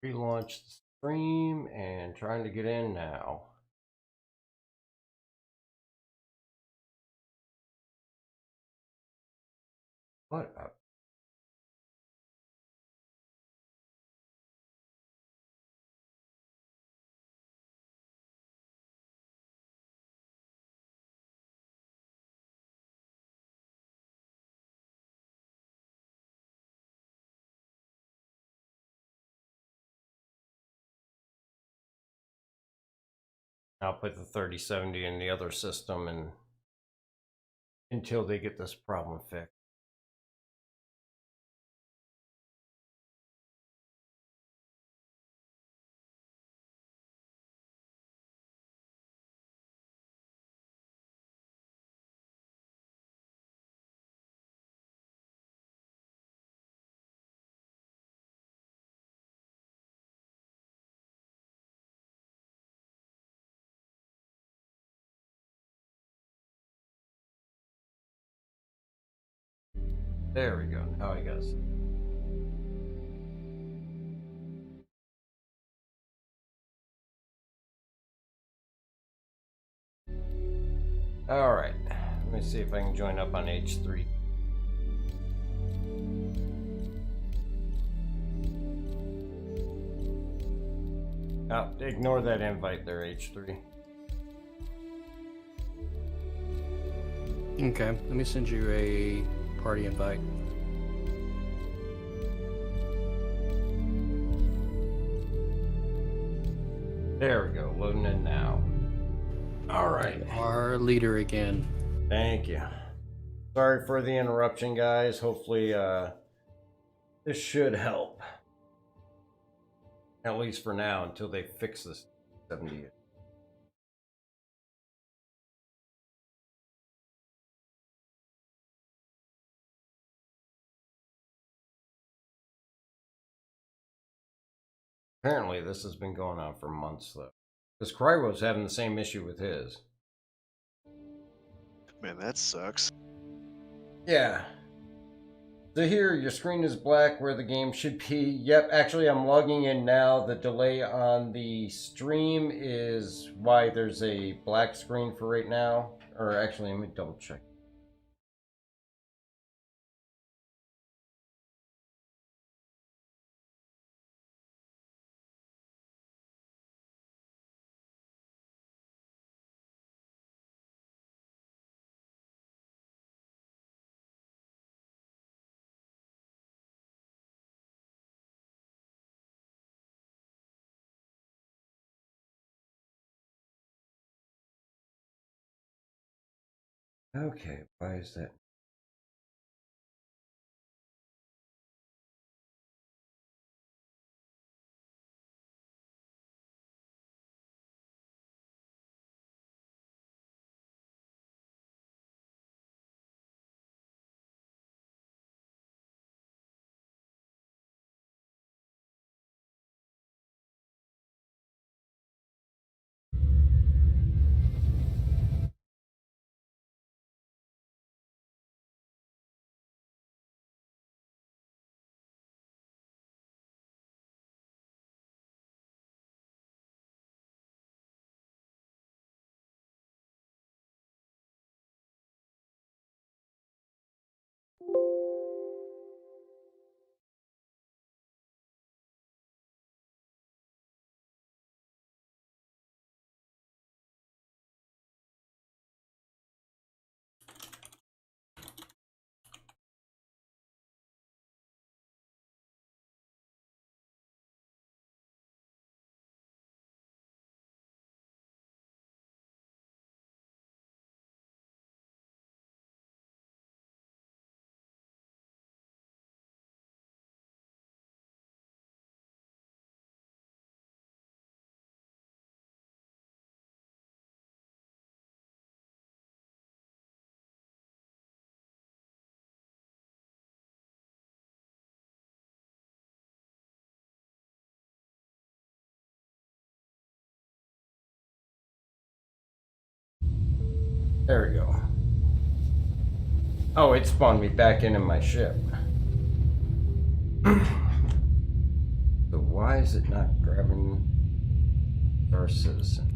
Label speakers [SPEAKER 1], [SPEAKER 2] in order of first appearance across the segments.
[SPEAKER 1] Relaunch the stream and trying to get in now. What up? I'll put the 3070 in the other system and until they get this problem fixed. There we go. Now I guess. All right. Let me see if I can join up on H3. Oh, ignore that invite there, H3.
[SPEAKER 2] Okay, let me send you a party invite.
[SPEAKER 1] There we go, loading in now. All right.
[SPEAKER 2] Our leader again.
[SPEAKER 1] Thank you. Sorry for the interruption, guys. Hopefully, this should help. At least for now, until they fix this 70. Apparently, this has been going on for months, though. Because Crywo's having the same issue with his.
[SPEAKER 3] Man, that sucks.
[SPEAKER 1] Yeah. So here, your screen is black where the game should be. Yep, actually, I'm logging in now. The delay on the stream is why there's a black screen for right now. Or actually, let me double check. Okay, why is that? There we go. Oh, it spawned me back into my ship. So why is it not grabbing our citizen?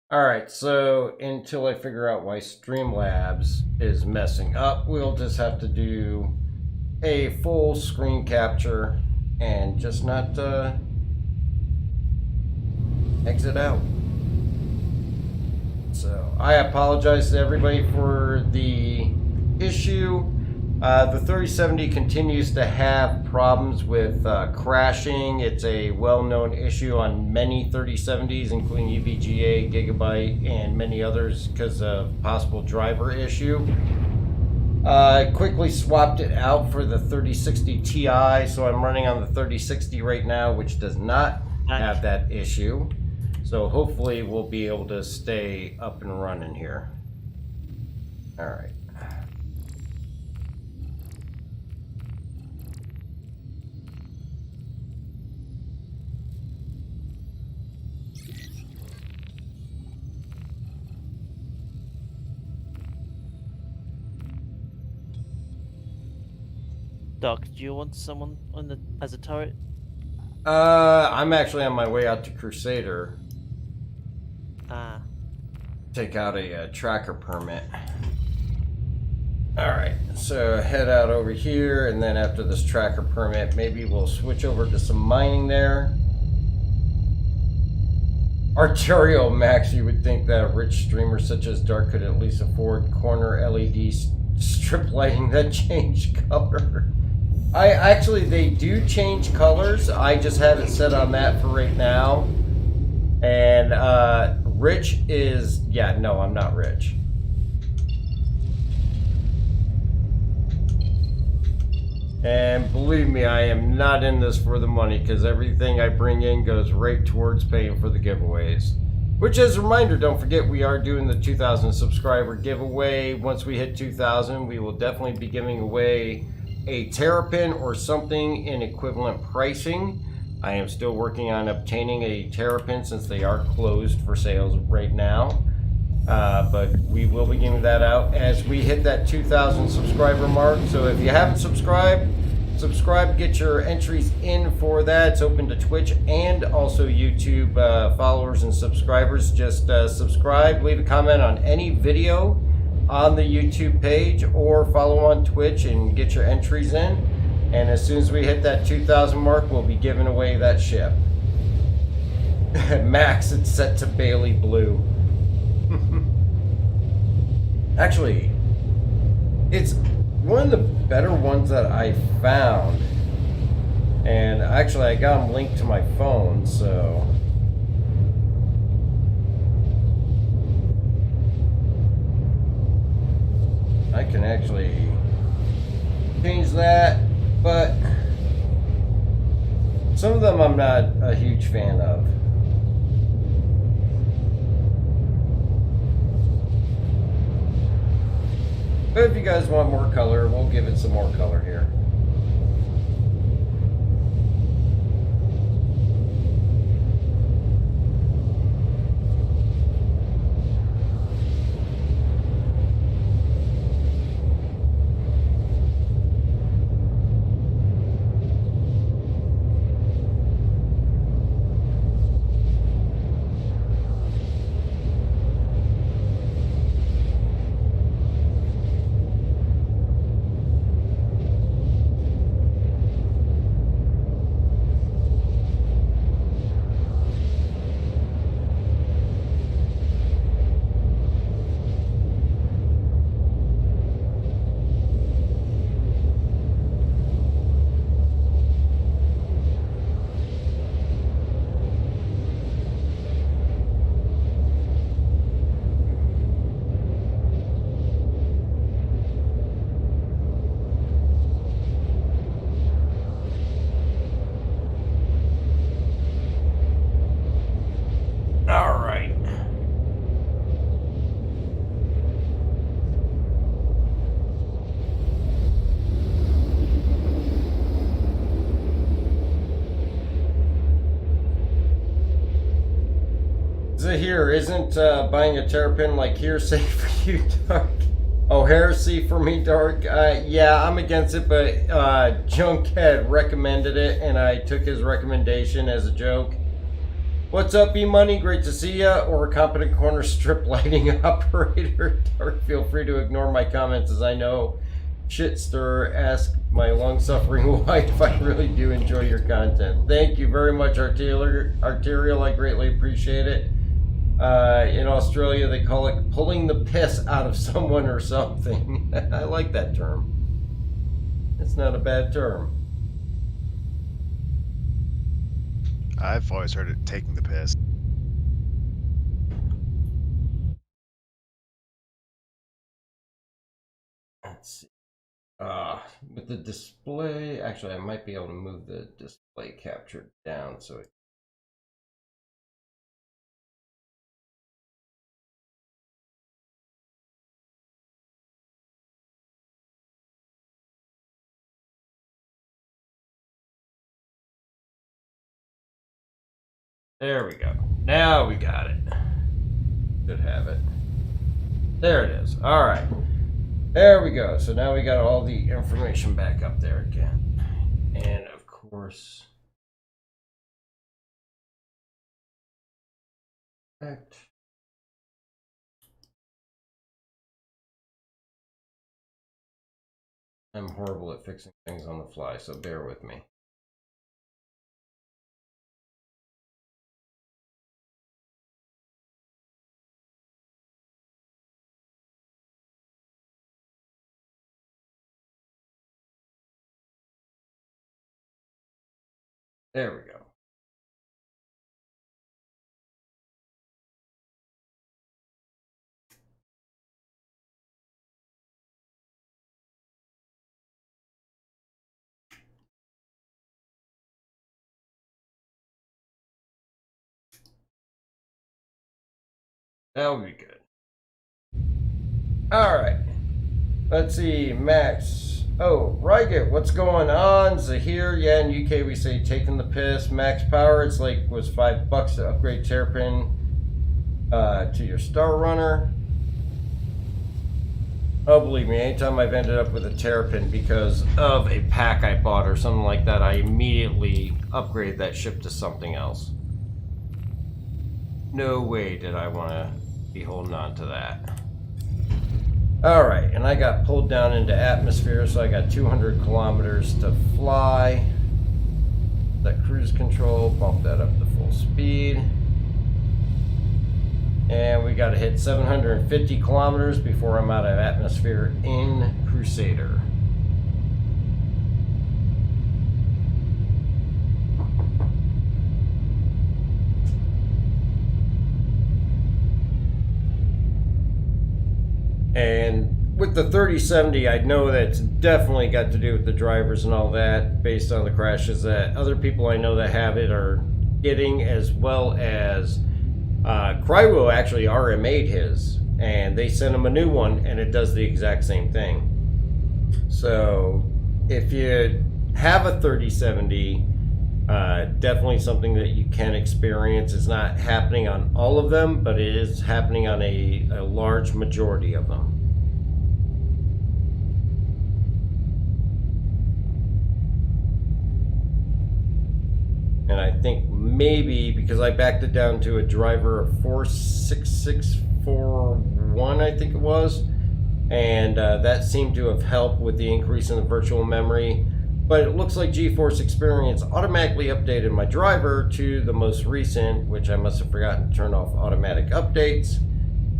[SPEAKER 1] All right, so until I figure out why Streamlabs is messing up, we'll just have to do a full screen capture and just not exit out. So I apologize to everybody for the issue. The 3070 continues to have problems with crashing. It's a well-known issue on many 3070s, including UVGA, Gigabyte, and many others because of possible driver issue. I quickly swapped it out for the 3060 Ti, so I'm running on the 3060 right now, which does not have that issue. So hopefully we'll be able to stay up and running here. All right.
[SPEAKER 3] Doc, do you want someone on the as a turret?
[SPEAKER 1] I'm actually on my way out to Crusader. Take out a tracker permit. Alright, so head out over here, and then after this tracker permit, maybe we'll switch over to some mining there. Arterial Max, you would think that a rich streamer such as Dark could at least afford corner LED strip lighting that change color. They do change colors. I just have it set on that for right now. And rich is, yeah, no, I'm not rich. And believe me, I am not in this for the money, because everything I bring in goes right towards paying for the giveaways. Which, as a reminder, don't forget we are doing the 2,000 subscriber giveaway. Once we hit 2,000, we will definitely be giving away a Terrapin or something in equivalent pricing. I am still working on obtaining a Terrapin since they are closed for sales right now. But we will be giving that out as we hit that 2,000 subscriber mark. So if you haven't subscribed, subscribe, get your entries in for that. It's open to Twitch and also YouTube followers and subscribers. Just subscribe, leave a comment on any video on the YouTube page, or follow on Twitch and get your entries in. And as soon as we hit that 2,000 mark, we'll be giving away that ship. Max, it's set to Bailey Blue. Actually, it's one of the better ones that I found. And actually, I got them linked to my phone, so... I can actually change that, but some of them I'm not a huge fan of. But if you guys want more color, we'll give it some more color here. Zahir, isn't buying a terrapin like hearsay for you, Dark? Oh, heresy for me, Dark? Yeah, I'm against it, but Junkhead recommended it, and I took his recommendation as a joke. What's up, E-Money? Great to see ya. Or a competent corner strip lighting operator. Dark, feel free to ignore my comments, as I know shit stir. Ask my long-suffering wife. I really do enjoy your content. Thank you very much, Arterial. I greatly appreciate it. In Australia, they call it pulling the piss out of someone or something. I like that term. It's not a bad term.
[SPEAKER 4] I've always heard it taking the piss.
[SPEAKER 1] Let's see. With the display, actually, I might be able to move the display capture down so it. There we go. Now we got it. Should have it. There it is. All right. There we go. So now we got all the information back up there again. And of course, I'm horrible at fixing things on the fly, so bear with me. There we go. That'll be good. All right. Let's see, Max. Oh, Ryget, what's going on? Zahir, yeah, in UK we say taking the piss. Max Power, it's like was $5 to upgrade Terrapin to your Star Runner. Oh, believe me, anytime I've ended up with a Terrapin because of a pack I bought or something like that, I immediately upgrade that ship to something else. No way did I want to be holding on to that. Alright, and I got pulled down into atmosphere, so I got 200 kilometers to fly. That cruise control, bump that up to full speed. And we got to hit 750 kilometers before I'm out of atmosphere in Crusader. And with the 3070, I know that's definitely got to do with the drivers and all that, based on the crashes that other people I know that have it are getting, as well as Cryowo actually RMA'd his, and they sent him a new one, and it does the exact same thing. So if you have a 3070, definitely something that you can experience. It's not happening on all of them, but it is happening on a large majority of them. And I think maybe because I backed it down to a driver of 46641, I think it was, and that seemed to have helped with the increase in the virtual memory. But it looks like GeForce Experience automatically updated my driver to the most recent, which I must have forgotten to turn off automatic updates.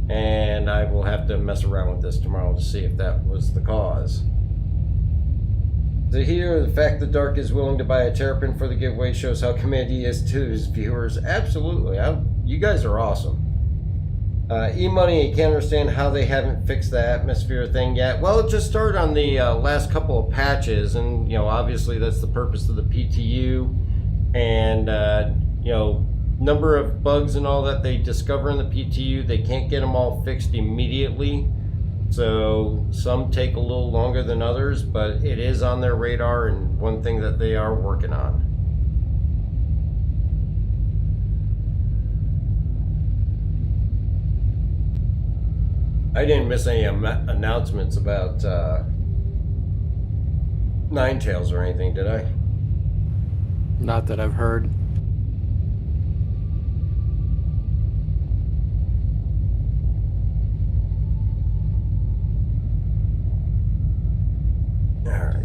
[SPEAKER 1] And I will have to mess around with this tomorrow to see if that was the cause. To hear the fact that Dark is willing to buy a Terrapin for the giveaway shows how committed he is to his viewers. Absolutely. You guys are awesome. E-Money, I can't understand how they haven't fixed the atmosphere thing yet. Well, it just started on the last couple of patches, and obviously that's the purpose of the PTU, and number of bugs and all that they discover in the PTU. They can't get them all fixed immediately, so some take a little longer than others, but it is on their radar and one thing that they are working on. I didn't miss any announcements about Ninetales or anything, did I?
[SPEAKER 2] Not that I've heard.
[SPEAKER 1] Alright.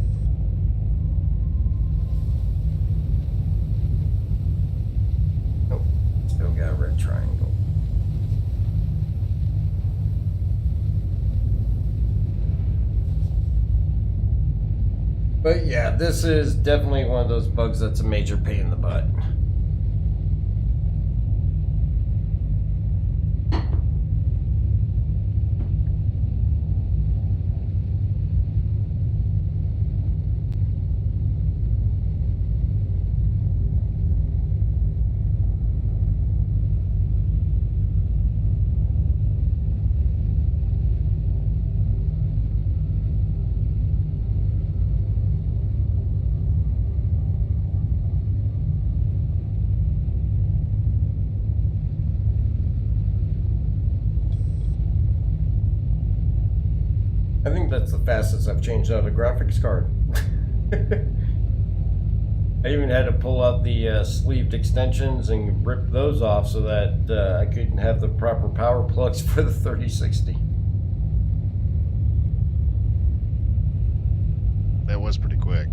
[SPEAKER 1] Oh, still got a red triangle. But yeah, this is definitely one of those bugs that's a major pain in the butt. I think that's the fastest I've changed out a graphics card. I even had to pull out the sleeved extensions and rip those off so that I couldn't have the proper power plugs for the 3060.
[SPEAKER 4] That was pretty quick.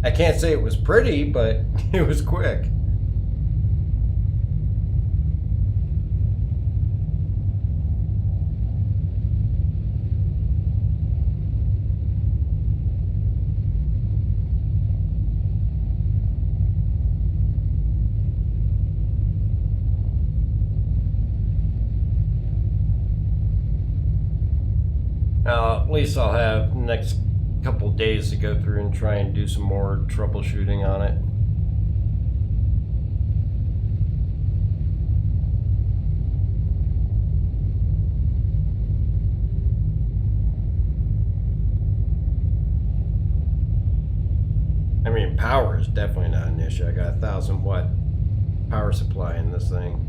[SPEAKER 1] I can't say it was pretty, but it was quick. At least I'll have the next couple days to go through and try and do some more troubleshooting on it. I mean, power is definitely not an issue. I got a 1,000-watt power supply in this thing.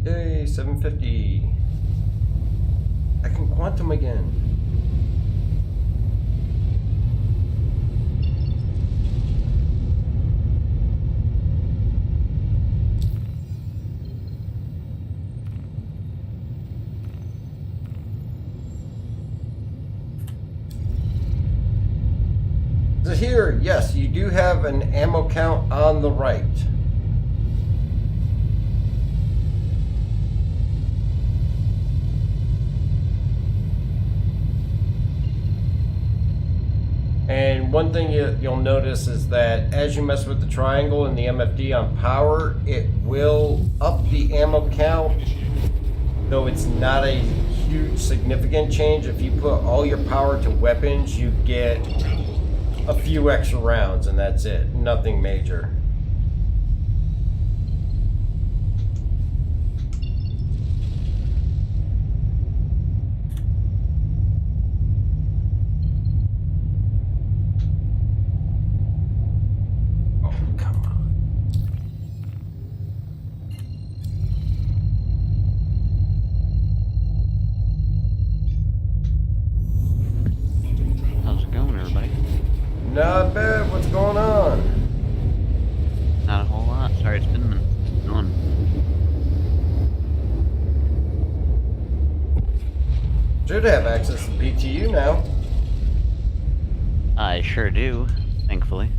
[SPEAKER 1] Yay, 750. I can quantum again. So here, yes, you do have an ammo count on the right. And one thing you'll notice is that as you mess with the triangle and the MFD on power, it will up the ammo count, though it's not a huge significant change. If you put all your power to weapons, you get a few extra rounds and that's it. Nothing major. Not bad. What's going on?
[SPEAKER 5] Not a whole lot. Sorry, it's been going.
[SPEAKER 1] Should have access to PTU now.
[SPEAKER 5] I sure do, thankfully.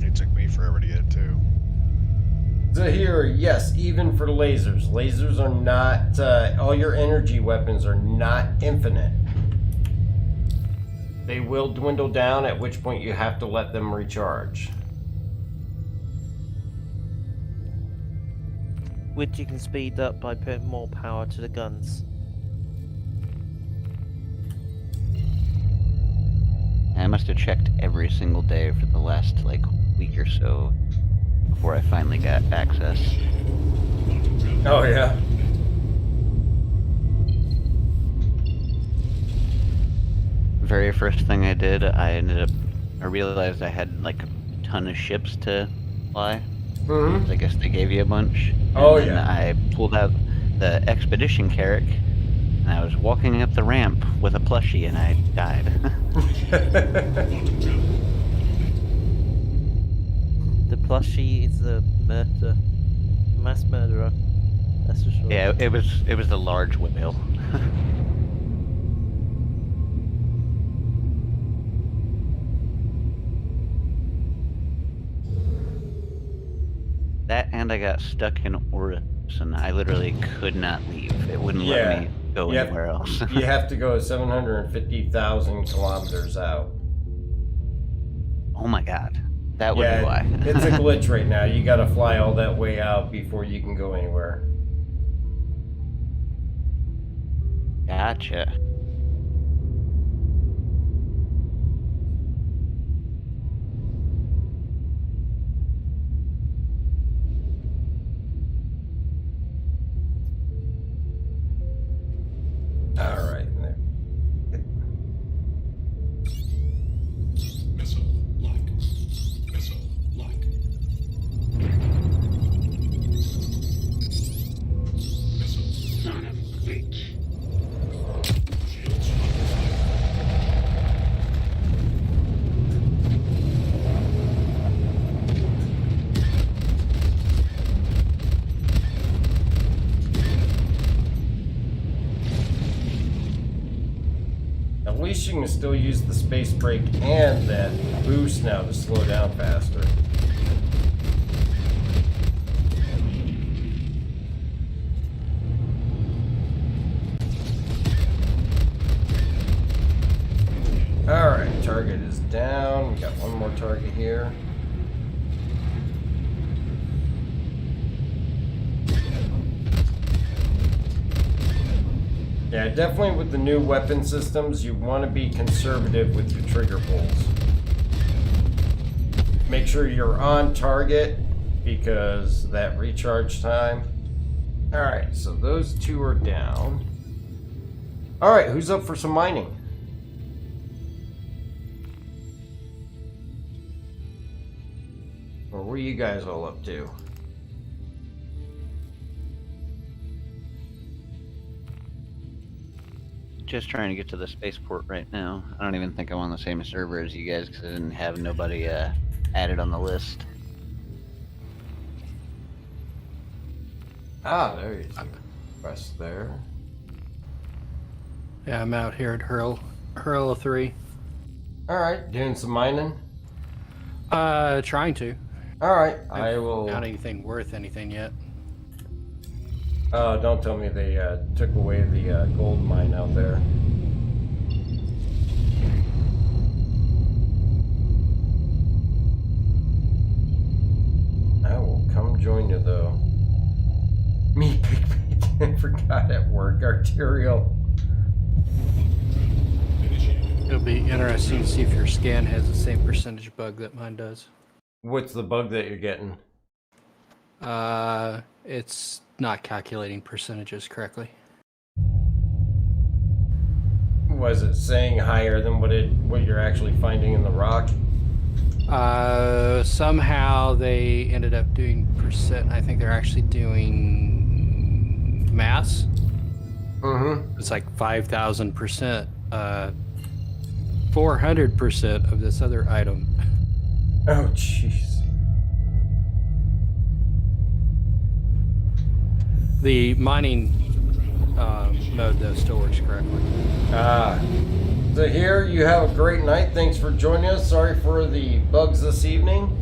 [SPEAKER 4] It took me forever to get it too.
[SPEAKER 1] So here, yes, even for lasers. Lasers are not, all your energy weapons are not infinite. They will dwindle down, at which point you have to let them recharge.
[SPEAKER 3] Which you can speed up by putting more power to the guns.
[SPEAKER 5] I must have checked every single day for the last, week or so before I finally got access.
[SPEAKER 1] Oh, yeah.
[SPEAKER 5] Very first thing I did, I ended up I realized I had like a ton of ships to fly.
[SPEAKER 1] Mm-hmm.
[SPEAKER 5] I guess they gave you a bunch. And
[SPEAKER 1] Oh,
[SPEAKER 5] then
[SPEAKER 1] yeah.
[SPEAKER 5] I pulled out the expedition carrack, and I was walking up the ramp with a plushie, and I died.
[SPEAKER 3] The plushie is a mass murderer. That's for sure.
[SPEAKER 5] Yeah, it was the large whale. That and I got stuck in Orus, and I literally could not leave. It wouldn't
[SPEAKER 1] Yeah.
[SPEAKER 5] let me go
[SPEAKER 1] You have-
[SPEAKER 5] anywhere else.
[SPEAKER 1] You have to go 750,000 kilometers out.
[SPEAKER 5] Oh my god. That would
[SPEAKER 1] Yeah,
[SPEAKER 5] be why.
[SPEAKER 1] it's a glitch right now. You gotta fly all that way out before you can go anywhere.
[SPEAKER 5] Gotcha.
[SPEAKER 1] Alright.
[SPEAKER 6] Missile lock. Missile lock. Missile startup complete. Shields
[SPEAKER 1] At least you can still use the space brake and that boost now to slow down faster. Alright, target is down. We got one more target here. Yeah, definitely with the new weapon systems, you want to be conservative with your trigger pulls. Make sure you're on target because that recharge time. Alright, so those two are down. Alright, who's up for some mining? Or what are you guys all up to?
[SPEAKER 5] Just trying to get to the spaceport right now. I don't even think I'm on the same server as you guys because I didn't have nobody added on the list.
[SPEAKER 1] Ah, there you go. Press there.
[SPEAKER 2] Yeah, I'm out here at Hurl 3.
[SPEAKER 1] Alright, doing some mining?
[SPEAKER 2] Trying to.
[SPEAKER 1] Alright, I will...
[SPEAKER 2] Not anything worth anything yet.
[SPEAKER 1] Oh, don't tell me they took away the gold mine out there. I will come join you though. Me, Big Bacon, forgot at work. Arterial.
[SPEAKER 2] It'll be interesting to see if your scan has the same percentage bug that mine does.
[SPEAKER 1] What's the bug that you're getting?
[SPEAKER 2] It's not calculating percentages correctly.
[SPEAKER 1] Was it saying higher than what you're actually finding in the rock?
[SPEAKER 2] Somehow they ended up doing percent. I think they're actually doing mass.
[SPEAKER 1] Mm-hmm.
[SPEAKER 2] It's like 5,000%, 400% of this other item.
[SPEAKER 1] Oh, jeez.
[SPEAKER 2] The mining mode though still works correctly.
[SPEAKER 1] So here, you have a great night. Thanks for joining us. Sorry for the bugs this evening.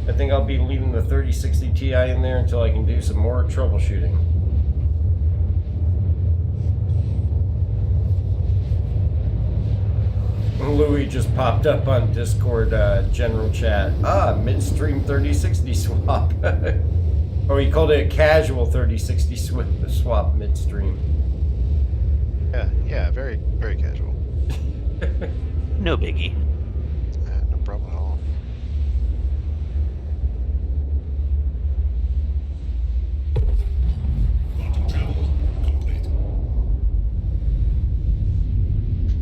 [SPEAKER 1] I think I'll be leaving the 3060 Ti in there until I can do some more troubleshooting. Louis just popped up on Discord general chat. Midstream 3060 swap. Oh, he called it a casual 3060 swap midstream.
[SPEAKER 4] Yeah, very, very casual.
[SPEAKER 5] No biggie.
[SPEAKER 4] No problem at all.
[SPEAKER 6] quantum travel complete.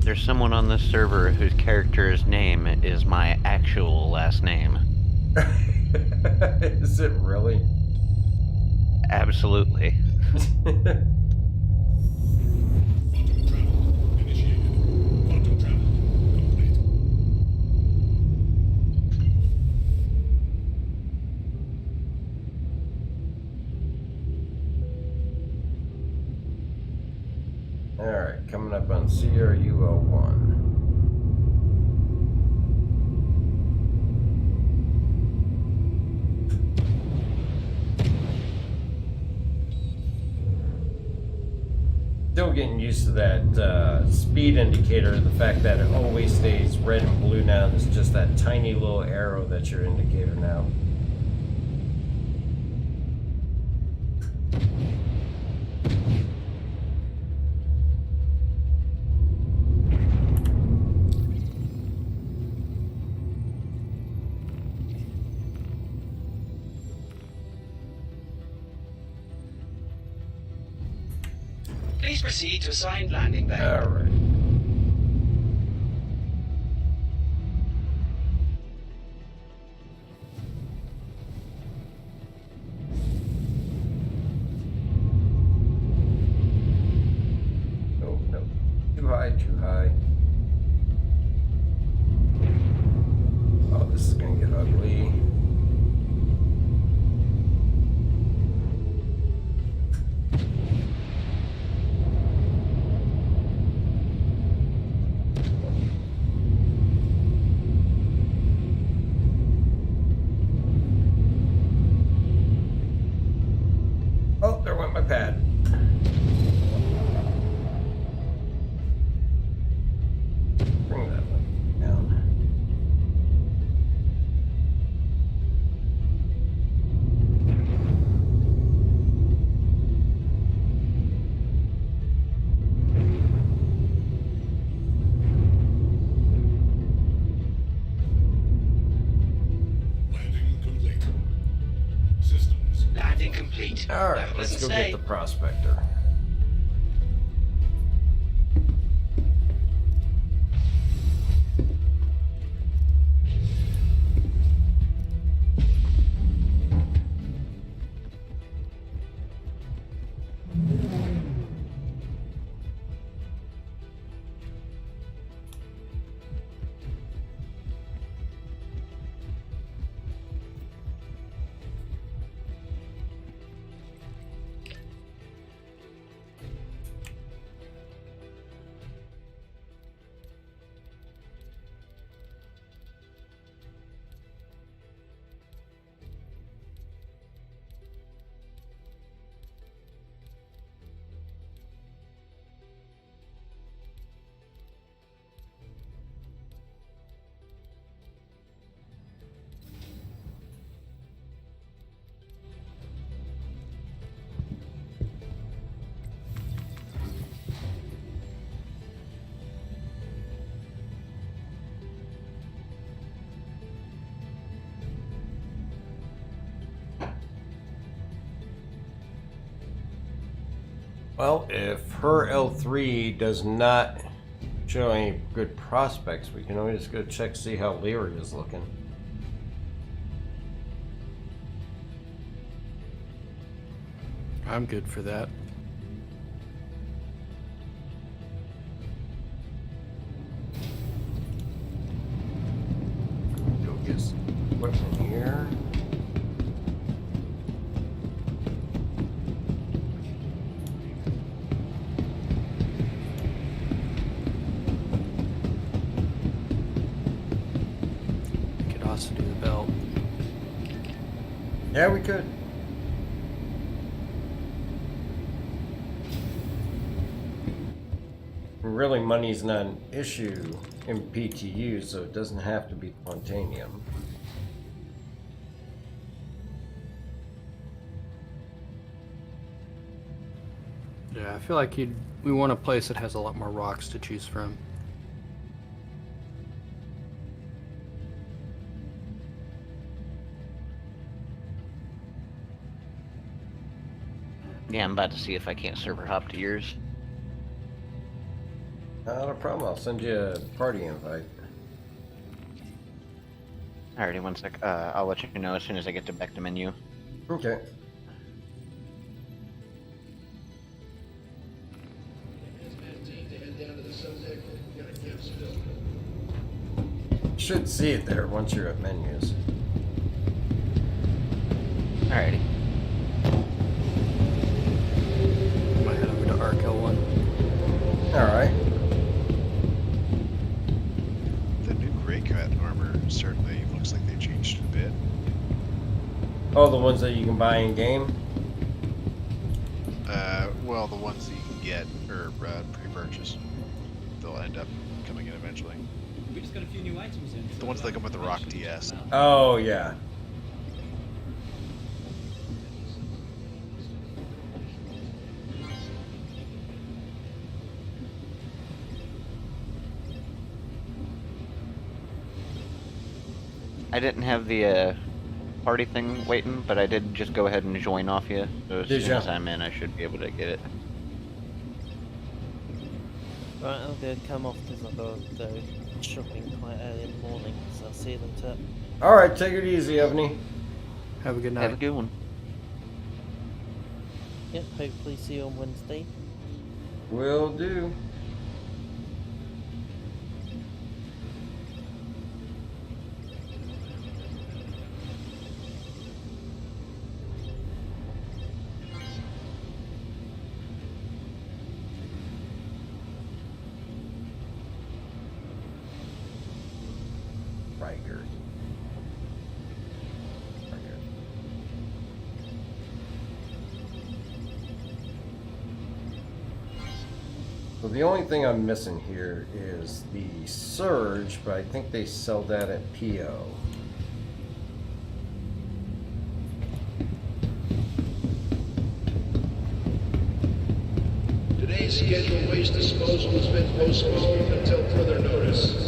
[SPEAKER 5] There's someone on this server whose character's name is my actual last name.
[SPEAKER 1] Is it really?
[SPEAKER 5] Absolutely.
[SPEAKER 6] Quantum travel initiated. Quantum travel complete.
[SPEAKER 1] Alright, coming up on CRU01. Still getting used to that speed indicator, the fact that it always stays red and blue now, and it's just that tiny little arrow that's your indicator now.
[SPEAKER 7] Please proceed to assigned landing bay.
[SPEAKER 1] Alright. Oh, no. Too high, too high. Oh, this is gonna get ugly. Oh, there went my pad. Bring that one down.
[SPEAKER 6] Landing complete. Systems.
[SPEAKER 7] Landing complete.
[SPEAKER 1] Alright,
[SPEAKER 7] That
[SPEAKER 1] let's
[SPEAKER 7] doesn't
[SPEAKER 1] go
[SPEAKER 7] say.
[SPEAKER 1] get the prospector. Well, if her L3 does not show any good prospects, we can always go check, see how Leary is looking.
[SPEAKER 2] I'm good for that.
[SPEAKER 1] Go get some equipment here.
[SPEAKER 2] Could also do the belt.
[SPEAKER 1] Yeah, we could. Really, money's not an issue in PTU, so it doesn't have to be Quantanium.
[SPEAKER 2] Yeah, I feel like we want a place that has a lot more rocks to choose from.
[SPEAKER 5] Yeah, I'm about to see if I can't server hop to yours.
[SPEAKER 1] Not a problem. I'll send you a party invite.
[SPEAKER 5] Alrighty, one sec. I'll let you know as soon as I get back to menu.
[SPEAKER 1] Okay. Should see it there once you're at menus.
[SPEAKER 5] Alrighty.
[SPEAKER 2] Might head over to RKL1.
[SPEAKER 1] Alright.
[SPEAKER 4] The new Grey Cat armor certainly looks like they changed a bit.
[SPEAKER 1] Oh, the ones that you can buy in game?
[SPEAKER 4] Well, the ones that you can get or pre-purchase, they'll end up coming in eventually.
[SPEAKER 8] We just got a few new items in.
[SPEAKER 4] The ones that come with the Rock DS.
[SPEAKER 1] Oh, yeah.
[SPEAKER 5] I didn't have the party thing waiting, but I did just go ahead and join off you. So as
[SPEAKER 1] Did
[SPEAKER 5] soon
[SPEAKER 1] ya?
[SPEAKER 5] as I'm in, I should be able to get it.
[SPEAKER 3] Right, I'm gonna come off because I've got to go shopping quite early in the morning, so I'll see you later.
[SPEAKER 1] Alright, take it easy, Evany.
[SPEAKER 2] Have a good night.
[SPEAKER 5] Have a good one.
[SPEAKER 3] Yep, hopefully see you on Wednesday.
[SPEAKER 1] Will do. Riker. So the only thing I'm missing here is the Surge, but I think they sell that at PO.
[SPEAKER 9] Today's scheduled waste disposal has been postponed until further notice.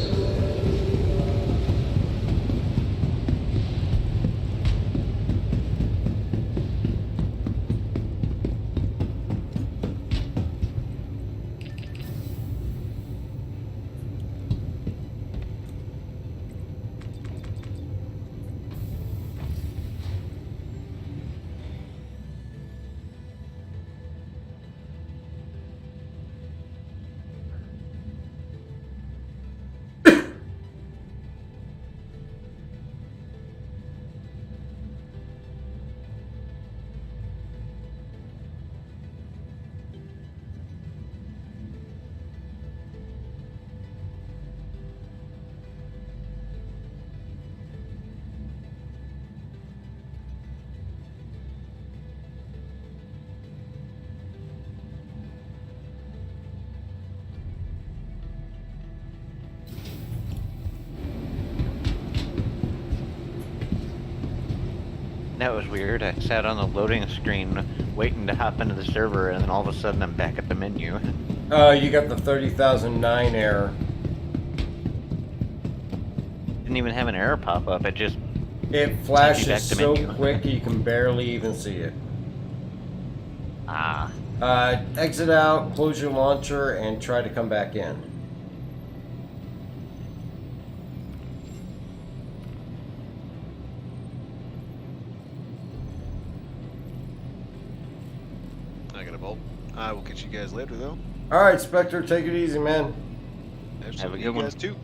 [SPEAKER 5] That was weird. I sat on the loading screen waiting to hop into the server, and then all of a sudden I'm back at the menu.
[SPEAKER 1] You got the 30,009 error.
[SPEAKER 5] Didn't even have an error pop up. It just
[SPEAKER 1] It
[SPEAKER 5] back
[SPEAKER 1] flashes
[SPEAKER 5] to
[SPEAKER 1] so
[SPEAKER 5] menu.
[SPEAKER 1] quick you can barely even see it.
[SPEAKER 5] ah.
[SPEAKER 1] Exit out, close your launcher, and try to come back in.
[SPEAKER 4] I got a bolt. I will catch you guys later, though.
[SPEAKER 1] Alright, Spectre, take it easy, man.
[SPEAKER 4] Absolutely,
[SPEAKER 5] good
[SPEAKER 4] you
[SPEAKER 5] one.
[SPEAKER 4] guys too.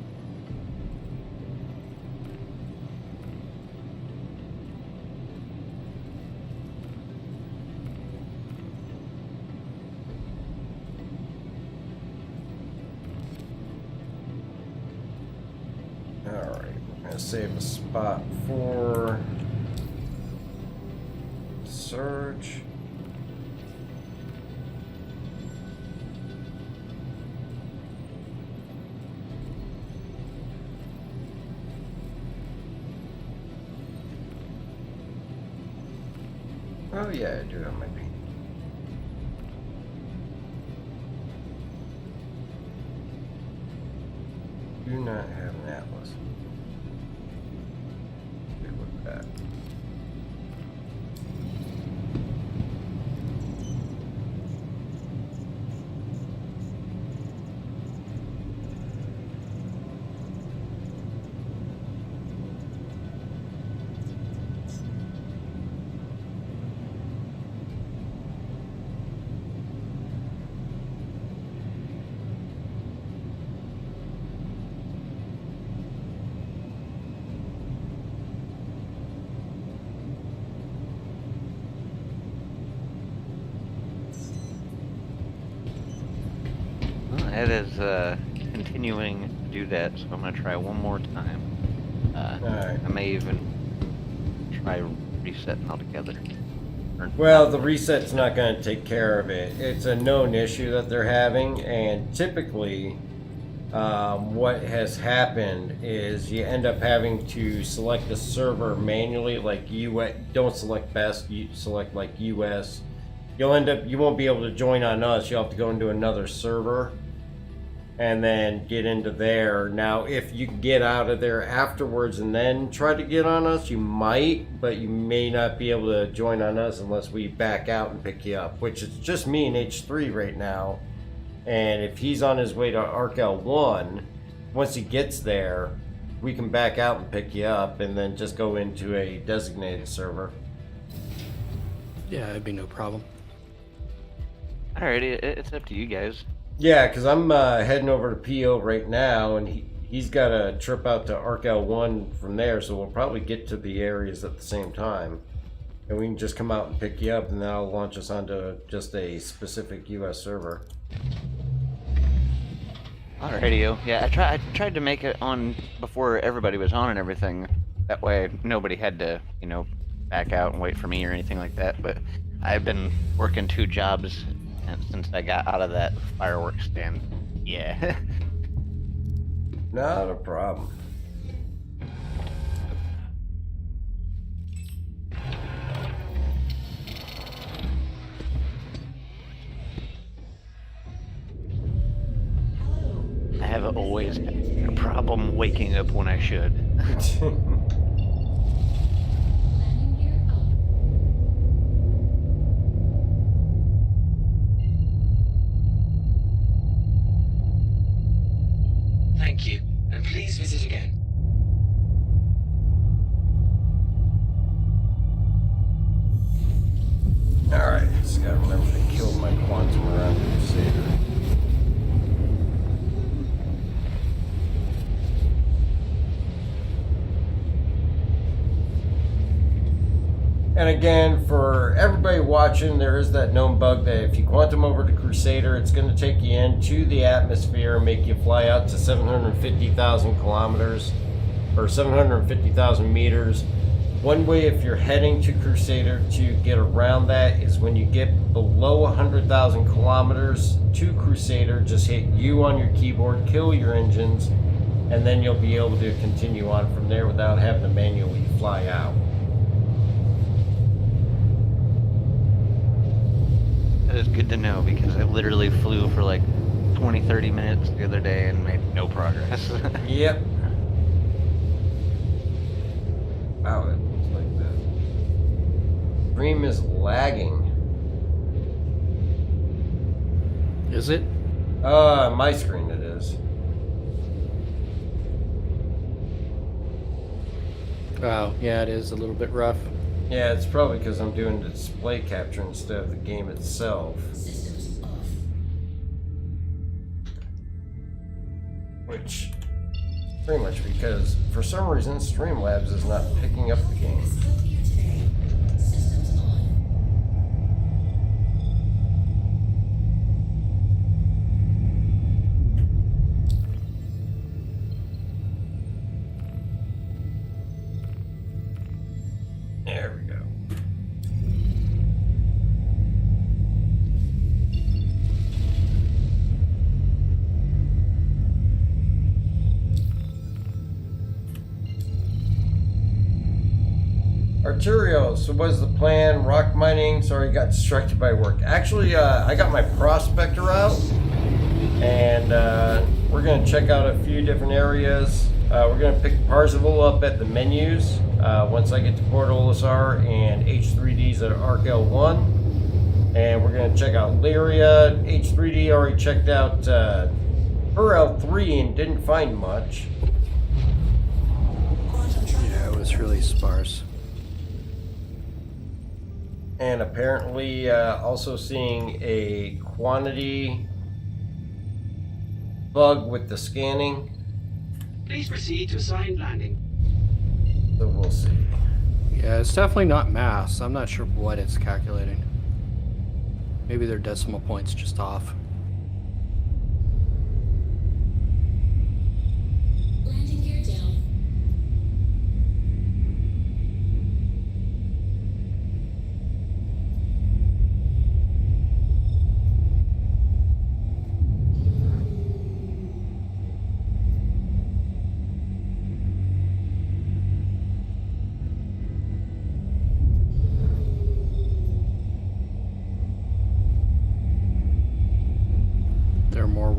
[SPEAKER 1] Alright, we're gonna save a spot for Surge. Oh yeah, I do have my paint. Do not have an atlas. Stick with that.
[SPEAKER 5] it is continuing to do that, so I'm gonna try one more time.
[SPEAKER 1] Alright.
[SPEAKER 5] I may even try resetting altogether.
[SPEAKER 1] Well, the reset's not going to take care of it. It's a known issue that they're having, and typically, what has happened is you end up having to select the server manually, like US. Don't select best, you select like US. You won't be able to join on us. You'll have to go into another server and then get into there. Now, if you can get out of there afterwards and then try to get on us, you might, but you may not be able to join on us unless we back out and pick you up, which is just me and H3 right now. And if he's on his way to Arc L1, once he gets there, we can back out and pick you up and then just go into a designated server.
[SPEAKER 2] Yeah, it'd be no problem.
[SPEAKER 5] Alrighty, it's up to you guys.
[SPEAKER 1] Yeah, because I'm heading over to PO right now, and he's got a trip out to Arc L1 from there, so we'll probably get to the areas at the same time. And we can just come out and pick you up, and that'll launch us onto just a specific US server.
[SPEAKER 5] Alrighty, yeah, I tried to make it on before everybody was on and everything. That way nobody had to, back out and wait for me or anything like that. But I've been working 2 jobs since I got out of that fireworks stand. Yeah.
[SPEAKER 1] Not a problem.
[SPEAKER 5] I have always had a problem waking up when I should.
[SPEAKER 7] Thank you, and please visit again.
[SPEAKER 1] Alright, just gotta remember to kill my quantum around Crusader. And again, for everybody watching, there is that known bug that if you quantum over to Crusader, it's going to take you into the atmosphere and make you fly out to 750,000 kilometers or 750,000 meters. One way, if you're heading to Crusader, to get around that is when you get below 100,000 kilometers to Crusader, just hit U on your keyboard, kill your engines, and then you'll be able to continue on from there without having to manually fly out.
[SPEAKER 5] That is good to know because I literally flew for like 20-30 minutes the other day and made no progress.
[SPEAKER 1] Yep. Wow, it looks like the stream is lagging.
[SPEAKER 2] Is it?
[SPEAKER 1] My screen it is.
[SPEAKER 2] Oh, yeah, it is a little bit rough.
[SPEAKER 1] Yeah, it's probably because I'm doing the display capture instead of the game itself. Which, pretty much because, for some reason, Streamlabs is not picking up the game. There we go. Arterio, so what's the plan? Rock mining, sorry, got distracted by work. Actually, I got my prospector out, and we're going to check out a few different areas. We're going to pick Parzival up at the menus once I get to Port Olisar, and H3D's at Arc L1. And we're going to check out Lyria. H3D already checked out her L3 and didn't find much.
[SPEAKER 2] Yeah, it was really sparse.
[SPEAKER 1] And apparently also seeing a quantity bug with the scanning.
[SPEAKER 7] Please proceed to assigned landing.
[SPEAKER 1] So we'll see.
[SPEAKER 2] Yeah, it's definitely not mass. I'm not sure what it's calculating. Maybe their decimal point's just off.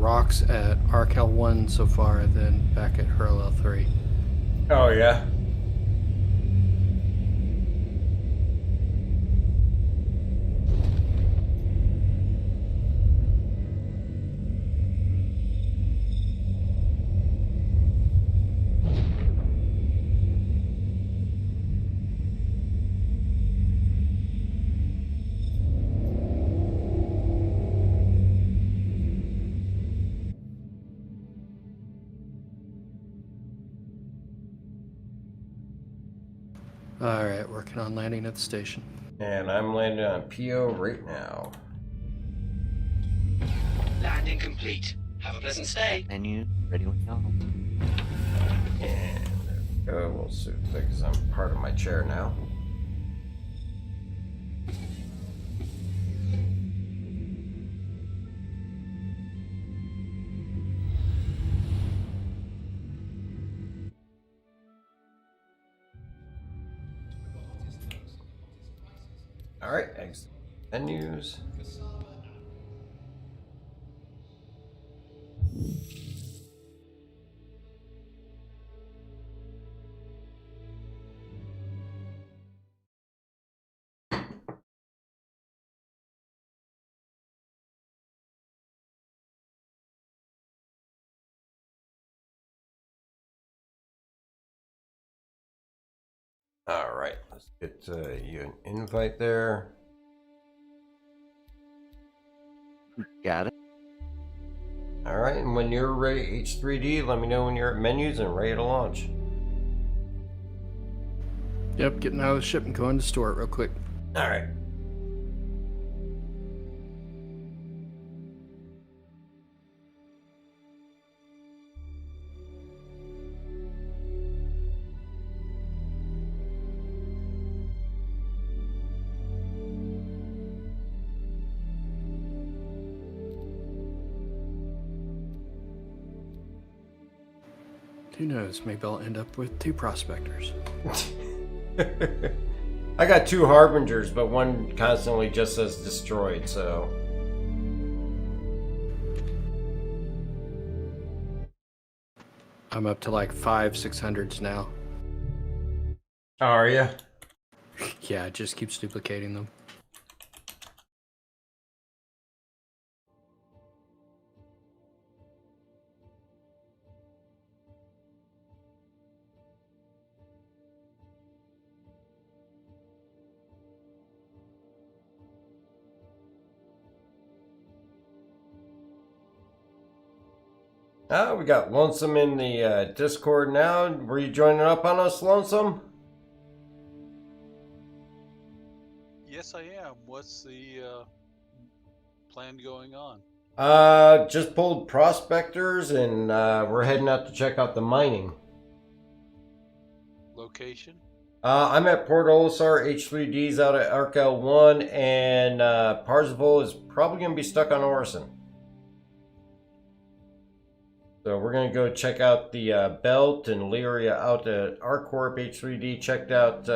[SPEAKER 2] rocks at Arcal 1 so far than back at Hurl L3.
[SPEAKER 1] Oh, yeah.
[SPEAKER 2] Alright, working on landing at the station.
[SPEAKER 1] And I'm landing on PO right now.
[SPEAKER 7] Landing complete. Have a pleasant stay.
[SPEAKER 5] Menu ready when you go.
[SPEAKER 1] And there we go. We'll see because I'm part of my chair now. All right, exit menus. All right, let's get you an invite there.
[SPEAKER 5] Got it.
[SPEAKER 1] All right, and when you're ready, H3D, let me know when you're at menus and ready to launch.
[SPEAKER 2] Yep, getting out of the ship and going to store it real quick.
[SPEAKER 1] All right.
[SPEAKER 2] Who knows, maybe I'll end up with 2 prospectors.
[SPEAKER 1] I got 2 harbingers, but one constantly just says destroyed, so.
[SPEAKER 2] I'm up to like 500-600s now.
[SPEAKER 1] Are ya?
[SPEAKER 2] Yeah, it just keeps duplicating them.
[SPEAKER 1] Oh, we got Lonesome in the Discord now. Were you joining up on us, Lonesome?
[SPEAKER 10] Yes, I am. What's the plan going on?
[SPEAKER 1] Just pulled prospectors and we're heading out to check out the mining.
[SPEAKER 10] Location?
[SPEAKER 1] I'm at Port Olisar. H3D's out at Arcal 1, and Parzival is probably going to be stuck on Orison. So we're going to go check out the belt, and Lyria out at ArcCorp. H3D checked out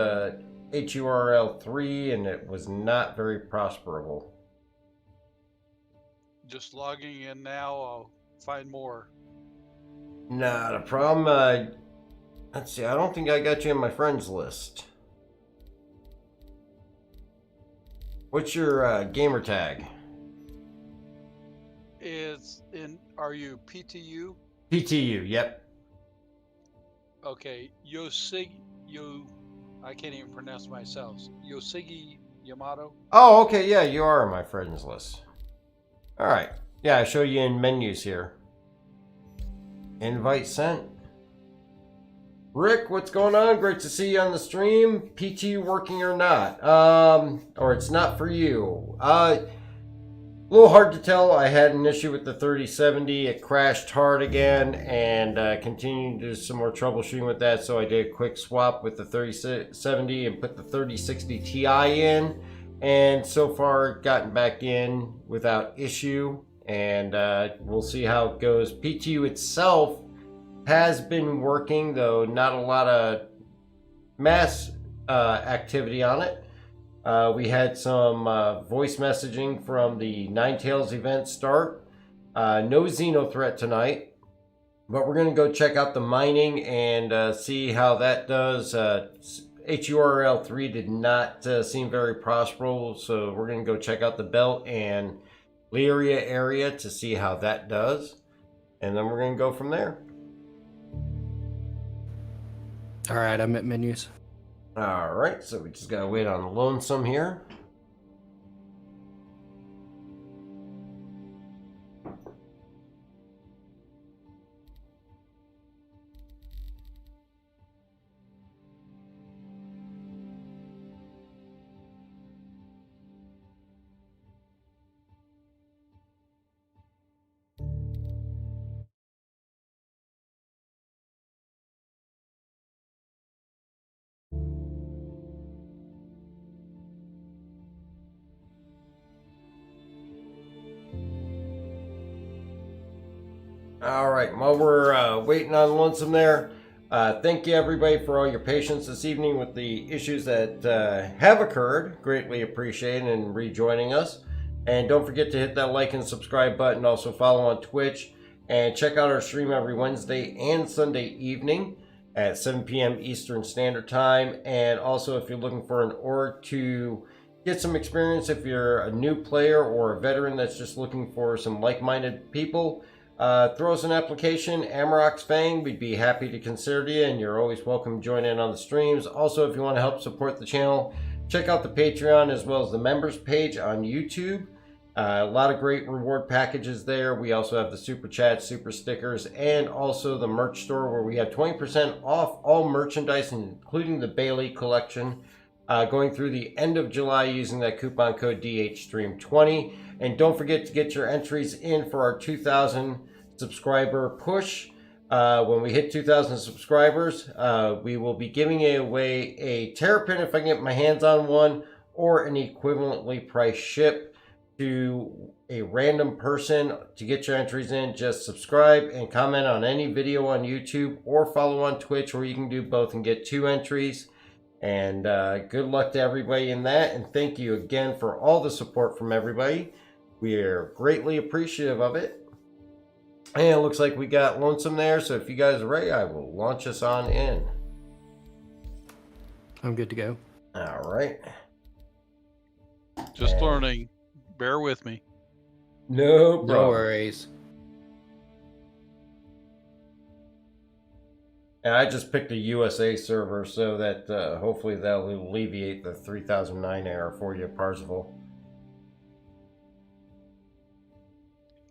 [SPEAKER 1] HURL 3, and it was not very prosperable.
[SPEAKER 10] Just logging in now. I'll find more.
[SPEAKER 1] Not a problem. Let's see, I don't think I got you on my friends list. What's your gamer tag?
[SPEAKER 10] Are you PTU?
[SPEAKER 1] PTU, yep.
[SPEAKER 10] Okay, I can't even pronounce myself. Yosigi Yamato?
[SPEAKER 1] Oh, okay, yeah, you are on my friends list. Alright, yeah, I show you in menus here. Invite sent. Rick, what's going on? Great to see you on the stream. PTU working or not? Or it's not for you. A little hard to tell. I had an issue with the 3070. It crashed hard again and continued to do some more troubleshooting with that. So I did a quick swap with the 3070 and put the 3060 Ti in. And so far gotten back in without issue. And we'll see how it goes. PTU itself has been working, though not a lot of mass activity on it. We had some voice messaging from the Ninetales event start, No Xeno threat tonight, but we're going to go check out the mining and see how that does. HURL 3 did not seem very prosperous, so we're going to go check out the belt and Lyria area to see how that does, and then we're going to go from there.
[SPEAKER 2] All right, I'm at menus.
[SPEAKER 1] All right, so we just got to wait on Lonesome here. All right, while we're waiting on Lonesome there, thank you everybody for all your patience this evening with the issues that have occurred. Greatly appreciate and rejoining us. And don't forget to hit that like and subscribe button. Also follow on Twitch and check out our stream every Wednesday and Sunday evening at 7 p.m. Eastern Standard Time. And also if you're looking for an org to get some experience, if you're a new player or a veteran that's just looking for some like-minded people, throw us an application, Amarok's Fang. We'd be happy to consider you, and you're always welcome to join in on the streams. Also, if you want to help support the channel, check out the Patreon as well as the members page on YouTube. A lot of great reward packages there. We also have the super chat, super stickers, and also the merch store where we have 20% off all merchandise, including the Bailey collection, going through the end of July using that coupon code DHStream20. And don't forget to get your entries in for our 2,000 subscriber push. When we hit 2,000 subscribers, we will be giving away a Terrapin if I can get my hands on one, or an equivalently priced ship to a random person. To get your entries in, just subscribe and comment on any video on YouTube or follow on Twitch, where you can do both and get 2 entries. And good luck to everybody in that. And thank you again for all the support from everybody. We're greatly appreciative of it. And it looks like we got Lonesome there, so if you guys are ready, I will launch us on in.
[SPEAKER 2] I'm good to go.
[SPEAKER 1] All right.
[SPEAKER 10] Just learning. Bear with me.
[SPEAKER 1] No problem.
[SPEAKER 2] No worries.
[SPEAKER 1] And I just picked a USA server so that hopefully that'll alleviate the 3009 error for you, Parzival.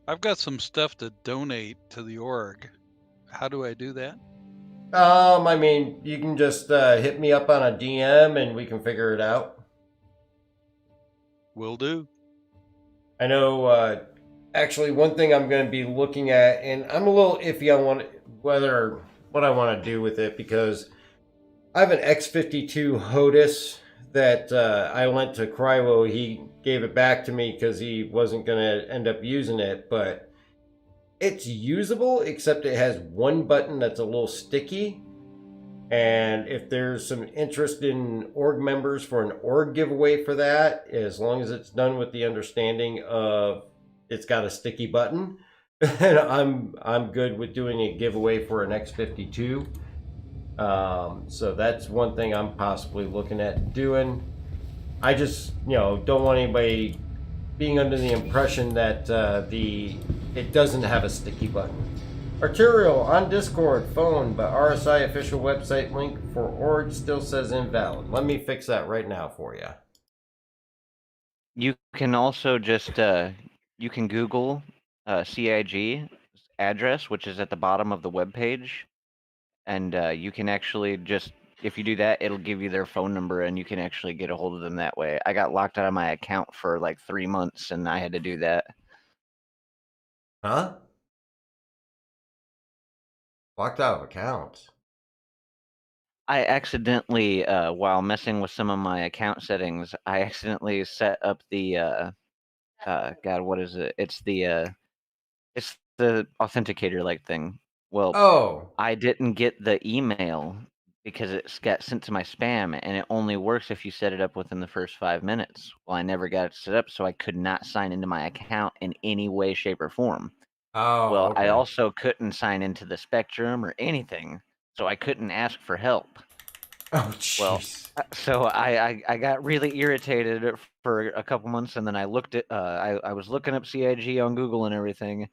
[SPEAKER 10] I've got some stuff to donate to the org. How do I do that?
[SPEAKER 1] I mean, you can just hit me up on a DM and we can figure it out.
[SPEAKER 10] Will do.
[SPEAKER 1] I know, actually, one thing I'm going to be looking at, and I'm a little iffy on what I want to do with it, because I have an X52 HOTUS that I lent to Cryo. He gave it back to me because he wasn't going to end up using it, but it's usable, except it has one button that's a little sticky. And if there's some interest in org members for an org giveaway for that, as long as it's done with the understanding of it's got a sticky button, and I'm good with doing a giveaway for an X52. So that's one thing I'm possibly looking at doing. I just, don't want anybody being under the impression that it doesn't have a sticky button. Arterial on Discord, phone, but RSI official website link for org still says invalid. Let me fix that right now for you.
[SPEAKER 5] You can also just you can Google CIG address, which is at the bottom of the web page, and you can actually just, if you do that, it'll give you their phone number, and you can actually get a hold of them that way. I got locked out of my account for like 3 months, and I had to do that.
[SPEAKER 1] Huh? Locked out of accounts.
[SPEAKER 5] I accidentally, while messing with some of my account settings, I accidentally set up the God, what is it? It's the authenticator like thing. Well, I didn't get the email because it got sent to my spam, and it only works if you set it up within the first 5 minutes. Well, I never got it set up, so I could not sign into my account in any way, shape, or form.
[SPEAKER 1] Oh,
[SPEAKER 5] Well,
[SPEAKER 1] okay.
[SPEAKER 5] I also couldn't sign into the Spectrum or anything, so I couldn't ask for help.
[SPEAKER 1] Oh,
[SPEAKER 5] Well,
[SPEAKER 1] jeez.
[SPEAKER 5] so I got really irritated for a couple months, and then I looked at I was looking up CIG on Google and everything,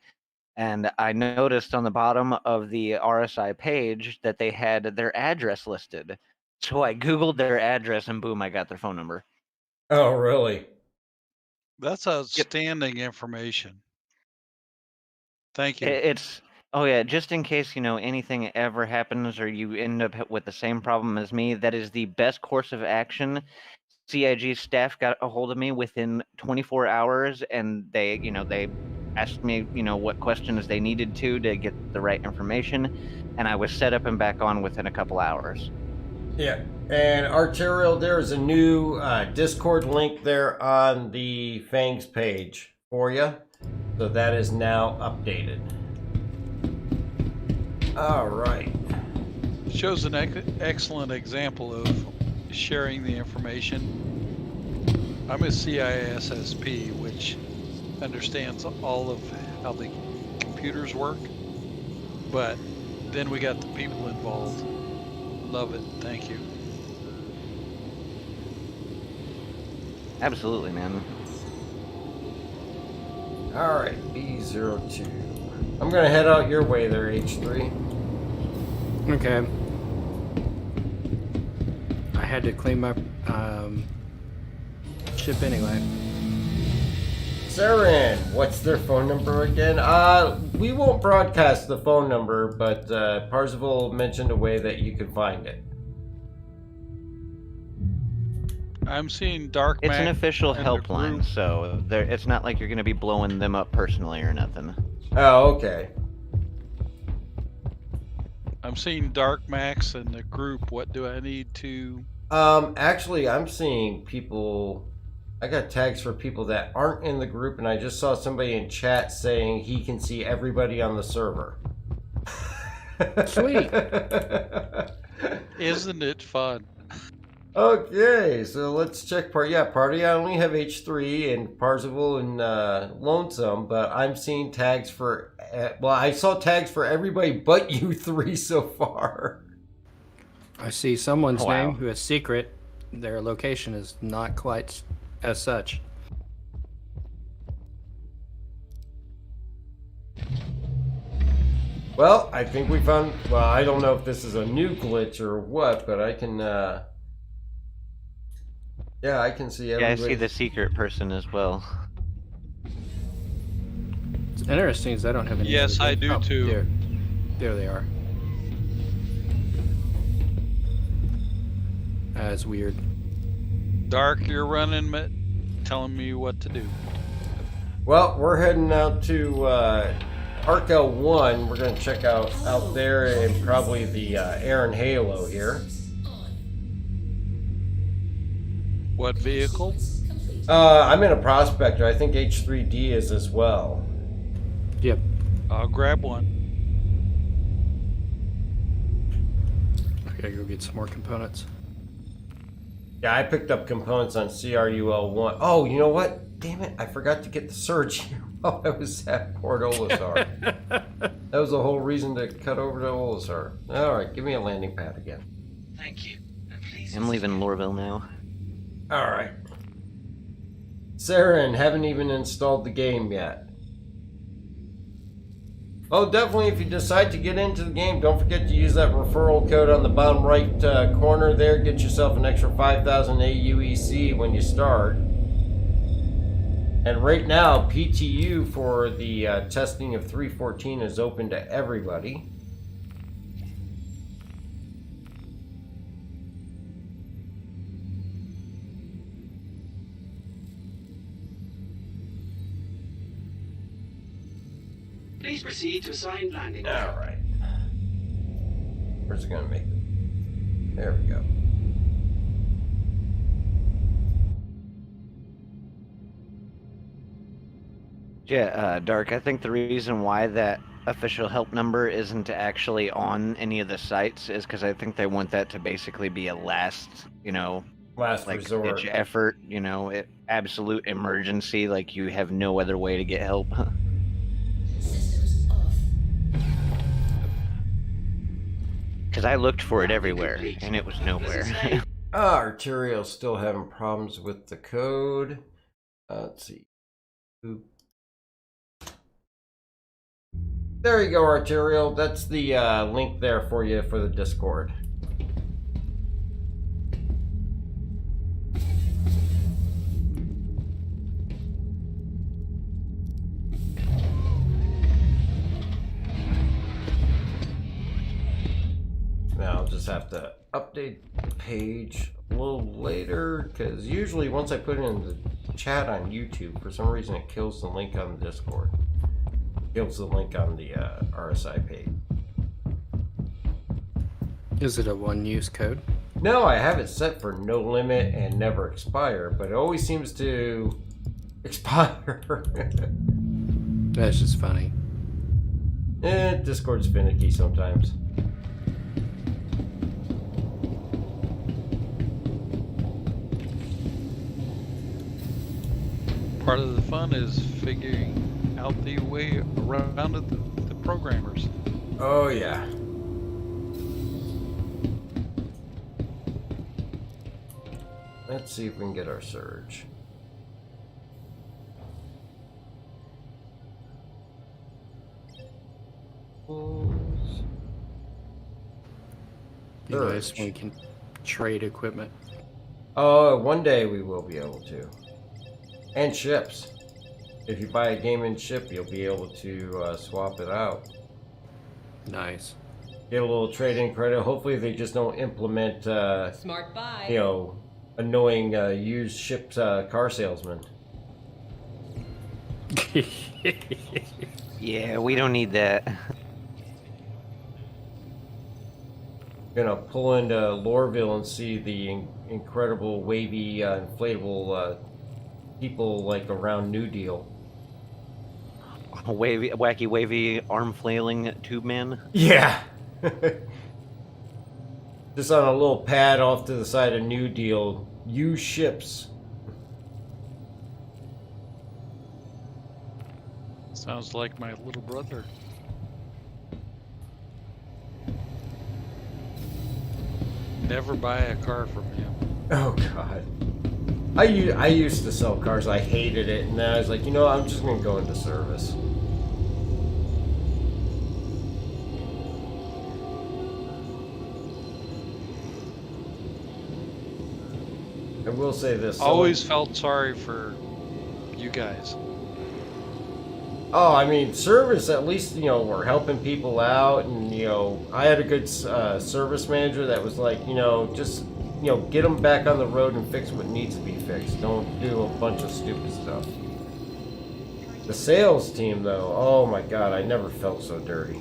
[SPEAKER 5] and I noticed on the bottom of the RSI page that they had their address listed. So I Googled their address, and boom, I got their phone number.
[SPEAKER 1] Oh, really?
[SPEAKER 10] That's outstanding information. Thank you.
[SPEAKER 5] It's oh yeah, just in case anything ever happens or you end up with the same problem as me, that is the best course of action. CIG staff got a hold of me within 24 hours, and they asked me what questions they needed to get the right information, and I was set up and back on within a couple hours.
[SPEAKER 1] Yeah. And Arterial, there is a new Discord link there on the Fangs page for you. So that is now updated. All right.
[SPEAKER 10] Shows an excellent example of sharing the information. I'm a CISSP, which understands all of how the computers work, but then we got the people involved. Love it. Thank you.
[SPEAKER 5] Absolutely, man.
[SPEAKER 1] All right, B02. I'm gonna head out your way there, H3.
[SPEAKER 2] Okay. I had to clean my ship anyway.
[SPEAKER 1] Saren, what's their phone number again? We won't broadcast the phone number, but Parzival mentioned a way that you could find it.
[SPEAKER 10] I'm seeing Dark
[SPEAKER 5] It's
[SPEAKER 10] Mac
[SPEAKER 5] an official
[SPEAKER 10] and the
[SPEAKER 5] helpline,
[SPEAKER 10] group.
[SPEAKER 5] so it's not like you're going to be blowing them up personally or nothing.
[SPEAKER 1] Oh, okay.
[SPEAKER 10] I'm seeing Dark Max and the group. What do I need to?
[SPEAKER 1] Actually, I'm seeing people. I got tags for people that aren't in the group, and I just saw somebody in chat saying he can see everybody on the server.
[SPEAKER 2] Sweet.
[SPEAKER 10] Isn't it fun?
[SPEAKER 1] Okay, so let's check party. Yeah, party. I only have H3 and Parzival and Lonesome, but I'm seeing tags for. Well, I saw tags for everybody but you three so far.
[SPEAKER 2] I see someone's
[SPEAKER 5] Oh, wow.
[SPEAKER 2] name who is secret. Their location is not quite as such.
[SPEAKER 1] Well, I think we found. Well, I don't know if this is a new glitch or what, but I can. Yeah, I can see
[SPEAKER 5] Yeah, I
[SPEAKER 1] everybody.
[SPEAKER 5] see the secret person as well.
[SPEAKER 2] It's interesting is I don't have any.
[SPEAKER 10] Yes,
[SPEAKER 2] other
[SPEAKER 10] I do
[SPEAKER 2] oh,
[SPEAKER 10] too.
[SPEAKER 2] There they are. That's weird.
[SPEAKER 10] Dark, you're running, telling me what to do.
[SPEAKER 1] Well, we're heading out to Arkel 1. We're going to check out there and probably the Aaron Halo here.
[SPEAKER 10] What vehicle?
[SPEAKER 1] I'm in a Prospector. I think H3D is as well.
[SPEAKER 2] Yep.
[SPEAKER 10] I'll grab one.
[SPEAKER 2] I gotta go get some more components.
[SPEAKER 1] Yeah, I picked up components on CRUL 1. Oh, you know what? Damn it. I forgot to get the surge here while I was at Port Olisar. That was the whole reason to cut over to Olisar. Alright, give me a landing pad again.
[SPEAKER 7] Thank you. And please
[SPEAKER 5] I'm leaving Lorville now.
[SPEAKER 1] Alright. Saren, haven't even installed the game yet. Oh, definitely, if you decide to get into the game, don't forget to use that referral code on the bottom right corner there. Get yourself an extra 5,000 AUEC when you start. And right now, PTU for the testing of 314 is open to everybody.
[SPEAKER 7] Please proceed to assigned landing.
[SPEAKER 1] All right. Where's it gonna make it? There we go.
[SPEAKER 5] Yeah, Dark, I think the reason why that official help number isn't actually on any of the sites is because I think they want that to basically be a last,
[SPEAKER 1] Last
[SPEAKER 5] like
[SPEAKER 1] resort.
[SPEAKER 5] ditch effort, absolute emergency, like you have no other way to get help. Because I looked for it everywhere, and it was nowhere.
[SPEAKER 1] Arterial's still having problems with the code. Let's see. Oop. There you go, Arterial. That's the link there for you for the Discord. Now I'll just have to update the page a little later, because usually once I put it in the chat on YouTube, for some reason it kills the link on the Discord. Kills the link on the RSI page.
[SPEAKER 2] Is it a one-use code?
[SPEAKER 1] No, I have it set for no limit and never expire, but it always seems to expire.
[SPEAKER 2] That's just funny.
[SPEAKER 1] Discord's finicky sometimes.
[SPEAKER 10] Part of the fun is figuring out the way around the programmers.
[SPEAKER 1] Oh yeah. Let's see if we can get our surge.
[SPEAKER 2] Be nice when we can trade equipment.
[SPEAKER 1] Oh, one day we will be able to. And ships. If you buy a gaming ship, you'll be able to swap it out.
[SPEAKER 2] Nice.
[SPEAKER 1] Get a little trade-in credit. Hopefully they just don't implement,
[SPEAKER 11] Smart buy.
[SPEAKER 1] you know, annoying used ships car salesmen.
[SPEAKER 5] Yeah, we don't need that.
[SPEAKER 1] Gonna pull into Lorville and see the incredible wavy inflatable people like around New Deal.
[SPEAKER 5] Wavy, wacky, wavy, arm flailing tube man.
[SPEAKER 1] Yeah. Just on a little pad off to the side of New Deal. Use ships.
[SPEAKER 10] Sounds like my little brother. Never buy a car from him.
[SPEAKER 1] Oh God. I used to sell cars. I hated it, and then I was like, you know, I'm just gonna go into service. I will say this.
[SPEAKER 10] Always felt sorry for you guys.
[SPEAKER 1] Oh, I mean, service, at least, you know, we're helping people out, and, you know, I had a good service manager that was like, you know, just, you know, get them back on the road and fix what needs to be fixed. Don't do a bunch of stupid stuff. The sales team, though, oh my God, I never felt so dirty.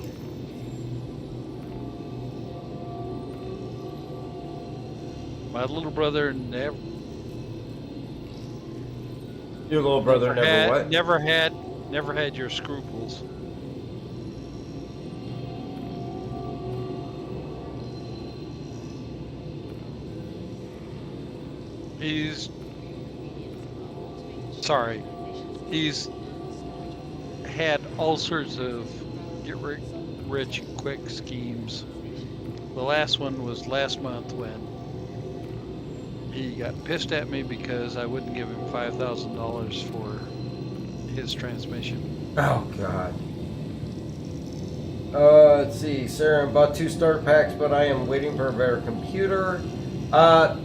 [SPEAKER 10] My little brother never.
[SPEAKER 1] Your little brother never what?
[SPEAKER 10] Never had your scruples. He's sorry. He's had all sorts of get rich quick schemes. The last one was last month when he got pissed at me because I wouldn't give him $5,000 for his transmission.
[SPEAKER 1] Oh God. Let's see. Sarah, I bought 2 starter packs, but I am waiting for a better computer.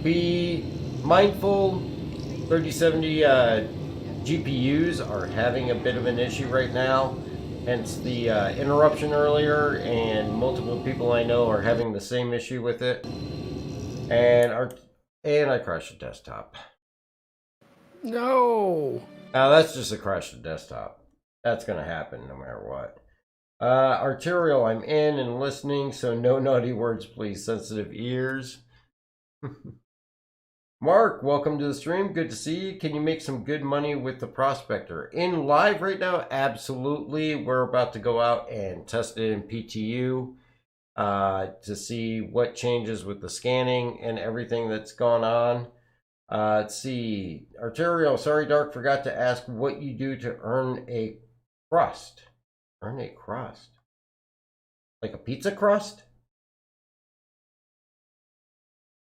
[SPEAKER 1] Be mindful. 3070 GPUs are having a bit of an issue right now. Hence the interruption earlier, and multiple people I know are having the same issue with it. And I crashed the desktop.
[SPEAKER 2] No.
[SPEAKER 1] Now that's just a crash of the desktop. That's gonna happen no matter what. Arterial, I'm in and listening, so no naughty words, please. Sensitive ears. Mark, welcome to the stream. Good to see you. Can you make some good money with the Prospector? In live right now, absolutely. We're about to go out and test it in PTU to see what changes with the scanning and everything that's gone on. Let's see. Arterial, sorry, Dark, forgot to ask what you do to earn a crust. Earn a crust? Like a pizza crust?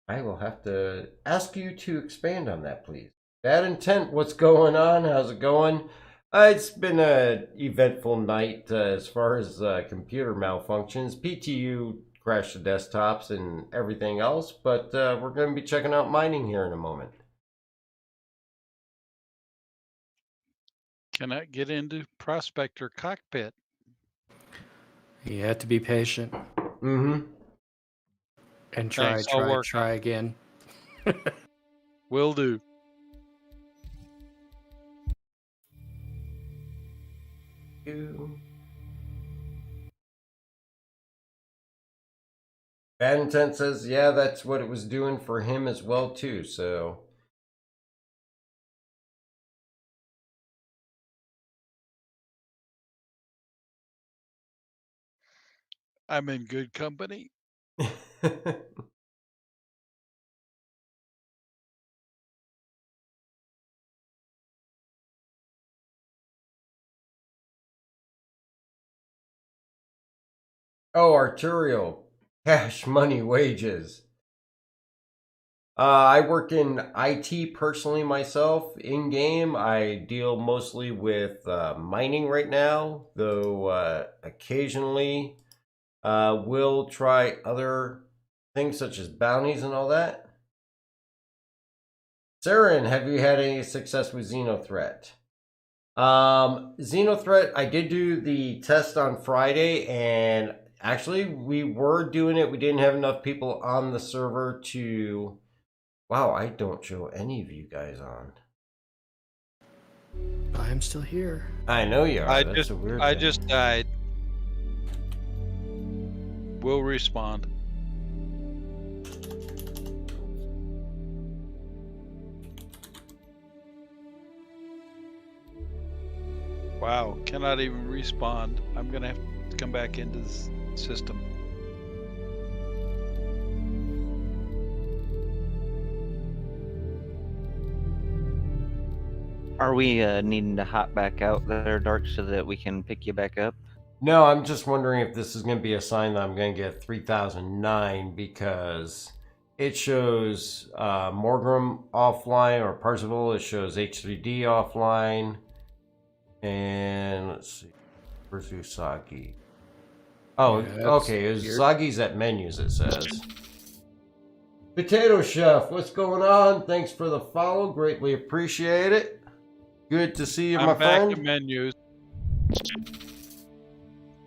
[SPEAKER 1] I will have to ask you to expand on that, please. Bad Intent, what's going on? How's it going? It's been a eventful night as far as computer malfunctions. PTU crashed the desktops and everything else, but we're going to be checking out mining here in a moment.
[SPEAKER 10] Cannot get into Prospector Cockpit.
[SPEAKER 2] You have to be patient
[SPEAKER 1] Mm-hmm.
[SPEAKER 2] and try,
[SPEAKER 10] Thanks, I'll work
[SPEAKER 2] try again.
[SPEAKER 10] Will do.
[SPEAKER 1] Bad Intent says, yeah, that's what it was doing for him as well, too, so...
[SPEAKER 10] I'm in good company.
[SPEAKER 1] Oh, Arturial. Cash, money, wages. I work in IT personally myself. In game, I deal mostly with mining right now, though occasionally will try other things such as bounties and all that. Saren, have you had any success with Xenothreat? Xenothreat, I did do the test on Friday, and actually we were doing it. We didn't have enough people on the server to... Wow, I don't show any of you guys on.
[SPEAKER 2] I'm still here.
[SPEAKER 1] I know you are.
[SPEAKER 10] I
[SPEAKER 1] That's a weird
[SPEAKER 10] I
[SPEAKER 1] thing.
[SPEAKER 10] just died. Will respond. Wow, cannot even respawn. I'm gonna have to come back into this system.
[SPEAKER 5] Are we needing to hop back out there, Dark, so that we can pick you back up?
[SPEAKER 1] No, I'm just wondering if this is going to be a sign that I'm going to get 3009, because it shows Morgram offline, or Parzival. It shows H3D offline. And let's see. Where's Usagi? Oh,
[SPEAKER 2] Yeah, that's
[SPEAKER 1] okay.
[SPEAKER 2] weird.
[SPEAKER 1] Usagi's at menus, it says. Potato Chef, what's going on? Thanks for the follow. Greatly appreciate it. Good to see you, my
[SPEAKER 10] I'm back
[SPEAKER 1] friend.
[SPEAKER 10] at menus.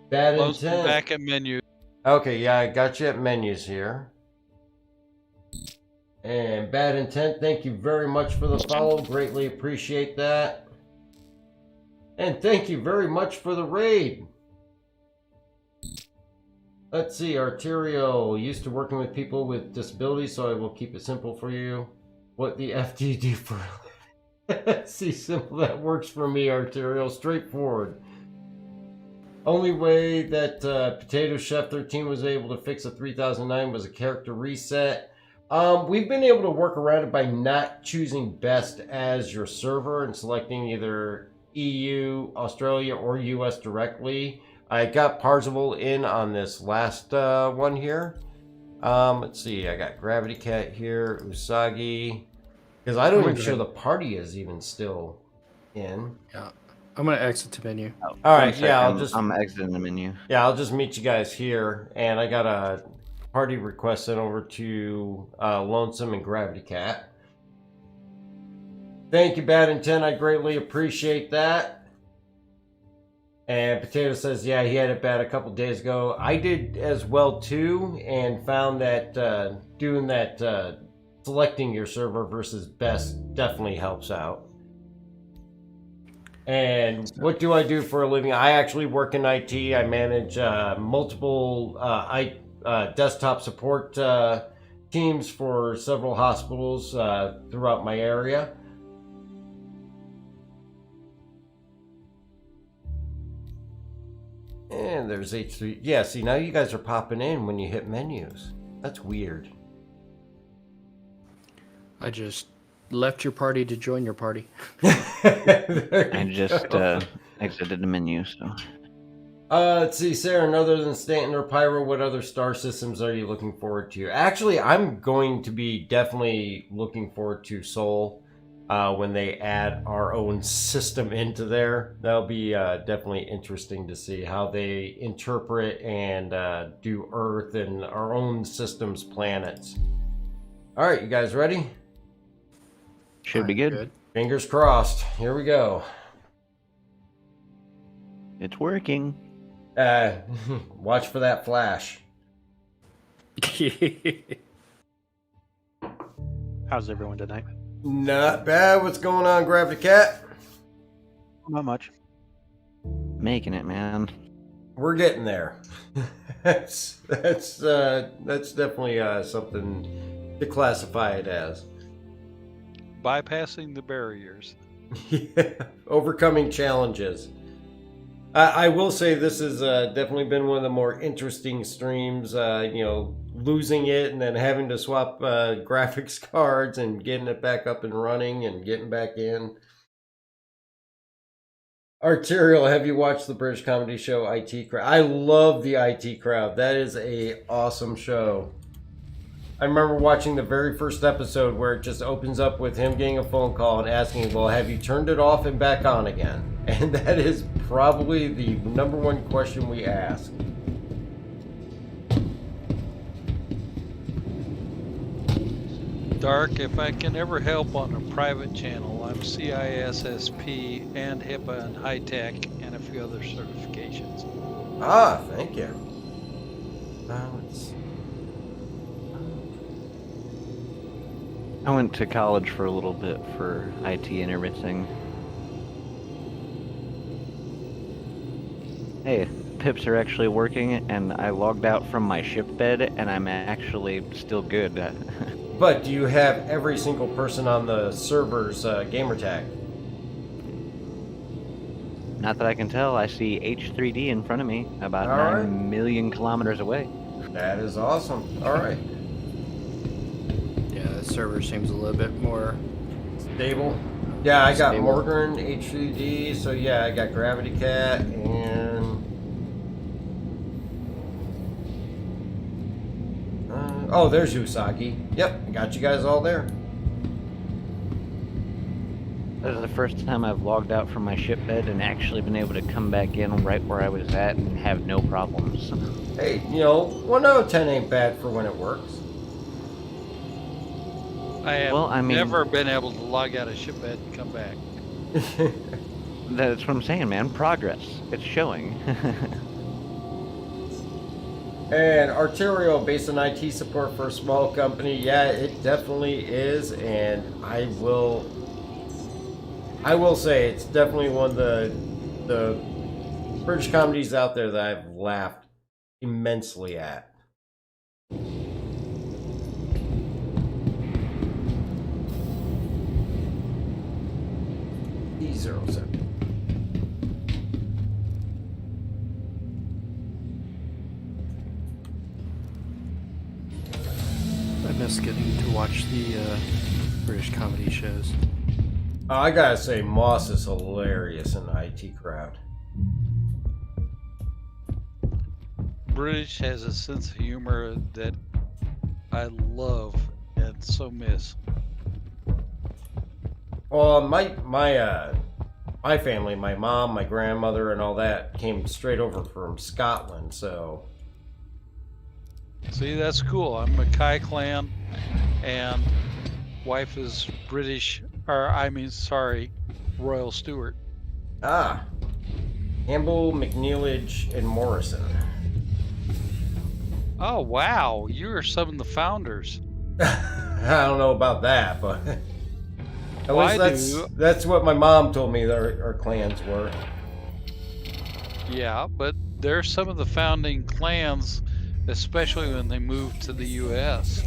[SPEAKER 1] Bad
[SPEAKER 10] Close
[SPEAKER 1] Intent.
[SPEAKER 10] back at menus.
[SPEAKER 1] Okay, yeah, I got you at menus here. And Bad Intent, thank you very much for the follow. Greatly appreciate that. And thank you very much for the raid. Let's see, Arterial, used to working with people with disabilities, so I will keep it simple for you. What the F do you do for... See, simple, that works for me, Arterial. Straightforward. Only way that Potato Chef 13 was able to fix a 3009 was a character reset. We've been able to work around it by not choosing best as your server and selecting either EU, Australia, or US directly. I got Parzival in on this last one here. Let's see, I got Gravity Cat here, Usagi. Because I don't even show the party is even still in.
[SPEAKER 2] Yeah. I'm going to exit to menu.
[SPEAKER 5] Oh,
[SPEAKER 1] All right,
[SPEAKER 5] one sec,
[SPEAKER 1] yeah,
[SPEAKER 5] I'm exiting the menu.
[SPEAKER 1] Yeah, I'll just meet you guys here, and I got a party request sent over to Lonesome and Gravity Cat. Thank you, Bad Intent. I greatly appreciate that. And Potato says, yeah, he had it bad a couple days ago. I did as well too, and found that doing that, selecting your server versus best definitely helps out. And what do I do for a living? I actually work in IT. I manage multiple desktop support teams for several hospitals throughout my area. And there's H3. Yeah, see, now you guys are popping in when you hit menus. That's weird.
[SPEAKER 2] I just left your party to join your party.
[SPEAKER 5] I just exited the menu, so.
[SPEAKER 1] Let's see, Sarah, other than Stanton or Pyro, what other star systems are you looking forward to? Actually, I'm going to be definitely looking forward to Sol when they add our own system into there. That'll be definitely interesting to see how they interpret and do Earth and our own system's planets. All right, you guys ready?
[SPEAKER 5] Should be good.
[SPEAKER 1] Fingers crossed. Here we go.
[SPEAKER 5] It's working.
[SPEAKER 1] Watch for that flash.
[SPEAKER 11] How's everyone tonight?
[SPEAKER 1] Not bad. What's going on, Gravity Cat?
[SPEAKER 11] Not much.
[SPEAKER 5] Making it, man.
[SPEAKER 1] We're getting there. that's definitely something to classify it as.
[SPEAKER 10] Bypassing the barriers.
[SPEAKER 1] Yeah, overcoming challenges. I will say this has definitely been one of the more interesting streams. Losing it and then having to swap graphics cards and getting it back up and running and getting back in. Arterial, have you watched the British comedy show IT Crowd? I love the IT Crowd. That is a awesome show. I remember watching the very first episode where it just opens up with him getting a phone call and asking, well, have you turned it off and back on again? And that is probably the number one question we ask.
[SPEAKER 10] Dark, if I can ever help on a private channel, I'm CISSP and HIPAA and high tech and a few other certifications.
[SPEAKER 1] Ah, thank you.
[SPEAKER 5] I went to college for a little bit for IT and everything. Hey, pips are actually working, and I logged out from my ship bed, and I'm actually still good.
[SPEAKER 1] But do you have every single person on the server's gamer tag?
[SPEAKER 5] Not that I can tell. I see H3D in front of me, about
[SPEAKER 1] All
[SPEAKER 5] 9
[SPEAKER 1] right.
[SPEAKER 5] million kilometers away.
[SPEAKER 1] That is awesome. All right.
[SPEAKER 2] Yeah, the server seems a little bit more
[SPEAKER 1] Stable. Yeah, I got
[SPEAKER 2] Stable.
[SPEAKER 1] Morgan, H3D, so yeah, I got Gravity Cat, and... oh, there's Usagi. Yep, I got you guys all there.
[SPEAKER 5] This is the first time I've logged out from my ship bed and actually been able to come back in right where I was at and have no problems.
[SPEAKER 1] Hey, 1 out of 10 ain't bad for when it works.
[SPEAKER 10] I have
[SPEAKER 5] Well, I mean-
[SPEAKER 10] never been able to log out of ship bed and come back.
[SPEAKER 5] That's what I'm saying, man. Progress. It's showing.
[SPEAKER 1] And Arterial, based on IT support for a small company, yeah, it definitely is, and I will say it's definitely one of the British comedies out there that I've laughed immensely at. E07.
[SPEAKER 2] I miss getting to watch the British comedy shows.
[SPEAKER 1] I gotta say, Moss is hilarious in the IT Crowd.
[SPEAKER 10] British has a sense of humor that I love and so miss.
[SPEAKER 1] Well, my family, my mom, my grandmother, and all that came straight over from Scotland, so...
[SPEAKER 10] See, that's cool. I'm Mackay clan, and wife is British, Royal Stewart.
[SPEAKER 1] Ah. Campbell, McNeilage, and Morrison.
[SPEAKER 10] Oh, wow. You're some of the founders.
[SPEAKER 1] I don't know about that, but... At
[SPEAKER 10] Well,
[SPEAKER 1] least that's what my mom told me our clans were.
[SPEAKER 10] Yeah, but they're some of the founding clans, especially when they moved to the U.S.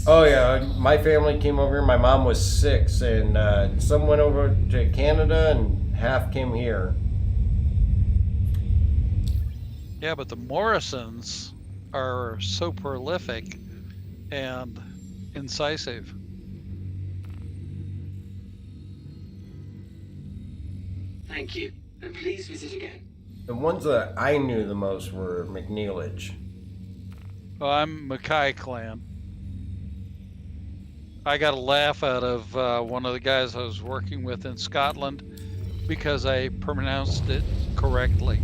[SPEAKER 1] Oh yeah, my family came over here. My mom was 6, and some went over to Canada, and half came here.
[SPEAKER 10] Yeah, but the Morrisons are so prolific and incisive.
[SPEAKER 7] Thank you, and please visit again.
[SPEAKER 1] The ones that I knew the most were McNeilage.
[SPEAKER 10] Oh, I'm Mackay clan. I got a laugh out of one of the guys I was working with in Scotland because I pronounced it correctly.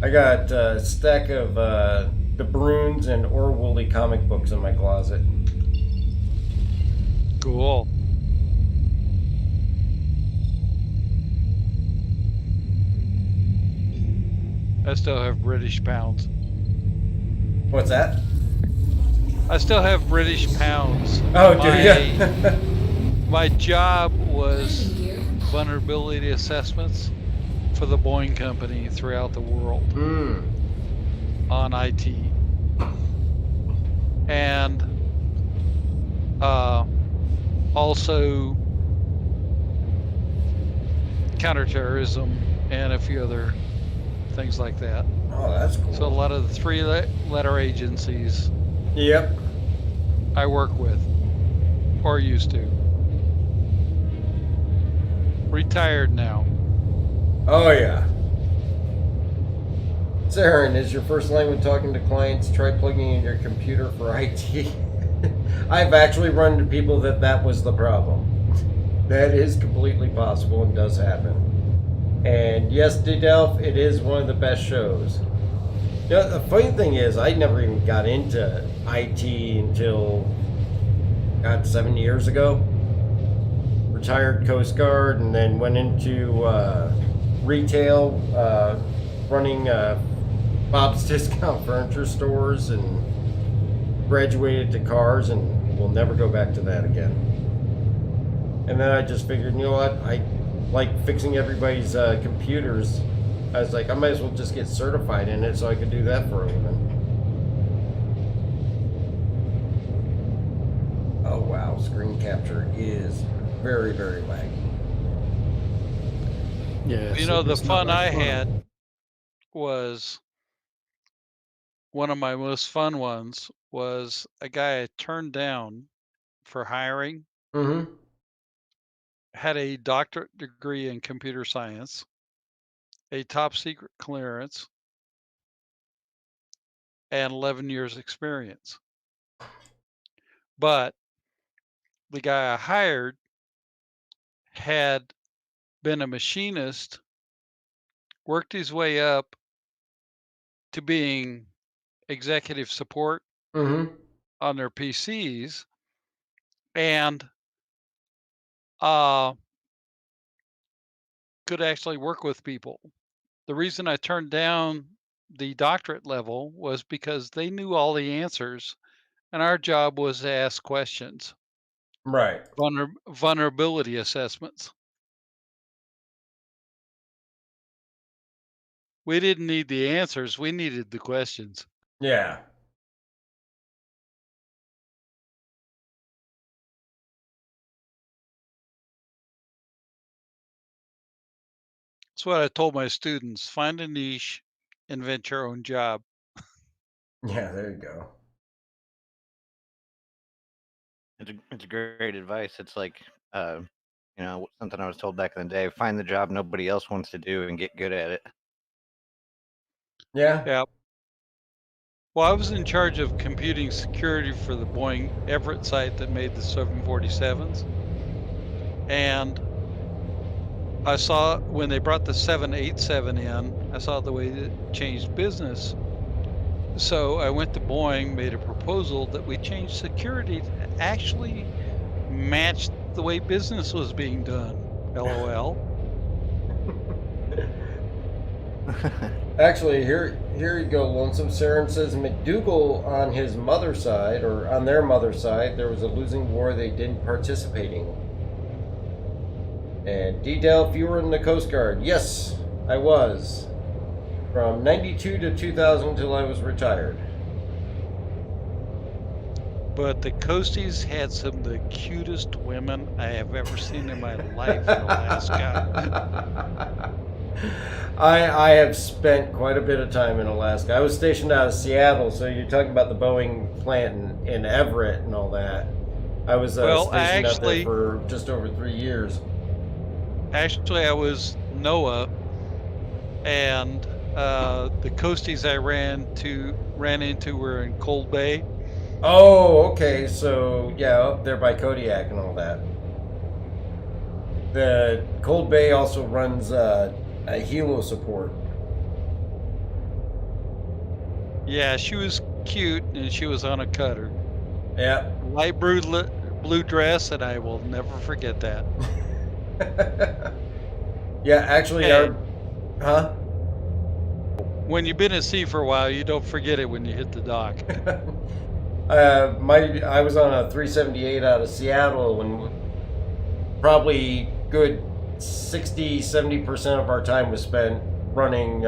[SPEAKER 1] I got a stack of the Bruins and Orwooly comic books in my closet.
[SPEAKER 10] Cool. I still have British pounds.
[SPEAKER 1] What's that?
[SPEAKER 10] I still have British pounds.
[SPEAKER 1] Oh, do you?
[SPEAKER 10] My job was vulnerability assessments for the Boeing company throughout the world on IT. And also counterterrorism and a few other things like that.
[SPEAKER 1] Oh, that's cool.
[SPEAKER 10] So a lot of the three-letter agencies
[SPEAKER 1] Yep.
[SPEAKER 10] I work with, or used to. Retired now.
[SPEAKER 1] Oh, yeah. Saren, is your first language talking to clients? Try plugging in your computer for IT. I've actually run into people that was the problem. That is completely possible and does happen. And yes, Delph, it is one of the best shows. You know, the funny thing is, I never even got into IT until, God, 7 years ago. Retired Coast Guard and then went into retail, running Bob's Discount Furniture Stores, and graduated to cars, and will never go back to that again. And then I just figured, you know what, I like fixing everybody's computers. I was like, I might as well just get certified in it so I could do that for a living. Oh wow, screen capture is very, very laggy.
[SPEAKER 2] Yeah.
[SPEAKER 10] You know, the fun I had was, one of my most fun ones was a guy I turned down for hiring.
[SPEAKER 1] Mm-hmm.
[SPEAKER 10] Had a doctorate degree in computer science, a top secret clearance, and 11 years experience. But the guy I hired had been a machinist, worked his way up to being executive support on their PCs, and could actually work with people. The reason I turned down the doctorate level was because they knew all the answers, and our job was to ask questions.
[SPEAKER 1] Right.
[SPEAKER 10] Vulnerability assessments. We didn't need the answers, we needed the questions.
[SPEAKER 1] Yeah.
[SPEAKER 10] That's what I told my students. Find a niche, invent your own job.
[SPEAKER 1] Yeah, there you go.
[SPEAKER 5] It's great advice. It's like, you know, something I was told back in the day: find the job nobody else wants to do and get good at it.
[SPEAKER 1] Yeah.
[SPEAKER 10] Yeah. Well, I was in charge of computing security for the Boeing Everett site that made the 747s. And I saw when they brought the 787 in, I saw the way it changed business. So I went to Boeing, made a proposal that we change security to actually match the way business was being done. LOL.
[SPEAKER 1] Actually, here you go, Lonesome. Saren says McDougal on his mother's side, or on their mother's side, there was a losing war they didn't participate in. And D-Delph, you were in the Coast Guard. Yes, I was. From 92 to 2000 until I was retired.
[SPEAKER 10] But the Coasties had some of the cutest women I have ever seen in my life in Alaska.
[SPEAKER 1] I have spent quite a bit of time in Alaska. I was stationed out of Seattle, so you're talking about the Boeing plant in Everett and all that. I was stationed out there for just over 3 years.
[SPEAKER 10] Actually, I was Noah, and the coasties I ran into were in Cold Bay.
[SPEAKER 1] Oh, okay. So yeah, up there by Kodiak and all that. The Cold Bay also runs a helo support.
[SPEAKER 10] Yeah, she was cute, and she was on a cutter.
[SPEAKER 1] Yeah.
[SPEAKER 10] Light blue dress, and I will never forget that.
[SPEAKER 1] Yeah, actually,
[SPEAKER 10] Hey.
[SPEAKER 1] huh?
[SPEAKER 10] When you've been at sea for a while, you don't forget it when you hit the dock.
[SPEAKER 1] I was on a 378 out of Seattle when probably good 60-70% of our time was spent running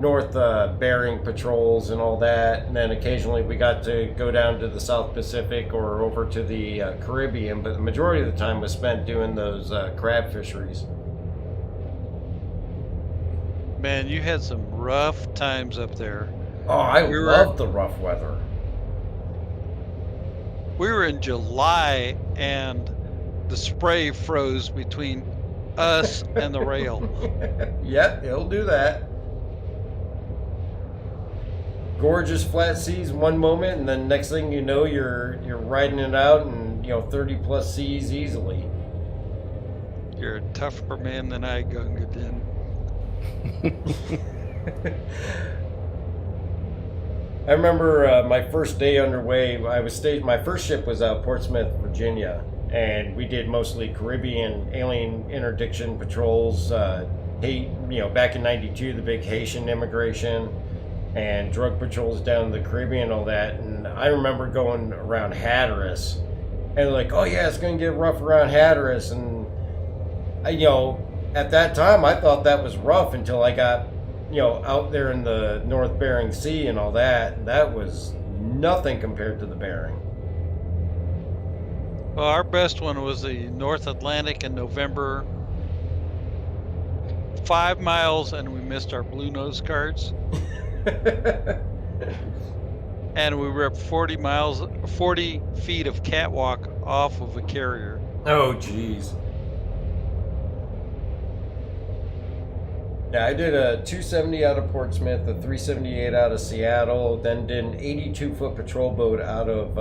[SPEAKER 1] north bearing patrols and all that, and then occasionally we got to go down to the South Pacific or over to the Caribbean, but the majority of the time was spent doing those crab fisheries.
[SPEAKER 10] Man, you had some rough times up there.
[SPEAKER 1] Oh, I love the rough weather.
[SPEAKER 10] We were in July, and the spray froze between us and the rail.
[SPEAKER 1] Yep, it'll do that. Gorgeous flat seas one moment, and then next thing you know, you're riding it out, and 30 plus seas easily.
[SPEAKER 10] You're a tougher man than I, Gunga Din.
[SPEAKER 1] I remember my first day underway. My first ship was out Portsmouth, Virginia, and we did mostly Caribbean alien interdiction patrols. Back in '92, the big Haitian immigration and drug patrols down in the Caribbean, and all that. And I remember going around Hatteras, and they're like, "Oh yeah, it's gonna get rough around Hatteras," and at that time I thought that was rough until I got out there in the North Bering Sea and all that. That was nothing compared to the Bering.
[SPEAKER 10] Well, our best one was the North Atlantic in November. 5 miles, and we missed our blue nose cards. And we were up 40 feet of catwalk off of a carrier.
[SPEAKER 1] Oh, jeez. Yeah, I did a 270 out of Portsmouth, a 378 out of Seattle, then did an 82-foot patrol boat out of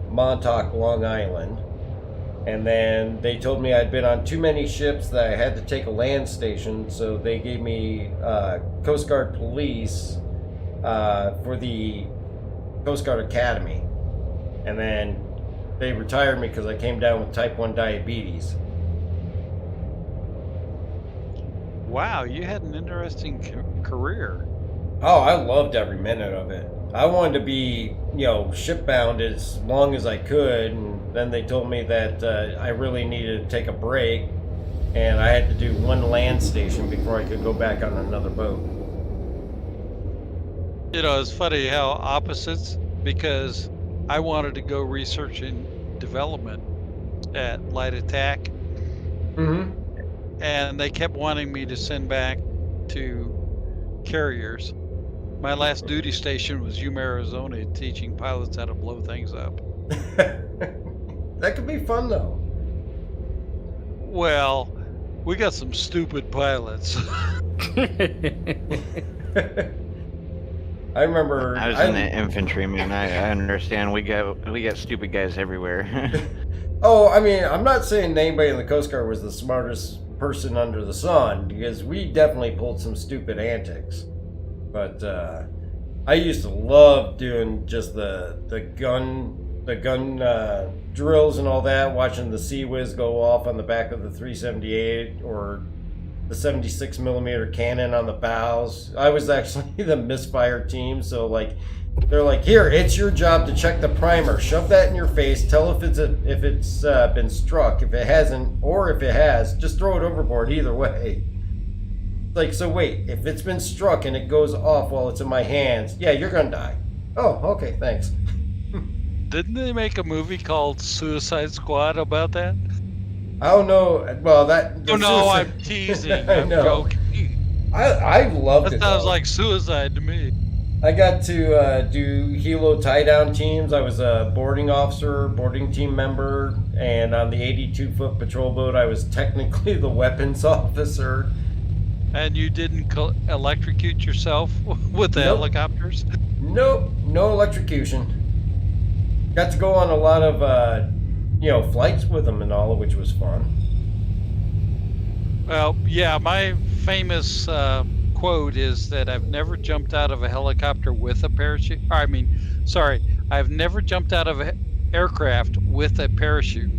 [SPEAKER 1] Montauk, Long Island. And then they told me I'd been on too many ships that I had to take a land station, so they gave me Coast Guard police for the Coast Guard Academy. And then they retired me because I came down with type 1 diabetes.
[SPEAKER 10] Wow, you had an interesting career.
[SPEAKER 1] Oh, I loved every minute of it. I wanted to be, shipbound as long as I could, and then they told me that I really needed to take a break, and I had to do one land station before I could go back on another boat.
[SPEAKER 10] It's funny how opposites, because I wanted to go research and development at Light Attack.
[SPEAKER 1] Mm-hmm.
[SPEAKER 10] And they kept wanting me to send back to carriers. My last duty station was Yuma, Arizona, teaching pilots how to blow things up.
[SPEAKER 1] That could be fun, though.
[SPEAKER 10] Well, we got some stupid pilots.
[SPEAKER 1] I remember.
[SPEAKER 5] I was in the infantry, man. I understand. We got stupid guys everywhere.
[SPEAKER 1] Oh, I mean, I'm not saying anybody in the Coast Guard was the smartest person under the sun, because we definitely pulled some stupid antics. But I used to love doing just the gun drills and all that, watching the Sea Whiz go off on the back of the 378 or the 76 millimeter cannon on the bows. I was actually the misfire team, so they're like, here, it's your job to check the primer. Shove that in your face. Tell if it's been struck. If it hasn't, or if it has, just throw it overboard. Either way. So wait, if it's been struck and it goes off while it's in my hands, yeah, you're gonna die. Oh, okay, thanks.
[SPEAKER 10] Didn't they make a movie called Suicide Squad about that?
[SPEAKER 1] I don't know. Well, that.
[SPEAKER 10] Oh no, I'm teasing. I'm joking.
[SPEAKER 1] I loved it.
[SPEAKER 10] That sounds
[SPEAKER 1] though.
[SPEAKER 10] like suicide to me.
[SPEAKER 1] I got to do helo tie-down teams. I was a boarding officer, boarding team member, and on the 82-foot patrol boat, I was technically the weapons officer.
[SPEAKER 10] And you didn't electrocute yourself with the
[SPEAKER 1] Nope.
[SPEAKER 10] helicopters?
[SPEAKER 1] Nope, no electrocution. Got to go on a lot of, flights with them and all, which was fun.
[SPEAKER 10] Well, yeah, my famous quote is that I've never jumped out of a helicopter with a parachute. I've never jumped out of an aircraft with a parachute.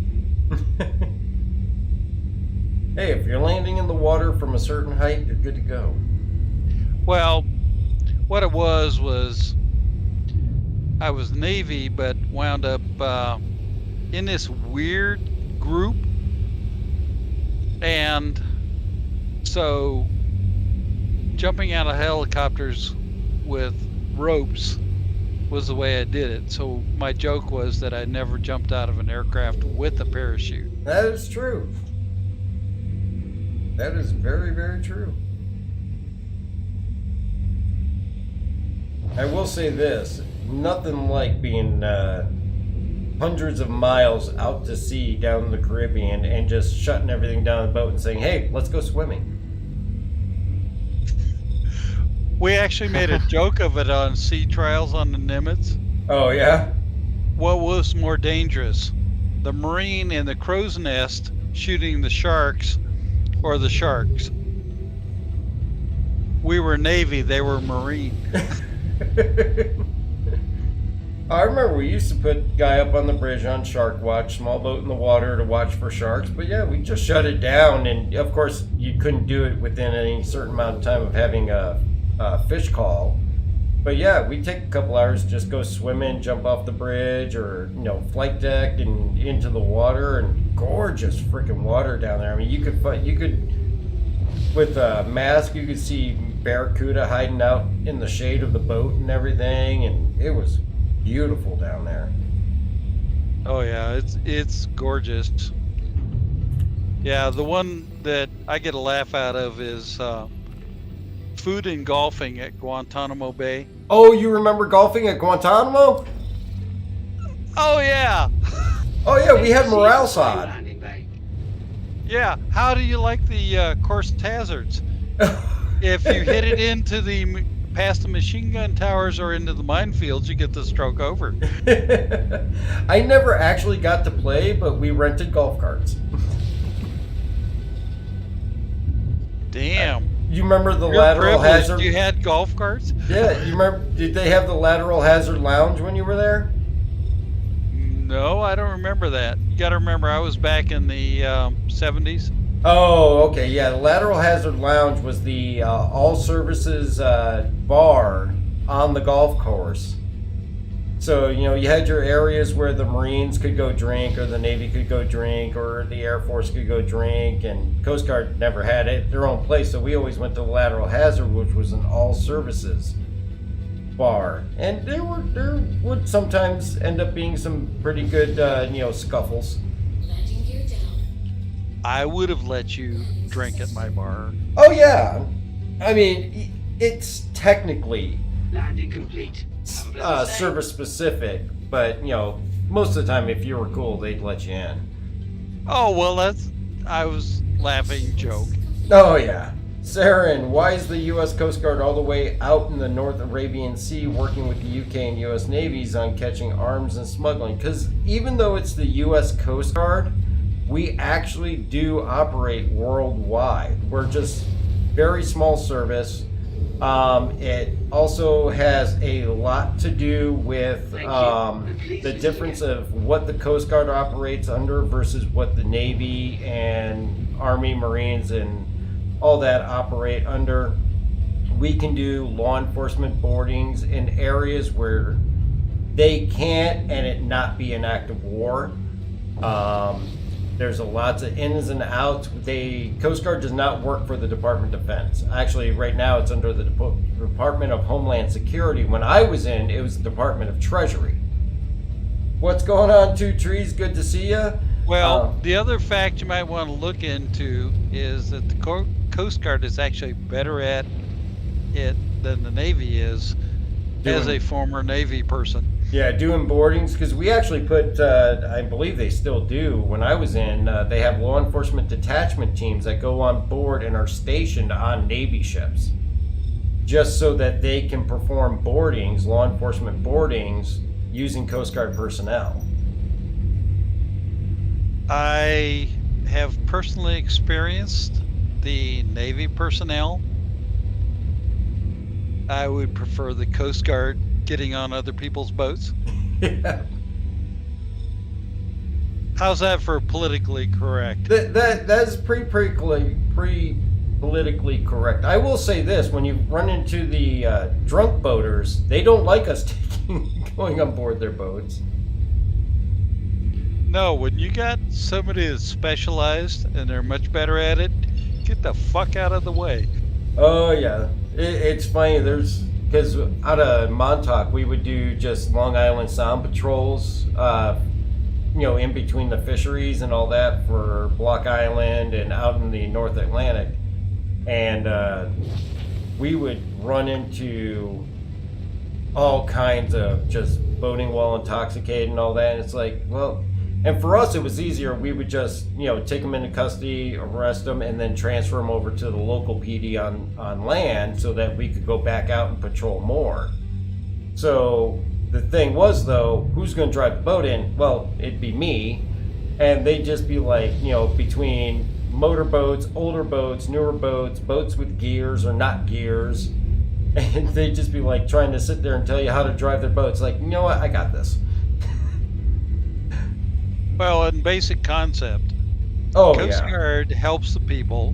[SPEAKER 1] Hey, if you're landing in the water from a certain height, you're good to go.
[SPEAKER 10] Well, what it was I was Navy, but wound up in this weird group. And so jumping out of helicopters with ropes was the way I did it. So my joke was that I never jumped out of an aircraft with a parachute.
[SPEAKER 1] That is true. That is very, very true. I will say this, nothing like being hundreds of miles out to sea down in the Caribbean and just shutting everything down the boat and saying, hey, let's go swimming.
[SPEAKER 10] We actually made a joke of it on sea trials on the Nimitz.
[SPEAKER 1] Oh, yeah?
[SPEAKER 10] What was more dangerous? The Marine in the crow's nest shooting the sharks or the sharks? We were Navy, they were Marine.
[SPEAKER 1] I remember we used to put a guy up on the bridge on Shark Watch, small boat in the water to watch for sharks. But yeah, we just shut it down. And of course, you couldn't do it within any certain amount of time of having a fish call. But yeah, we'd take a couple hours, just go swimming, jump off the bridge or, flight deck and into the water. And gorgeous freaking water down there. I mean, you could, with a mask, you could see barracuda hiding out in the shade of the boat and everything. And it was beautiful down there.
[SPEAKER 10] Oh yeah, it's gorgeous. Yeah, the one that I get a laugh out of is food and golfing at Guantanamo Bay.
[SPEAKER 1] Oh, you remember golfing at Guantanamo?
[SPEAKER 10] Oh yeah.
[SPEAKER 1] Oh yeah, we had morale sod.
[SPEAKER 10] Yeah, how do you like the course hazards? If you hit it into past the machine gun towers or into the minefields, you get the stroke over.
[SPEAKER 1] I never actually got to play, but we rented golf carts.
[SPEAKER 10] Damn.
[SPEAKER 1] You remember the
[SPEAKER 10] You're
[SPEAKER 1] lateral
[SPEAKER 10] privileged.
[SPEAKER 1] hazard?
[SPEAKER 10] You had golf carts?
[SPEAKER 1] Yeah, you remember? Did they have the lateral hazard lounge when you were there?
[SPEAKER 10] No, I don't remember that. You got to remember, I was back in the 70s.
[SPEAKER 1] Oh, okay, yeah. The lateral hazard lounge was the all services bar on the golf course. So, you had your areas where the Marines could go drink, or the Navy could go drink, or the Air Force could go drink, and Coast Guard never had it their own place. So we always went to the lateral hazard, which was an all services bar. And there would sometimes end up being some pretty good, scuffles.
[SPEAKER 10] I would have let you drink at my bar.
[SPEAKER 1] Oh yeah, I mean it's technically
[SPEAKER 7] Landing complete.
[SPEAKER 1] service specific, but most of the time if you were cool, they'd let you in.
[SPEAKER 10] Oh well, I was laughing joke.
[SPEAKER 1] Oh yeah, Saren, why is the U.S. Coast Guard all the way out in the North Arabian Sea working with the U.K. and U.S. navies on catching arms and smuggling? Because even though it's the U.S. Coast Guard, we actually do operate worldwide. We're just very small service. It also has a lot to do with the difference of what the Coast Guard operates under versus what the Navy and Army, Marines, and all that operate under. We can do law enforcement boardings in areas where they can't and it not be an act of war. There's lots of ins and outs. The Coast Guard does not work for the Department of Defense. Actually, right now it's under the Department of Homeland Security. When I was in, it was the Department of Treasury. What's going on, Two Trees? Good to see you.
[SPEAKER 10] Well, the other fact you might want to look into is that the Coast Guard is actually better at it than the Navy is. as a former Navy person.
[SPEAKER 1] Yeah, doing boardings, because we actually put, I believe they still do, when I was in, they have law enforcement detachment teams that go on board and are stationed on Navy ships, just so that they can perform boardings, law enforcement boardings, using Coast Guard personnel.
[SPEAKER 10] I have personally experienced the Navy personnel. I would prefer the Coast Guard getting on other people's boats.
[SPEAKER 1] Yeah.
[SPEAKER 10] How's that for politically correct?
[SPEAKER 1] That's pretty politically correct. I will say this: when you run into the drunk boaters, they don't like us going on board their boats.
[SPEAKER 10] No, when you got somebody that's specialized and they're much better at it, get the fuck out of the way.
[SPEAKER 1] Oh yeah, it's funny. Because out of Montauk, we would do just Long Island Sound patrols, in between the fisheries and all that for Block Island and out in the North Atlantic. And we would run into all kinds of just boating while intoxicated and all that. And it's like, well, and for us, it was easier. We would just, take them into custody, arrest them, and then transfer them over to the local PD on land so that we could go back out and patrol more. So the thing was, though, who's going to drive the boat in? Well, it'd be me. And they'd just be like, between motorboats, older boats, newer boats, boats with gears or not gears. And they'd just be like trying to sit there and tell you how to drive their boats. Like, you know what? I got this.
[SPEAKER 10] Well, in basic concept,
[SPEAKER 1] Oh,
[SPEAKER 10] Coast
[SPEAKER 1] yeah.
[SPEAKER 10] Guard helps the people,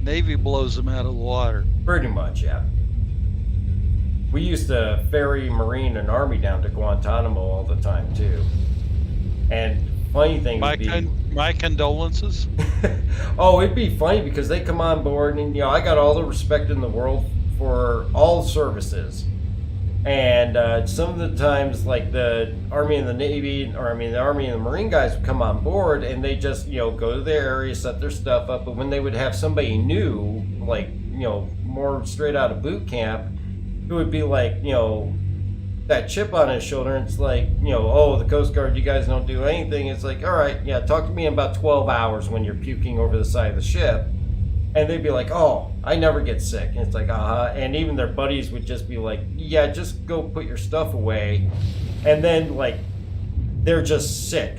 [SPEAKER 10] Navy blows them out of the water.
[SPEAKER 1] Pretty much, yeah. We used to ferry Marine and Army down to Guantanamo all the time, too. And funny thing would be...
[SPEAKER 10] My condolences.
[SPEAKER 1] Oh, it'd be funny because they come on board and, I got all the respect in the world for all services. And some of the times, like the Army and the Navy, the Army and the Marine guys would come on board and they just, go to their area, set their stuff up. But when they would have somebody new, like, more straight out of boot camp, who would be like, that chip on his shoulder, and it's like, oh, the Coast Guard, you guys don't do anything. It's like, all right, yeah, talk to me in about 12 hours when you're puking over the side of the ship. And they'd be like, oh, I never get sick. And it's like, And even their buddies would just be like, yeah, just go put your stuff away. And then, like, they're just sick,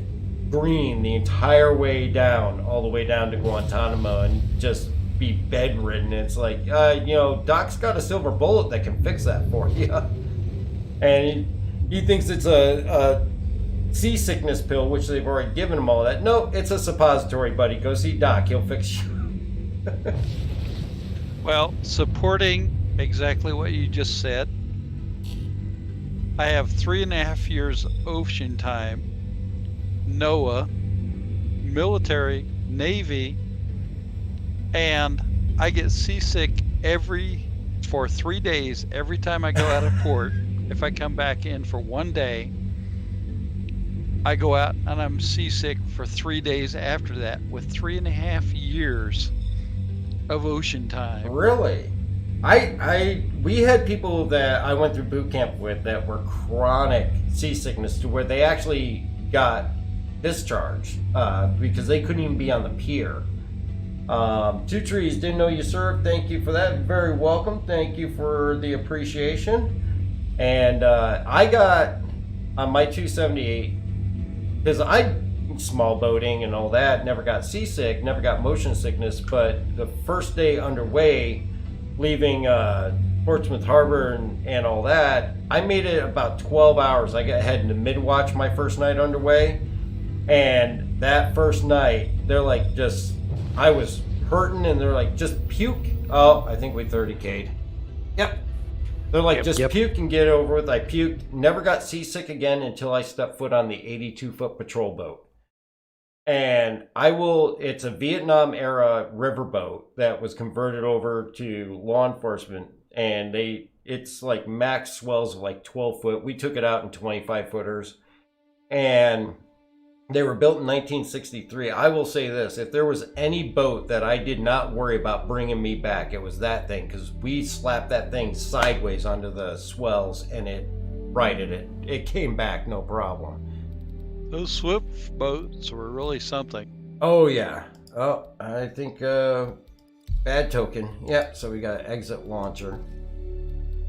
[SPEAKER 1] green the entire way down, all the way down to Guantanamo, and just be bedridden. It's like, Doc's got a silver bullet that can fix that for you. And he thinks it's a seasickness pill, which they've already given him all that. No, it's a suppository, buddy. Go see Doc. He'll fix you.
[SPEAKER 10] Well, supporting exactly what you just said, I have 3.5 years ocean time, NOAA, military, Navy, and I get seasick for 3 days every time I go out of port. If I come back in for 1 day, I go out and I'm seasick for 3 days after that, with 3.5 years of ocean time.
[SPEAKER 1] Really? We had people that I went through boot camp with that were chronic seasickness to where they actually got discharged because they couldn't even be on the pier. Two Trees, didn't know you served. Thank you for that. Very welcome. Thank you for the appreciation. And I got on my 278, because I small boating and all that, never got seasick, never got motion sickness, but the first day underway, leaving Portsmouth Harbor and all that, I made it about 12 hours. I got heading to mid-watch my first night underway, and that first night, they're like, I was hurting, and they're like, just puke. Oh, I think we 30K'd. Yep. They're like, puke and get it over with. I puked, never got seasick again until I stepped foot on the 82-foot patrol boat. And it's a Vietnam era riverboat that was converted over to law enforcement. And it's like max swells of like 12 foot. We took it out in 25 footers. And They were built in 1963. I will say this, if there was any boat that I did not worry about bringing me back, it was that thing, because we slapped that thing sideways onto the swells and it righted it. It came back, no problem.
[SPEAKER 10] Those Swift boats were really something.
[SPEAKER 1] Oh, yeah. Oh, I think, bad token. Yep, so we got exit launcher.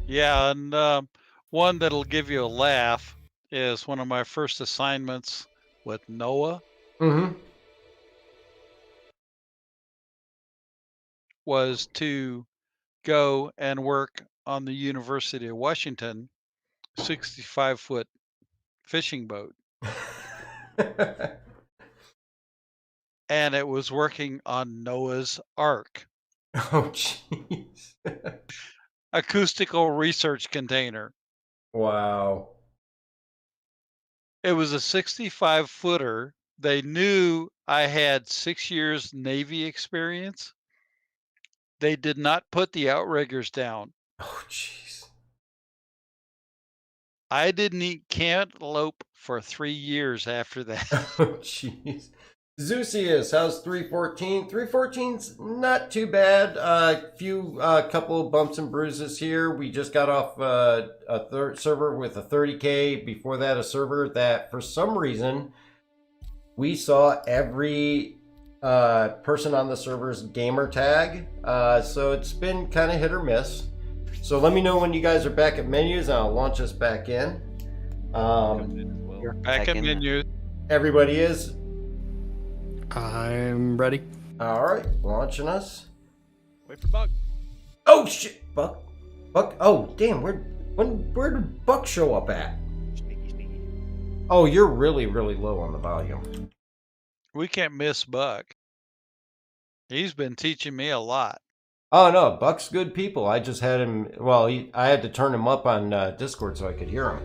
[SPEAKER 10] Yeah, and one that'll give you a laugh is one of my first assignments with NOAA
[SPEAKER 1] Mm-hmm.
[SPEAKER 10] was to go and work on the University of Washington 65-foot fishing boat. And it was working on Noah's Ark.
[SPEAKER 1] Oh, jeez.
[SPEAKER 10] Acoustical research container.
[SPEAKER 1] Wow.
[SPEAKER 10] It was a 65-footer. They knew I had 6 years Navy experience. They did not put the outriggers down.
[SPEAKER 1] Oh, jeez.
[SPEAKER 10] I didn't eat cantaloupe for 3 years after that.
[SPEAKER 1] Oh, jeez. Zeusius, how's 314? 314's not too bad. Couple of bumps and bruises here. We just got off a third server with a 30K. Before that, a server that for some reason we saw every person on the server's gamer tag. So it's been kind of hit or miss. So let me know when you guys are back at menus and I'll launch us back in.
[SPEAKER 10] You're back in menu.
[SPEAKER 1] Everybody is.
[SPEAKER 2] I'm ready.
[SPEAKER 1] All right, launching us.
[SPEAKER 8] Wait for Buck.
[SPEAKER 1] Oh shit, Buck. Oh damn, where did Buck show up at?
[SPEAKER 8] Sneaky.
[SPEAKER 1] Oh, you're really low on the volume.
[SPEAKER 10] We can't miss Buck. He's been teaching me a lot.
[SPEAKER 1] Oh no, Buck's good people. I just had him. Well, I had to turn him up on Discord so I could hear him.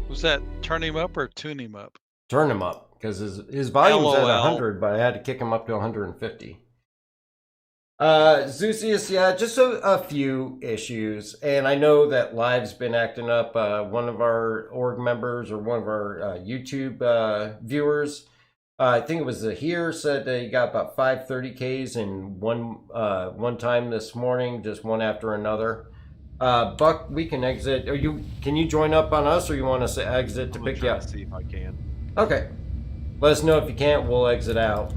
[SPEAKER 10] Was that turn him up or tune him up?
[SPEAKER 1] Turn him up because his volume's at
[SPEAKER 10] LOL.
[SPEAKER 1] 100, but I had to kick him up to 150. Zeusius, yeah, just a few issues, and I know that Live's been acting up. One of our org members or one of our YouTube viewers, I think it was Zahir, said that he got about 530Ks in one time this morning, just one after another. Buck, we can exit. Can you join up on us, or you want us to exit to pick you up?
[SPEAKER 8] See if I can.
[SPEAKER 1] Okay. Let us know if you can't. We'll exit out.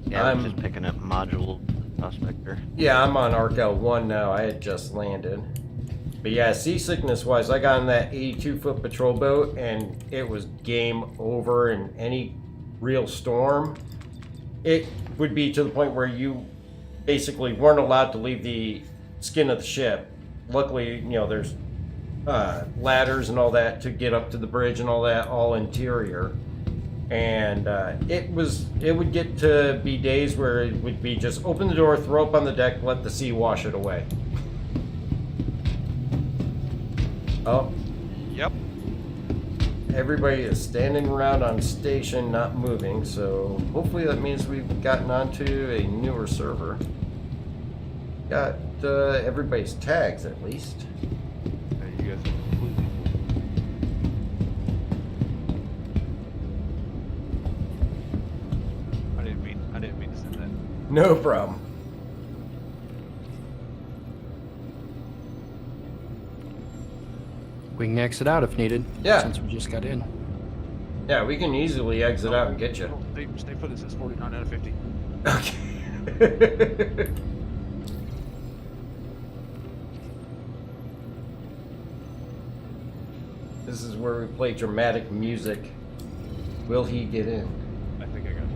[SPEAKER 5] Yeah, I'm just picking up module prospector.
[SPEAKER 1] Yeah, I'm on Arc L1 now. I had just landed. But yeah, seasickness wise, I got on that 82-foot patrol boat and it was game over. In any real storm, it would be to the point where you basically weren't allowed to leave the skin of the ship. Luckily, there's ladders and all that to get up to the bridge and all that, all interior. And it would get to be days where it would be just open the door, throw up on the deck, let the sea wash it away. Oh.
[SPEAKER 10] Yep.
[SPEAKER 1] Everybody is standing around on station, not moving, so hopefully that means we've gotten onto a newer server. Got everybody's tags at least.
[SPEAKER 8] Hey, you guys are completely. I didn't mean to send that.
[SPEAKER 1] No problem.
[SPEAKER 2] We can exit out if needed.
[SPEAKER 1] Yeah.
[SPEAKER 2] Since we just got in.
[SPEAKER 1] Yeah, we can easily exit out and get you.
[SPEAKER 8] Stay put. It says 49 out of 50.
[SPEAKER 1] Okay. This is where we play dramatic music. Will he get in?
[SPEAKER 8] I think I got it.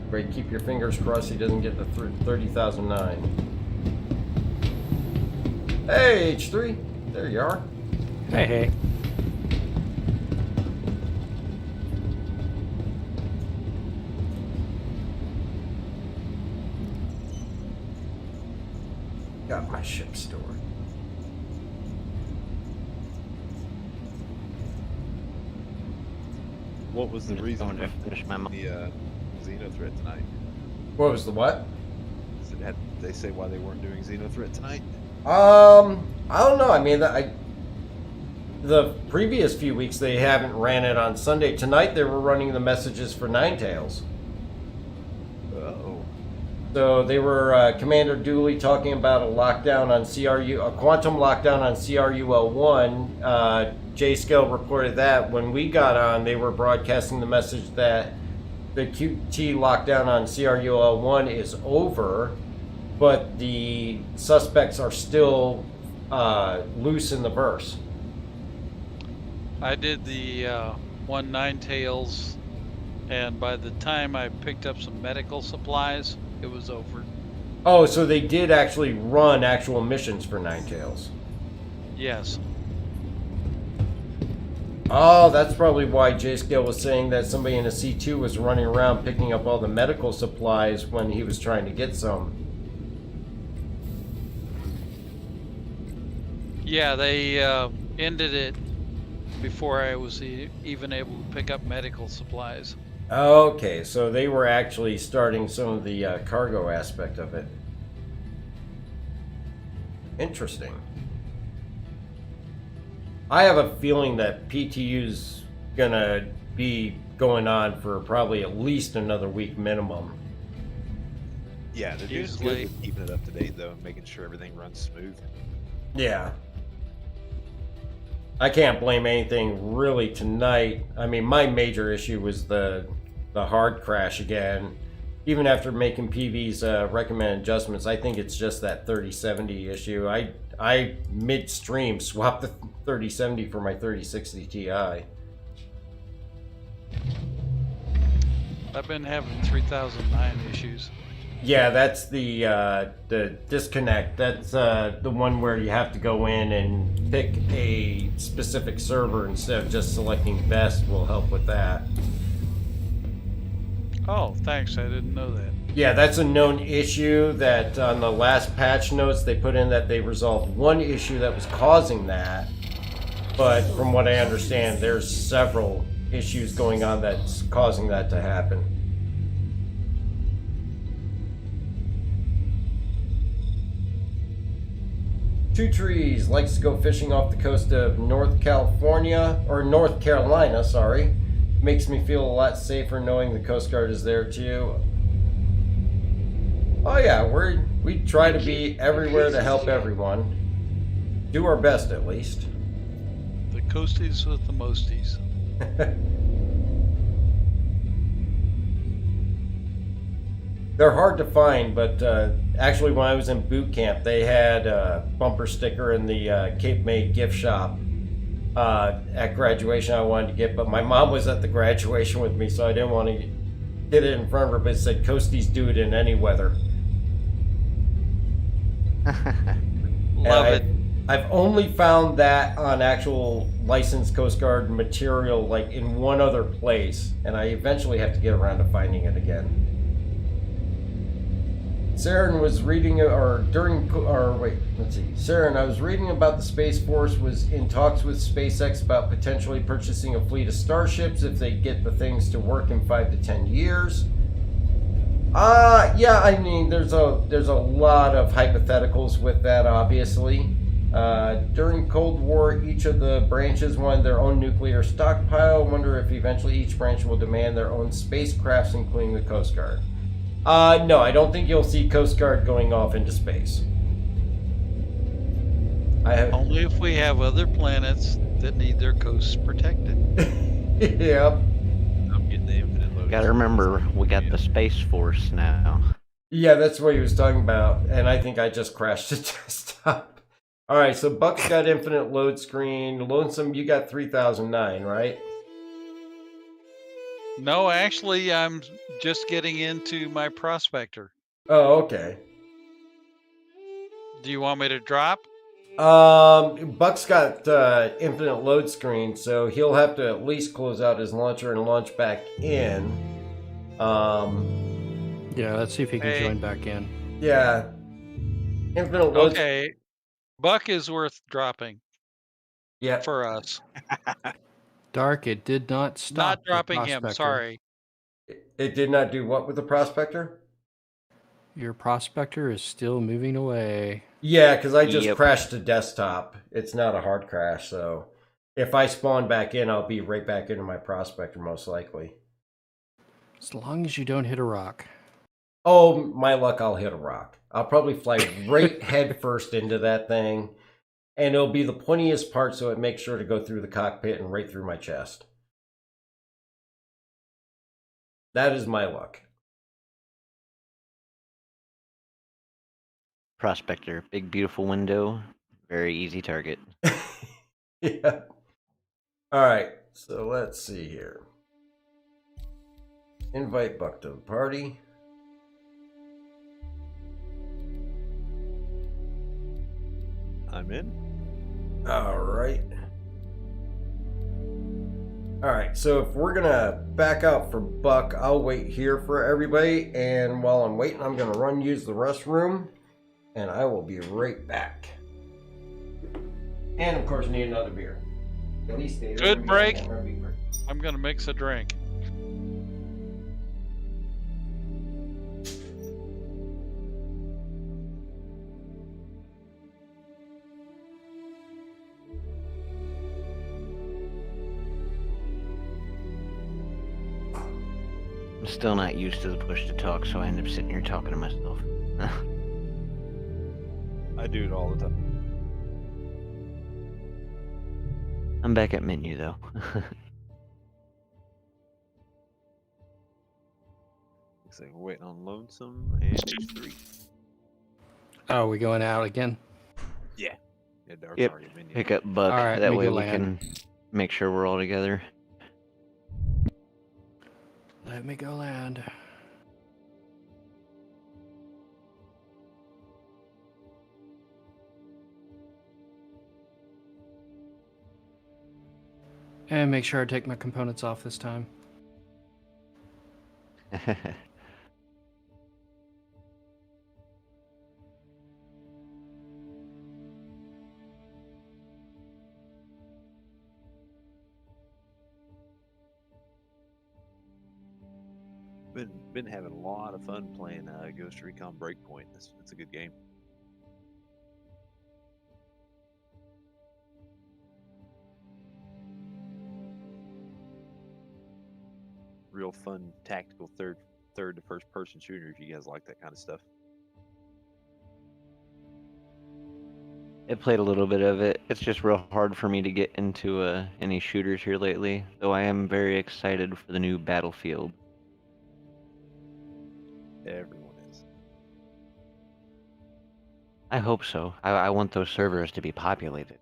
[SPEAKER 1] Right, keep your fingers crossed he doesn't get the 30,009. Hey, H3. There you are.
[SPEAKER 2] Hey.
[SPEAKER 1] Got my ship stored.
[SPEAKER 8] What was the reason
[SPEAKER 5] to finish my
[SPEAKER 8] the Xeno threat tonight?
[SPEAKER 1] What was the what?
[SPEAKER 8] Did they say why they weren't doing Xeno threat tonight?
[SPEAKER 1] I don't know. I mean, the previous few weeks they haven't ran it on Sunday. Tonight they were running the messages for Ninetales.
[SPEAKER 8] Oh.
[SPEAKER 1] So they were Commander Dooley talking about a lockdown on CRU, a quantum lockdown on CRUL1. J-Scale reported that. When we got on, they were broadcasting the message that the QT lockdown on CRUL1 is over, but the suspects are still loose in the verse.
[SPEAKER 10] I did the one Ninetales, and by the time I picked up some medical supplies, it was over.
[SPEAKER 1] Oh, so they did actually run actual missions for Ninetales.
[SPEAKER 10] Yes.
[SPEAKER 1] Oh, that's probably why J-Scale was saying that somebody in a C2 was running around picking up all the medical supplies when he was trying to get some.
[SPEAKER 10] Yeah, they ended it before I was even able to pick up medical supplies.
[SPEAKER 1] Okay, so they were actually starting some of the cargo aspect of it. Interesting. I have a feeling that PTU's gonna be going on for probably at least another week minimum.
[SPEAKER 8] Yeah, they're doing good with keeping it up to date though, and making sure everything runs smooth.
[SPEAKER 1] Yeah. I can't blame anything really tonight. I mean, my major issue was the hard crash again. Even after making PV's recommended adjustments, I think it's just that 3070 issue. I midstream swapped the 3070 for my 3060 Ti.
[SPEAKER 10] I've been having 3009 issues.
[SPEAKER 1] Yeah, that's the disconnect. That's the one where you have to go in and pick a specific server instead of just selecting best will help with that.
[SPEAKER 10] Oh, thanks. I didn't know that.
[SPEAKER 1] Yeah, that's a known issue that on the last patch notes they put in that they resolved one issue that was causing that. But from what I understand, there's several issues going on that's causing that to happen. Two Trees likes to go fishing off the coast of North California, or North Carolina, sorry. Makes me feel a lot safer knowing the Coast Guard is there too. Oh yeah, we try to be everywhere to help everyone. Do our best at least.
[SPEAKER 10] The coasties with the mosties.
[SPEAKER 1] They're hard to find, but actually when I was in boot camp, they had a bumper sticker in the Cape May gift shop at graduation I wanted to get, but my mom was at the graduation with me, so I didn't want to get it in front of her, but it said, "Coasties do it in any weather."
[SPEAKER 10] Love it.
[SPEAKER 1] I've only found that on actual licensed Coast Guard material, like in one other place, and I eventually have to get around to finding it again. Saren was reading, Saren, I was reading about the Space Force was in talks with SpaceX about potentially purchasing a fleet of starships if they get the things to work in 5 to 10 years. Yeah, I mean, there's a lot of hypotheticals with that, obviously. During Cold War, each of the branches wanted their own nuclear stockpile. Wonder if eventually each branch will demand their own spacecrafts, including the Coast Guard. No, I don't think you'll see Coast Guard going off into space.
[SPEAKER 10] Only if we have other planets that need their coasts protected.
[SPEAKER 1] Yep.
[SPEAKER 8] I'm getting the infinite load.
[SPEAKER 5] Gotta remember, we got the Space Force now.
[SPEAKER 1] Yeah, that's what he was talking about, and I think I just crashed the desktop. Alright, so Buck's got infinite load screen. Lonesome, you got 3009, right?
[SPEAKER 10] No, actually, I'm just getting into my prospector.
[SPEAKER 1] Oh, okay.
[SPEAKER 10] Do you want me to drop?
[SPEAKER 1] Buck's got infinite load screen, so he'll have to at least close out his launcher and launch back in.
[SPEAKER 2] Yeah, let's see if he can join back in.
[SPEAKER 1] Yeah. Infinite load.
[SPEAKER 10] Okay. Buck is worth dropping.
[SPEAKER 1] Yeah.
[SPEAKER 10] For us.
[SPEAKER 2] Dark, it did not stop.
[SPEAKER 10] Not dropping him,
[SPEAKER 2] Prospector.
[SPEAKER 10] sorry.
[SPEAKER 1] It did not do what with the prospector?
[SPEAKER 2] Your prospector is still moving away.
[SPEAKER 1] Yeah, because I just
[SPEAKER 5] Yep.
[SPEAKER 1] crashed to desktop. It's not a hard crash, so if I spawn back in, I'll be right back into my prospector most likely.
[SPEAKER 2] As long as you don't hit a rock.
[SPEAKER 1] Oh, my luck, I'll hit a rock. I'll probably fly right head first into that thing, and it'll be the pointiest part, so it makes sure to go through the cockpit and right through my chest. That is my luck.
[SPEAKER 5] Prospector, big beautiful window, very easy target.
[SPEAKER 1] Yeah. All right, so let's see here. Invite Buck to the party.
[SPEAKER 8] I'm in.
[SPEAKER 1] All right. All right, so if we're gonna back out for Buck, I'll wait here for everybody, and while I'm waiting, I'm gonna run use the restroom, and I will be right back. And of course, need another beer. At least they
[SPEAKER 10] Good break. I'm gonna mix a drink.
[SPEAKER 5] I'm still not used to the push to talk, so I end up sitting here talking to myself.
[SPEAKER 8] I do it all the time.
[SPEAKER 5] I'm back at menu though.
[SPEAKER 8] Looks like we're waiting on Lonesome and H3.
[SPEAKER 2] Oh, we going out again?
[SPEAKER 8] Yeah. Yeah, Dark's
[SPEAKER 5] Yep.
[SPEAKER 8] already menu.
[SPEAKER 5] Pick up Buck.
[SPEAKER 2] All right,
[SPEAKER 5] that
[SPEAKER 2] we
[SPEAKER 5] way
[SPEAKER 2] can
[SPEAKER 5] we
[SPEAKER 2] land.
[SPEAKER 5] can make sure we're all together.
[SPEAKER 2] Let me go land. And make sure I take my components off this time.
[SPEAKER 8] Been having a lot of fun playing Ghost Recon Breakpoint. It's a good game. Real fun tactical third to first person shooter if you guys like that kind of stuff.
[SPEAKER 5] I played a little bit of it. It's just real hard for me to get into any shooters here lately, though I am very excited for the new Battlefield.
[SPEAKER 8] Everyone is.
[SPEAKER 5] I hope so. I want those servers to be populated.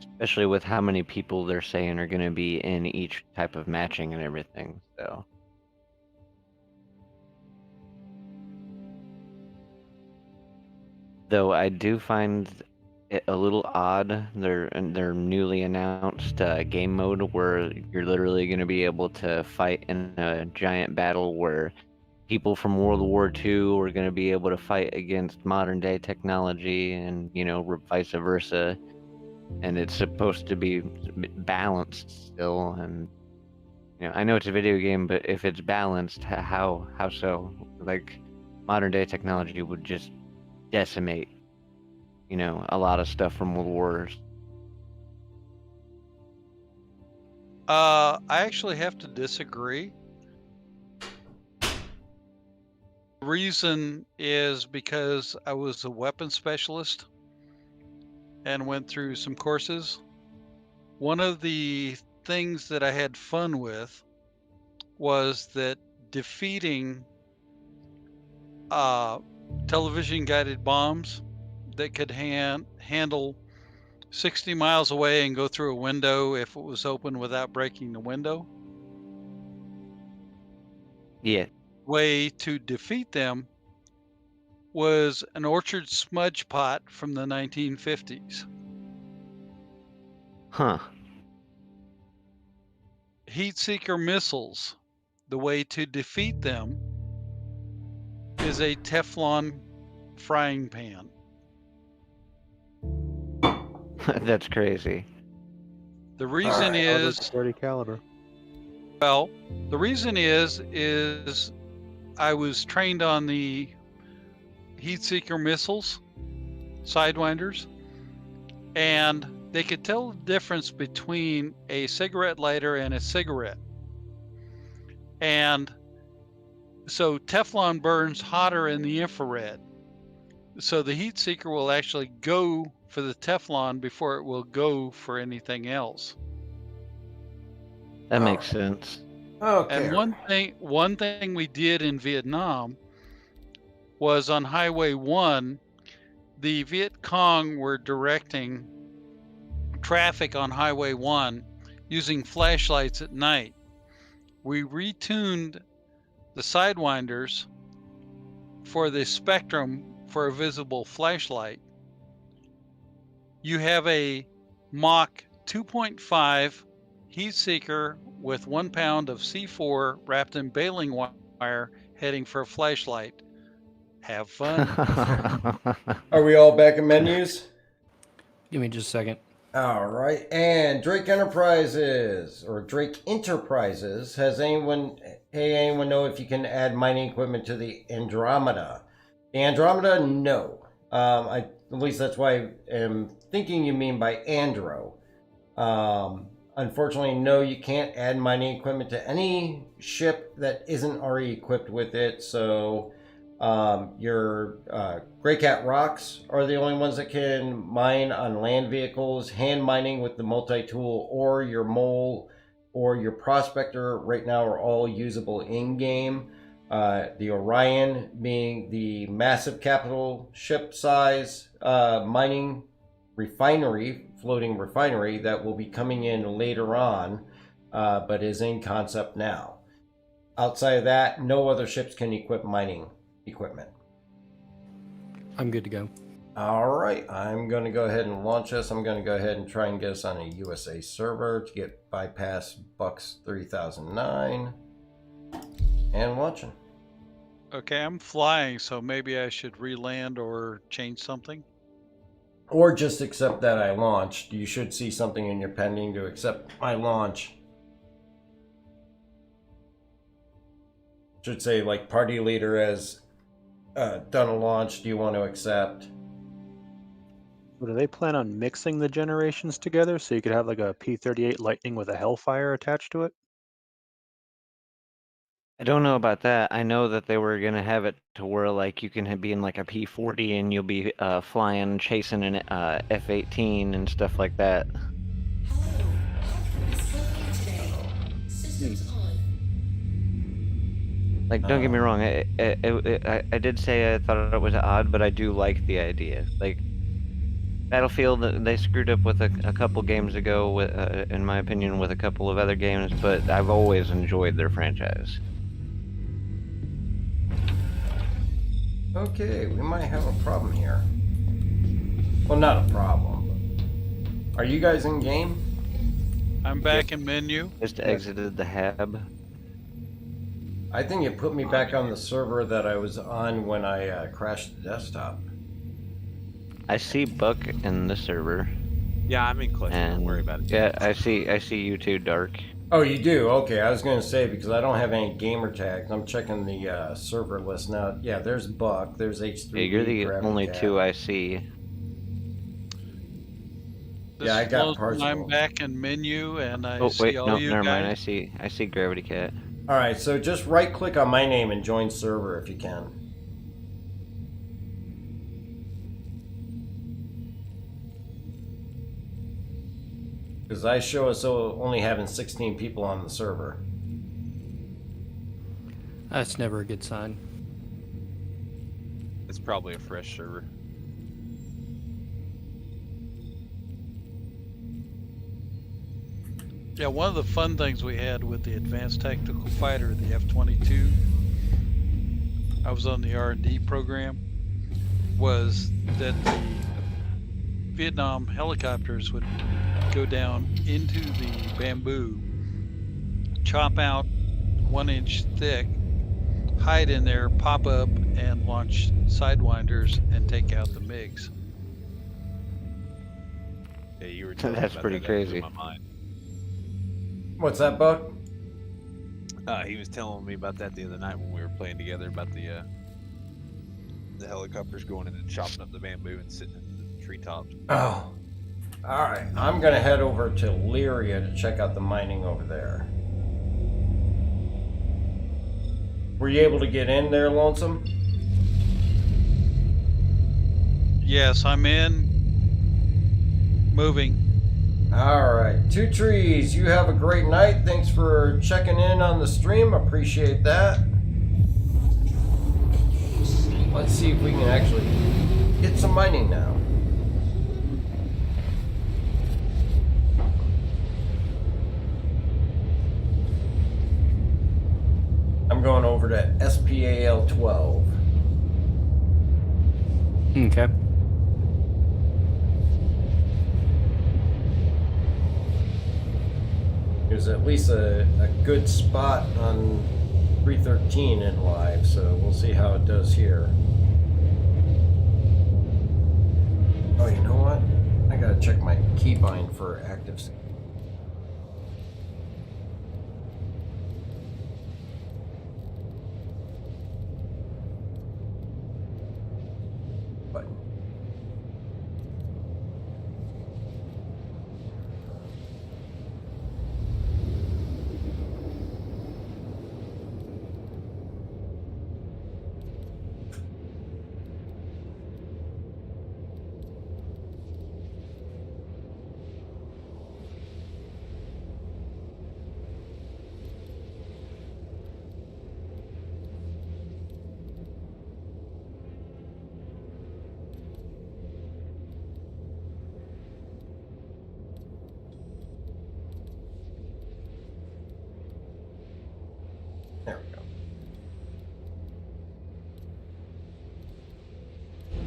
[SPEAKER 5] Especially with how many people they're saying are going to be in each type of matching and everything, so. Though I do find it a little odd, their newly announced game mode where you're literally going to be able to fight in a giant battle where people from World War II are going to be able to fight against modern day technology and, vice versa. And it's supposed to be balanced still. And, I know it's a video game, but if it's balanced, how so? Like, modern day technology would just decimate, a lot of stuff from World Wars.
[SPEAKER 10] I actually have to disagree. The reason is because I was a weapons specialist and went through some courses. One of the things that I had fun with was that defeating television guided bombs that could handle 60 miles away and go through a window if it was open without breaking the window.
[SPEAKER 5] Yeah.
[SPEAKER 10] Way to defeat them was an orchard smudge pot from the 1950s.
[SPEAKER 5] Huh.
[SPEAKER 10] Heat seeker missiles, the way to defeat them is a Teflon frying pan.
[SPEAKER 5] That's crazy.
[SPEAKER 10] The reason is
[SPEAKER 11] .30 caliber.
[SPEAKER 10] Well, the reason is I was trained on the heat seeker missiles, Sidewinders, and they could tell the difference between a cigarette lighter and a cigarette. And so Teflon burns hotter in the infrared. So the heat seeker will actually go for the Teflon before it will go for anything else.
[SPEAKER 5] That makes sense.
[SPEAKER 1] Okay.
[SPEAKER 10] And one thing we did in Vietnam was on Highway 1, the Viet Cong were directing traffic on Highway 1 using flashlights at night. We retuned the Sidewinders for the spectrum for a visible flashlight. You have a Mach 2.5 heat seeker with 1 pound of C4 wrapped in baling wire heading for a flashlight. Have fun.
[SPEAKER 1] Are we all back in menus?
[SPEAKER 2] Give me just a second.
[SPEAKER 1] All right. And Drake Enterprises has anyone know if you can add mining equipment to the Andromeda? The Andromeda, no. At least that's why I am thinking you mean by Andro. Unfortunately, no, you can't add mining equipment to any ship that isn't already equipped with it. So your Grey Cat rocks are the only ones that can mine on land vehicles. Hand mining with the multi-tool or your mole or your prospector right now are all usable in-game. The Orion being the massive capital ship size mining floating refinery that will be coming in later on, but is in concept now. Outside of that, no other ships can equip mining equipment.
[SPEAKER 2] I'm good to go.
[SPEAKER 1] All right, I'm going to go ahead and launch this. I'm going to go ahead and try and get us on a USA server to get bypass Bucks 3009 and launching.
[SPEAKER 10] Okay, I'm flying, so maybe I should re-land or change something.
[SPEAKER 1] Or just accept that I launched. You should see something in your pending to accept my launch. Should say like party leader has done a launch. Do you want to accept?
[SPEAKER 11] So do they plan on mixing the generations together so you could have like a P-38 Lightning with a Hellfire attached to it?
[SPEAKER 5] I don't know about that. I know that they were gonna have it to where like you can be in like a P-40 and you'll be flying, chasing an F-18 and stuff like that. Like, don't get me wrong. I did say I thought it was odd, but I do like the idea. Like, Battlefield, they screwed up with a couple games ago, with, in my opinion, with a couple of other games. But I've always enjoyed their franchise.
[SPEAKER 1] Okay, we might have a problem here. Well, not a problem. But... Are you guys in game?
[SPEAKER 10] I'm back in menu.
[SPEAKER 5] Just exited the hab.
[SPEAKER 1] I think it put me back on the server that I was on when I crashed the desktop.
[SPEAKER 5] I see Buck in the server.
[SPEAKER 8] Yeah, I'm in clutch. Don't worry about it.
[SPEAKER 5] Yeah, I see you too, Dark.
[SPEAKER 1] Oh, you do? Okay, I was going to say, because I don't have any gamer tags. I'm checking the server list now. Yeah, there's Buck. There's H3.
[SPEAKER 5] Yeah, you're the only two I see.
[SPEAKER 1] Yeah, I got Parzival.
[SPEAKER 10] I'm back in menu, and I see
[SPEAKER 5] wait,
[SPEAKER 10] all
[SPEAKER 5] no,
[SPEAKER 10] you
[SPEAKER 5] never mind.
[SPEAKER 10] guys.
[SPEAKER 5] I see Gravity Cat.
[SPEAKER 1] All right, so just right-click on my name and join server if you can. Because I show us only having 16 people on the server.
[SPEAKER 2] That's never a good sign.
[SPEAKER 8] It's probably a fresh server.
[SPEAKER 10] Yeah, one of the fun things we had with the Advanced Tactical Fighter, the F-22, I was on the R&D program, was that the Vietnam helicopters would go down into the bamboo, chop out 1 inch thick, hide in there, pop up, and launch Sidewinders and take out the MiGs.
[SPEAKER 8] Yeah, you were talking
[SPEAKER 5] That's
[SPEAKER 8] about
[SPEAKER 5] pretty
[SPEAKER 8] that.
[SPEAKER 5] crazy.
[SPEAKER 8] That blew my mind.
[SPEAKER 1] What's that, Buck?
[SPEAKER 8] He was telling me about that the other night when we were playing together about the helicopters going in and chopping up the bamboo and sitting in the treetops.
[SPEAKER 1] Oh. Alright, I'm gonna head over to Lyria to check out the mining over there. Were you able to get in there, Lonesome?
[SPEAKER 10] Yes, I'm in. Moving.
[SPEAKER 1] Alright, Two Trees, you have a great night. Thanks for checking in on the stream. Appreciate that. Let's see if we can actually get some mining now. I'm going over to SPAL 12.
[SPEAKER 2] Okay.
[SPEAKER 1] There's at least a good spot on 313 in live, so we'll see how it does here. Oh, you know what? I gotta check my keybind for active. Button. There we go.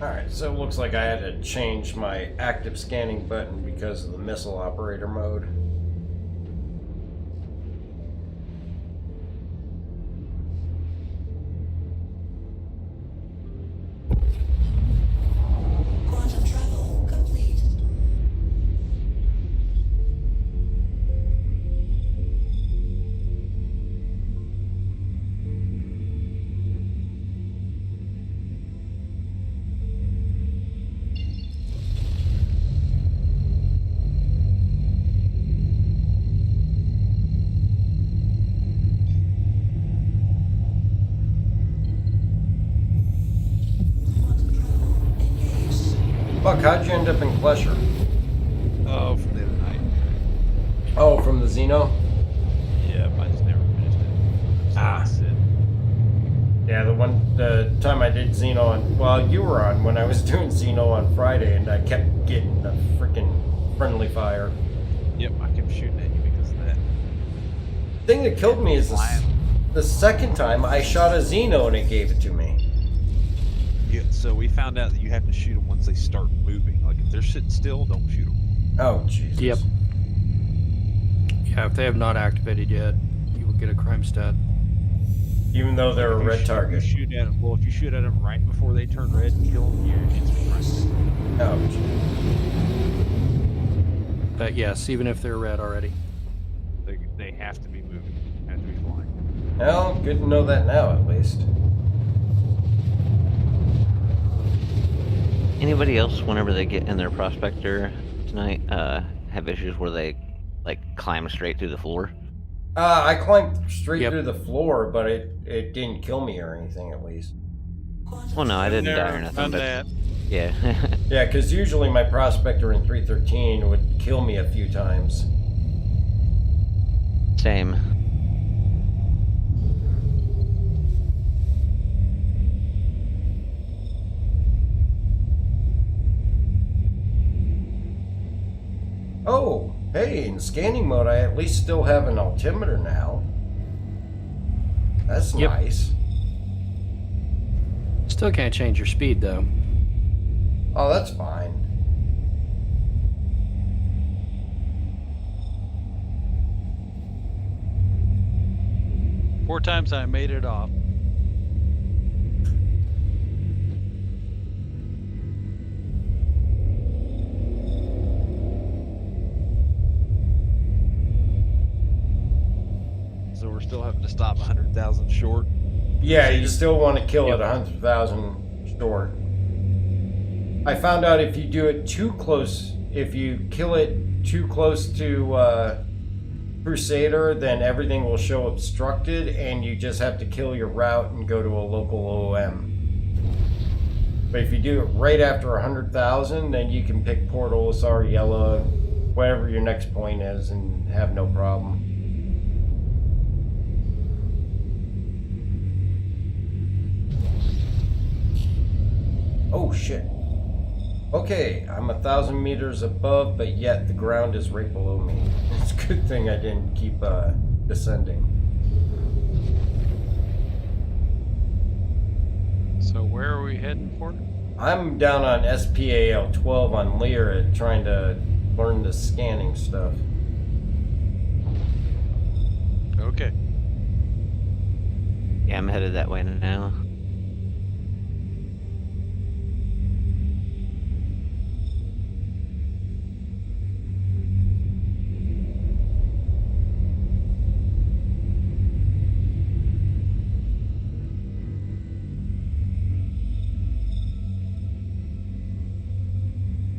[SPEAKER 1] Alright, so it looks like I had to change my active scanning button because of the missile operator mode.
[SPEAKER 12] Quantum travel complete.
[SPEAKER 1] Buck, how'd you end up in Klesher?
[SPEAKER 8] Oh, from the other night.
[SPEAKER 1] Oh, from the Xeno?
[SPEAKER 8] Yeah, I just never finished it.
[SPEAKER 1] Ah. Yeah, the time I did Xeno on, well, you were on when I was doing Xeno on Friday, and I kept getting the freaking friendly fire.
[SPEAKER 8] Yep, I kept shooting at you because of that.
[SPEAKER 1] Thing that killed me is the second time I shot a Xeno and it gave it to me.
[SPEAKER 8] Yeah, so we found out that you have to shoot them once they start moving. Like if they're sitting still, don't shoot them.
[SPEAKER 1] Oh, Jesus.
[SPEAKER 2] Yep. Yeah, if they have not activated yet, you will get a crime stat.
[SPEAKER 1] Even though they're a red target.
[SPEAKER 8] If you shoot at them, well, if you shoot at them right before they turn red and kill them, you're instant crime stat.
[SPEAKER 1] Oh, Jesus.
[SPEAKER 2] But yes, even if they're red already.
[SPEAKER 8] They have to be moving. Have to be flying.
[SPEAKER 1] Well, good to know that now, at least.
[SPEAKER 5] Anybody else, whenever they get in their prospector tonight, have issues where they like climb straight through the floor?
[SPEAKER 1] I climbed straight
[SPEAKER 2] Yep.
[SPEAKER 1] through the floor, but it didn't kill me or anything, at least.
[SPEAKER 5] Well, no, I didn't die or nothing.
[SPEAKER 10] Done
[SPEAKER 5] But
[SPEAKER 10] that.
[SPEAKER 5] yeah,
[SPEAKER 1] Yeah, because usually my prospector in 313 would kill me a few times.
[SPEAKER 5] same.
[SPEAKER 1] Oh, hey, in scanning mode, I at least still have an altimeter now. That's
[SPEAKER 2] Yep.
[SPEAKER 1] nice.
[SPEAKER 2] Still can't change your speed though.
[SPEAKER 1] Oh, that's fine.
[SPEAKER 10] Four times I made it off.
[SPEAKER 8] So we're still having to stop 100,000 short.
[SPEAKER 1] Yeah, you
[SPEAKER 8] Crusader?
[SPEAKER 1] still want to kill
[SPEAKER 8] Yep.
[SPEAKER 1] it 100,000 short. I found out if you do it too close, if you kill it too close to Crusader, then everything will show obstructed, and you just have to kill your route and go to a local OM. But if you do it right after 100,000, then you can pick Port Olisar, Yella, whatever your next point is, and have no problem. Oh shit. Okay, I'm 1,000 meters above, but yet the ground is right below me. It's a good thing I didn't keep descending.
[SPEAKER 10] So where are we heading for?
[SPEAKER 1] I'm down on SPAL 12 on Lyra trying to learn the scanning stuff.
[SPEAKER 10] Okay.
[SPEAKER 5] Yeah, I'm headed that way now.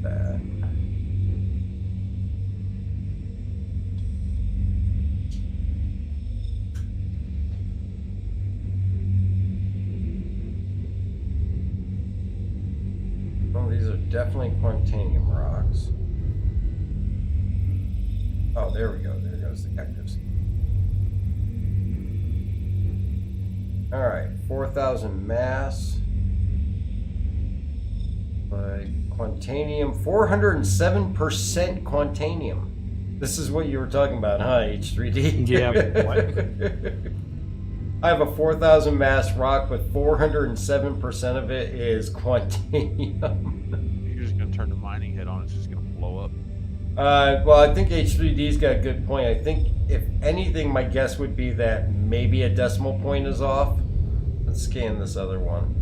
[SPEAKER 1] That. Well, these are definitely Quantanium rocks. Oh, there we go. There goes the cactus. Alright, 4,000 mass. But Quantanium, 407% Quantanium. This is what you were talking about, huh, H3D?
[SPEAKER 11] Yeah.
[SPEAKER 1] I have a 4,000 mass rock, but 407% of it is Quantanium.
[SPEAKER 8] You're just gonna turn the mining head on. It's just gonna blow up.
[SPEAKER 1] Well, I think H3D's got a good point. I think, if anything, my guess would be that maybe a decimal point is off. Let's scan this other one.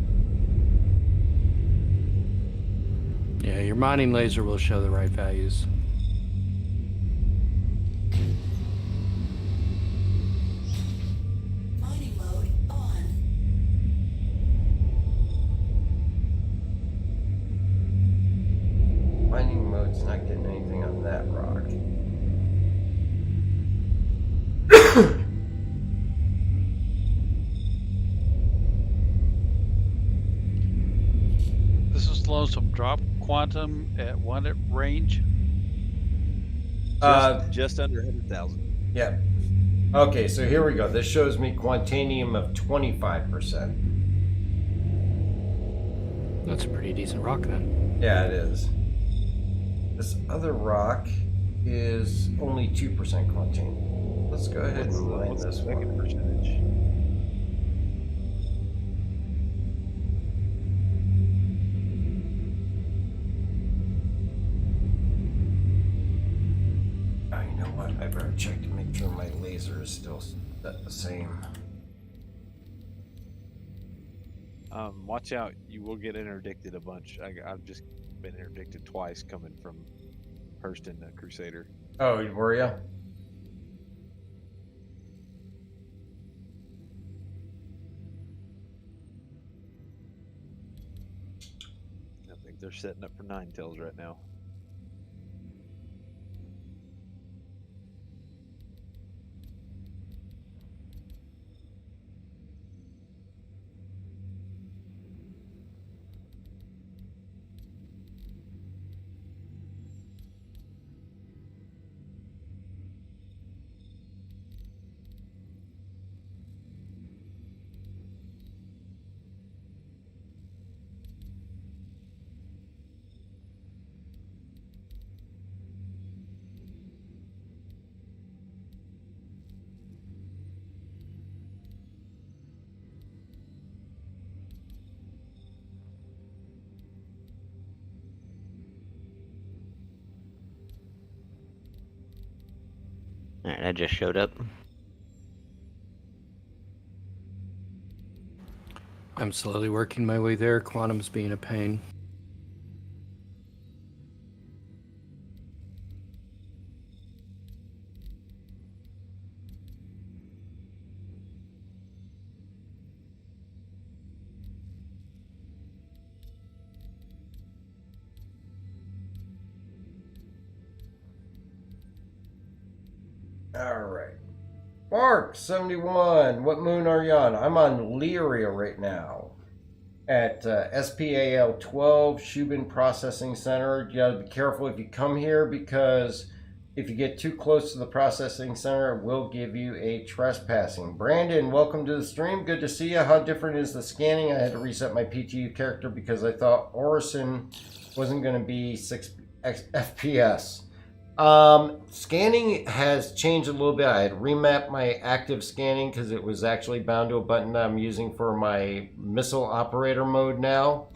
[SPEAKER 2] Yeah, your mining laser will show the right values.
[SPEAKER 12] Mining mode on.
[SPEAKER 1] Mining mode's not getting anything on that rock.
[SPEAKER 10] This is Lonesome. Drop quantum at what range?
[SPEAKER 8] Just under 100,000.
[SPEAKER 1] Yeah. Okay, so here we go. This shows me Quantanium of 25%.
[SPEAKER 2] That's a pretty decent rock then.
[SPEAKER 1] Yeah, it is. This other rock is only 2% Quantanium. Let's go ahead and mine
[SPEAKER 8] What's the
[SPEAKER 1] this
[SPEAKER 8] second
[SPEAKER 1] one.
[SPEAKER 8] percentage?
[SPEAKER 1] Oh, you know what? I better check to make sure my laser is still set the same.
[SPEAKER 8] Watch out, you will get interdicted a bunch. I've just been interdicted twice coming from Hurston to Crusader.
[SPEAKER 1] Oh, were ya?
[SPEAKER 8] I think they're setting up for Nine Tails right now.
[SPEAKER 5] Alright, I just showed up.
[SPEAKER 2] I'm slowly working my way there. Quantum's being a pain.
[SPEAKER 1] Alright. Mark, 71. What moon are you on? I'm on Lyria right now. At SPAL 12, Shubin Processing Center. You gotta be careful if you come here because if you get too close to the processing center, it will give you a trespassing. Brandon, welcome to the stream. Good to see you. How different is the scanning? I had to reset my PTU character because I thought Orison wasn't going to be 6 FPS. Scanning has changed a little bit. I had remapped my active scanning because it was actually bound to a button that I'm using for my missile operator mode now.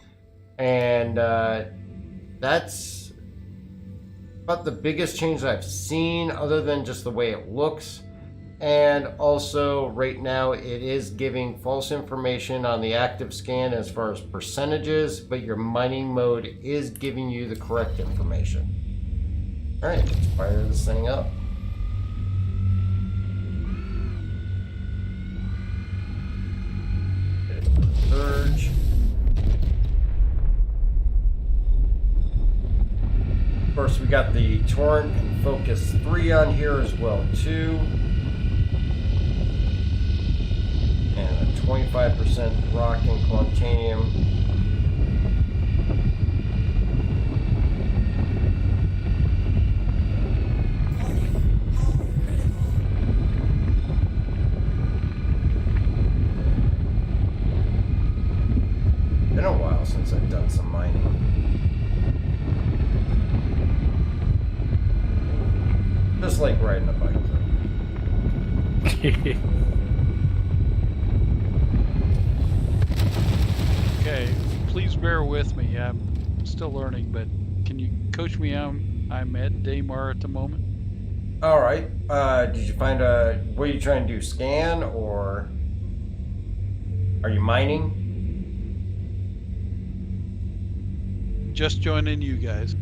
[SPEAKER 1] And that's about the biggest change that I've seen, other than just the way it looks. And also right now it is giving false information on the active scan as far as percentages, but your mining mode is giving you the correct information. All right, let's fire this thing up. Surge. Of course, we got the Torrent and Focus 3 on here as well too. And a 25% rock and Quantanium. Been a while since I've done some mining. Just like riding a bike, though.
[SPEAKER 10] Okay, please bear with me. I'm still learning, but can you coach me? I'm at Daymar at the moment.
[SPEAKER 1] All right. Did you find a? What are you trying to do? Scan or are you mining?
[SPEAKER 10] Just joining you guys.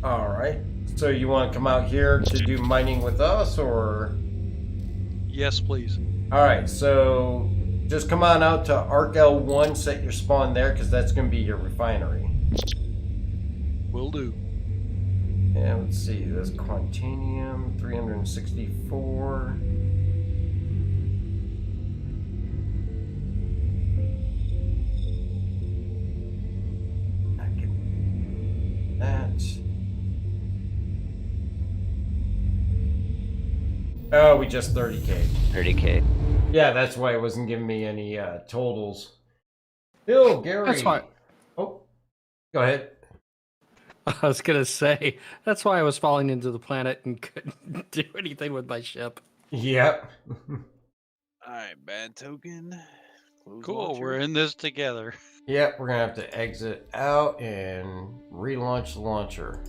[SPEAKER 1] All right. So you want to come out here to do mining with us, or?
[SPEAKER 10] Yes, please.
[SPEAKER 1] All right. So just come on out to Arc L1. Set your spawn there, because that's going to be your refinery.
[SPEAKER 10] Will do.
[SPEAKER 1] And let's see. That's Quantanium 364. That. Oh, we just 30K.
[SPEAKER 5] 30K.
[SPEAKER 1] Yeah, that's why it wasn't giving me any totals. Bill, Gary.
[SPEAKER 2] That's why.
[SPEAKER 1] Oh, go ahead.
[SPEAKER 2] I was gonna say that's why I was falling into the planet and couldn't do anything with my ship.
[SPEAKER 1] Yep.
[SPEAKER 8] Alright, bad token. Close
[SPEAKER 10] Cool,
[SPEAKER 8] launcher.
[SPEAKER 10] we're in this together.
[SPEAKER 1] Yep, we're gonna have to exit out and relaunch the launcher.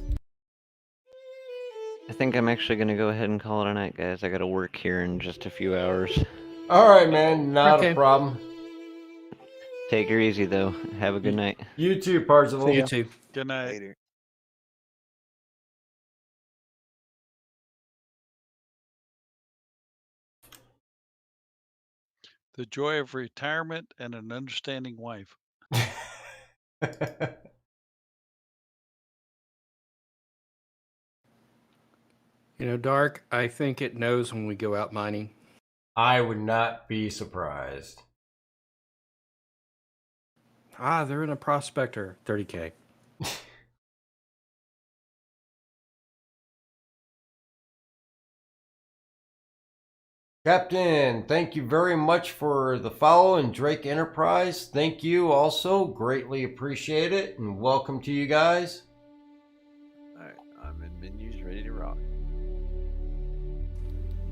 [SPEAKER 5] I think I'm actually gonna go ahead and call it a night, guys. I gotta work here in just a few hours.
[SPEAKER 1] All right, man, not
[SPEAKER 2] Okay.
[SPEAKER 1] a problem.
[SPEAKER 5] Take her easy, though. Have a good night.
[SPEAKER 1] You too, Parzival.
[SPEAKER 2] You too.
[SPEAKER 10] Good night.
[SPEAKER 8] Later.
[SPEAKER 10] The joy of retirement and an understanding wife.
[SPEAKER 2] You know, Dark, I think it knows when we go out mining.
[SPEAKER 1] I would not be surprised.
[SPEAKER 2] Ah, they're in a prospector. 30K.
[SPEAKER 1] Captain, thank you very much for the follow, and Drake Enterprise, thank you also. Greatly appreciate it, and welcome to you guys.
[SPEAKER 8] Alright, I'm in menus ready to rock.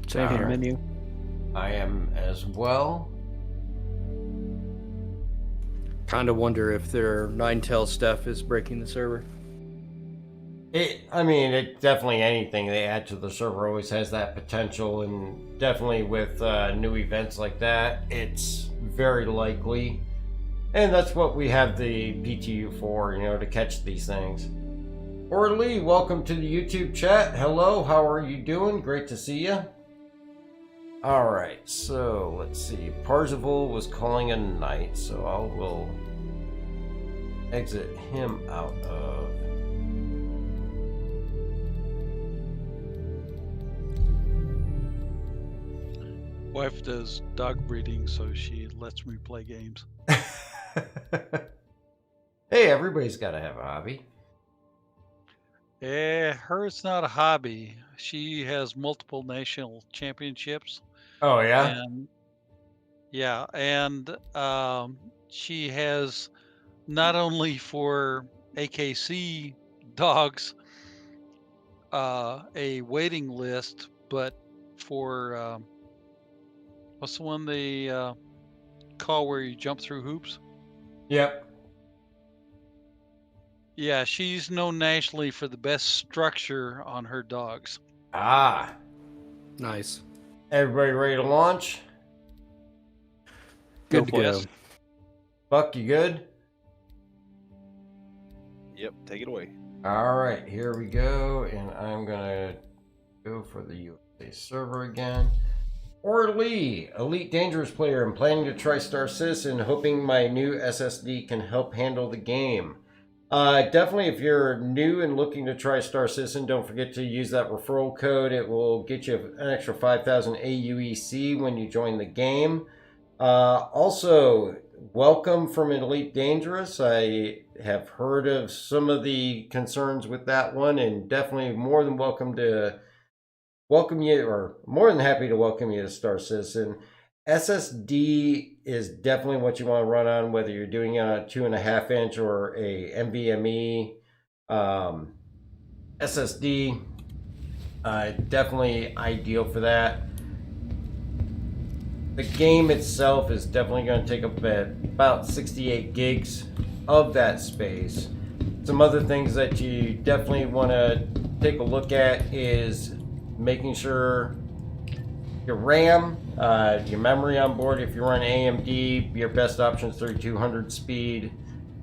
[SPEAKER 2] Same here.
[SPEAKER 11] Menu.
[SPEAKER 1] I am as well.
[SPEAKER 2] Kind of wonder if their Ninetale stuff is breaking the server.
[SPEAKER 1] I mean, it definitely anything they add to the server always has that potential, and definitely with new events like that, it's very likely. And that's what we have the PTU for, you know, to catch these things. Orly, welcome to the YouTube chat. Hello, how are you doing? Great to see you. All right, so let's see. Parzival was calling a night, so I will exit him out of.
[SPEAKER 10] Wife does dog breeding, so she lets me play games.
[SPEAKER 1] Hey, everybody's got to have a hobby.
[SPEAKER 10] Hers not a hobby. She has multiple national championships,
[SPEAKER 1] Oh, yeah?
[SPEAKER 10] and yeah, and she has not only for AKC dogs a waiting list, but for what's the one they call where you jump through hoops?
[SPEAKER 1] Yep.
[SPEAKER 10] Yeah, she's known nationally for the best structure on her dogs.
[SPEAKER 1] Ah.
[SPEAKER 2] Nice.
[SPEAKER 1] Everybody ready to launch?
[SPEAKER 2] Good to go.
[SPEAKER 10] Yes.
[SPEAKER 1] Buck, you good?
[SPEAKER 8] Yep, take it away.
[SPEAKER 1] All right, here we go. And I'm going to go for the USA server again. Orly, Elite Dangerous player. I'm planning to try Star Citizen, hoping my new SSD can help handle the game. Definitely, if you're new and looking to try Star Citizen, don't forget to use that referral code. It will get you an extra 5,000 AUEC when you join the game. Also, welcome from Elite Dangerous. I have heard of some of the concerns with that one, and definitely more than welcome to welcome you, or more than happy to welcome you to Star Citizen. SSD is definitely what you want to run on, whether you're doing it on a 2.5 inch or a NVMe SSD. Definitely ideal for that. The game itself is definitely going to take up about 68 gigs of that space. Some other things that you definitely want to take a look at is making sure your RAM, your memory on board. If you run AMD, your best option is 3200 speed.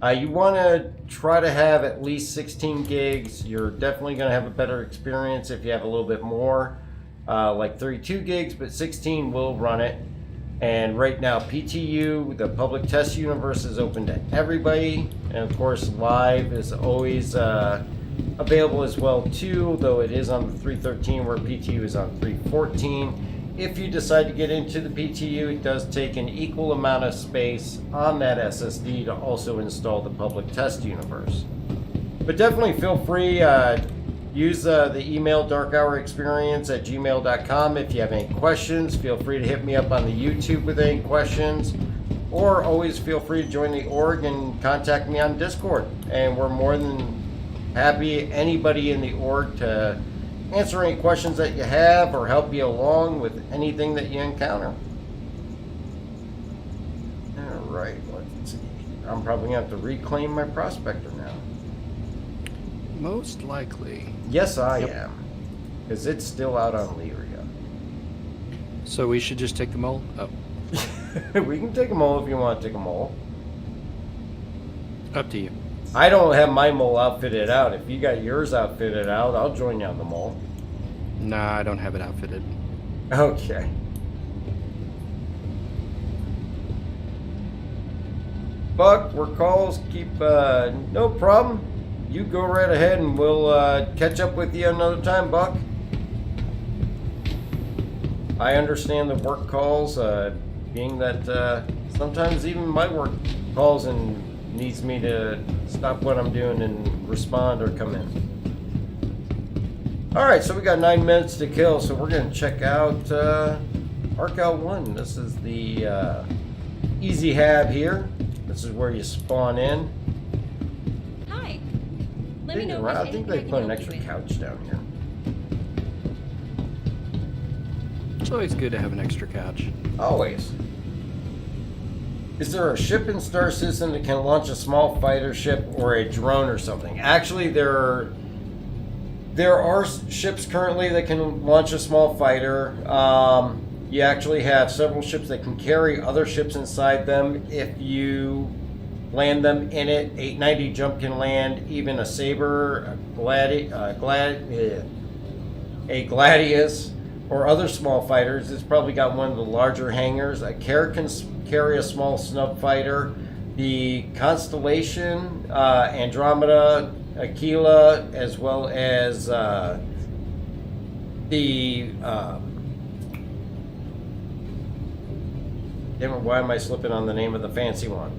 [SPEAKER 1] You want to try to have at least 16 gigs. You're definitely going to have a better experience if you have a little bit more, like 32 gigs, but 16 will run it. And right now, PTU, the public test universe, is open to everybody. And of course, live is always available as well too, though it is on the 313 where PTU is on 314. If you decide to get into the PTU, it does take an equal amount of space on that SSD to also install the public test universe. But definitely feel free, use the email darkhourexperience@gmail.com. If you have any questions, feel free to hit me up on the YouTube with any questions, or always feel free to join the org and contact me on Discord. And we're more than happy, anybody in the org, to answer any questions that you have or help you along with anything that you encounter. All right, let's see. I'm probably going to have to reclaim my prospector now.
[SPEAKER 2] Most likely.
[SPEAKER 1] Yes, I am. Because it's still out on Lyria.
[SPEAKER 2] So we should just take them all? Oh.
[SPEAKER 1] We can take them all if you want to take them all.
[SPEAKER 2] Up to you.
[SPEAKER 1] I don't have my mole outfitted out. If you got yours outfitted out, I'll join you on the mole.
[SPEAKER 2] Nah, I don't have it outfitted.
[SPEAKER 1] Okay. Buck, work calls, keep, no problem. You go right ahead and we'll catch up with you another time, Buck. I understand the work calls, being that sometimes even my work calls and needs me to stop what I'm doing and respond or come in. All right, so we got 9 minutes to kill, so we're going to check out Arcal 1. This is the Easy Hab here. This is where you spawn in.
[SPEAKER 13] Hi. Let me know if
[SPEAKER 1] I
[SPEAKER 13] there's
[SPEAKER 1] think
[SPEAKER 13] anything
[SPEAKER 1] they
[SPEAKER 13] I can
[SPEAKER 1] put an
[SPEAKER 13] help you
[SPEAKER 1] extra
[SPEAKER 13] with.
[SPEAKER 1] couch down here.
[SPEAKER 2] It's always good to have an extra couch.
[SPEAKER 1] Always. Is there a ship in Star Citizen that can launch a small fighter ship or a drone or something? Actually, there are ships currently that can launch a small fighter. You actually have several ships that can carry other ships inside them if you land them in it. 890 jump can land even a Saber, a Gladius, or other small fighters. It's probably got one of the larger hangars. A Care can carry a small snub fighter. The Constellation, Andromeda, Aquila, as well as Damn it, why am I slipping on the name of the fancy one?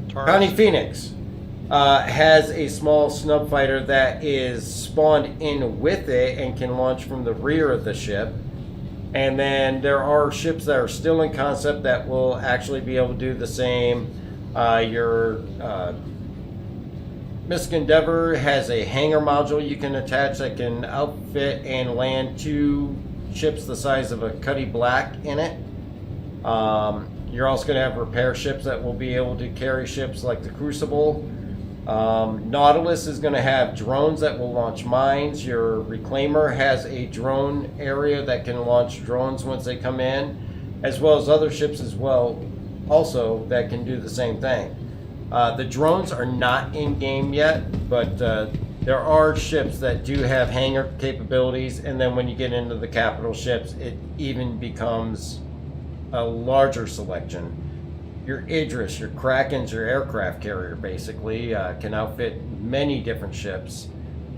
[SPEAKER 10] Taurus?
[SPEAKER 1] Connie Phoenix has a small snub fighter that is spawned in with it and can launch from the rear of the ship. And then there are ships that are still in concept that will actually be able to do the same. Your Mystic Endeavor has a hangar module you can attach that can outfit and land 2 ships the size of a Cuddy Black in it. You're also going to have repair ships that will be able to carry ships like the Crucible. Nautilus is going to have drones that will launch mines. Your Reclaimer has a drone area that can launch drones once they come in, as well as other ships as well, also that can do the same thing. The drones are not in game yet, but there are ships that do have hangar capabilities, and then when you get into the capital ships, it even becomes a larger selection. Your Idris, your Krakens, your aircraft carrier basically can outfit many different ships.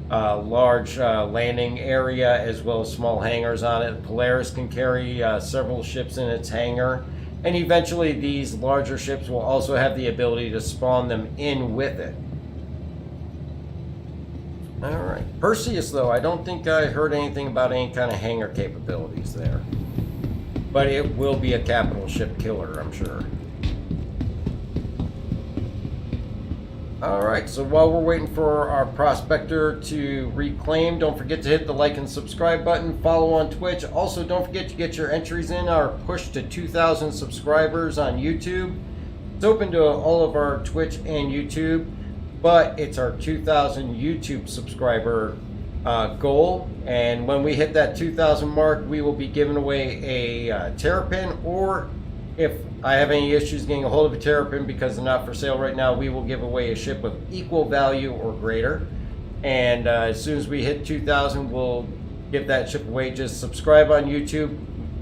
[SPEAKER 1] Large landing area as well as small hangars on it. Polaris can carry several ships in its hangar. And eventually these larger ships will also have the ability to spawn them in with it. Alright. Perseus, though, I don't think I heard anything about any kind of hangar capabilities there. But it will be a capital ship killer, I'm sure. Alright, so while we're waiting for our prospector to reclaim, don't forget to hit the like and subscribe button, follow on Twitch. Also, don't forget to get your entries in our push to 2,000 subscribers on YouTube. It's open to all of our Twitch and YouTube, but it's our 2,000 YouTube subscriber goal. And when we hit that 2,000 mark, we will be giving away a Terrapin, or if I have any issues getting a hold of a Terrapin because they're not for sale right now, we will give away a ship of equal value or greater. And as soon as we hit 2,000, we'll give that ship away. Just subscribe on YouTube,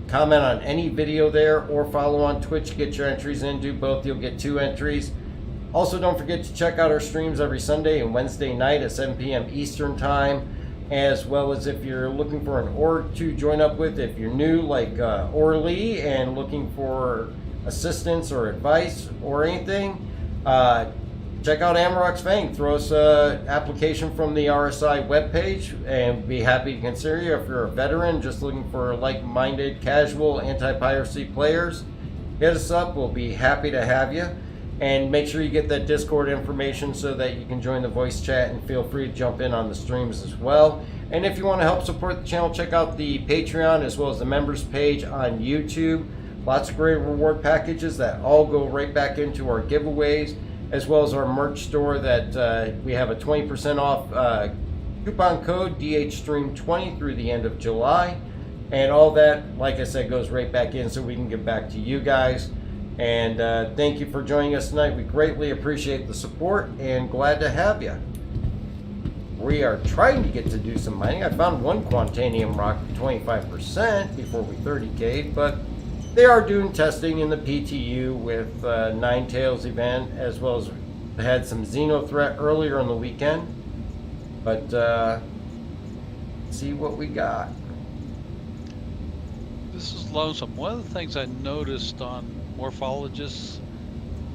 [SPEAKER 1] comment on any video there, or follow on Twitch. Get your entries in. Do both. You'll get 2 entries. Also, don't forget to check out our streams every Sunday and Wednesday night at 7 p.m. Eastern Time. As well as if you're looking for an org to join up with, if you're new like Orly and looking for assistance or advice or anything, check out Amarok's Fang. Throw us an application from the RSI webpage and be happy to consider you. If you're a veteran just looking for like-minded, casual, anti-piracy players, hit us up. We'll be happy to have you. And make sure you get that Discord information so that you can join the voice chat, and feel free to jump in on the streams as well. And if you want to help support the channel, check out the Patreon as well as the members page on YouTube. Lots of great reward packages that all go right back into our giveaways, as well as our merch store that we have a 20% off coupon code DHStream20 through the end of July. And all that, like I said, goes right back in so we can get back to you guys. And thank you for joining us tonight. We greatly appreciate the support and glad to have you. We are trying to get to do some mining. I found one Quantanium rock at 25% before we 30k'd, but they are doing testing in the PTU with Ninetales event, as well as had some Xeno threat earlier in the weekend. But see what we got.
[SPEAKER 10] This is Lonesome. One of the things I noticed on morphologist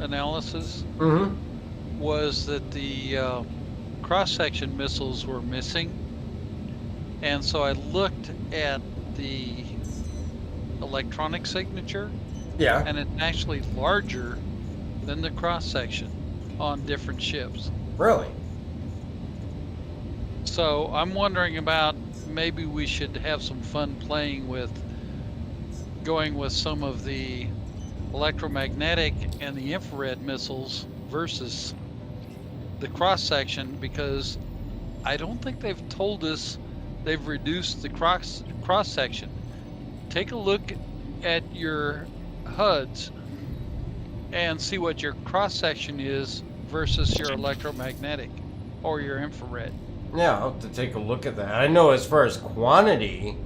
[SPEAKER 10] analysis was that the cross-section missiles were missing, and so I looked at the electronic signature, and it's actually larger than the cross-section on different ships.
[SPEAKER 1] Really?
[SPEAKER 10] So I'm wondering about maybe we should have some fun playing with going with some of the electromagnetic and the infrared missiles versus the cross section, because I don't think they've told us they've reduced the cross section. Take a look at your HUDs and see what your cross section is versus your electromagnetic or your infrared.
[SPEAKER 1] Yeah, I'll have to take a look at that. I know as far as quantity,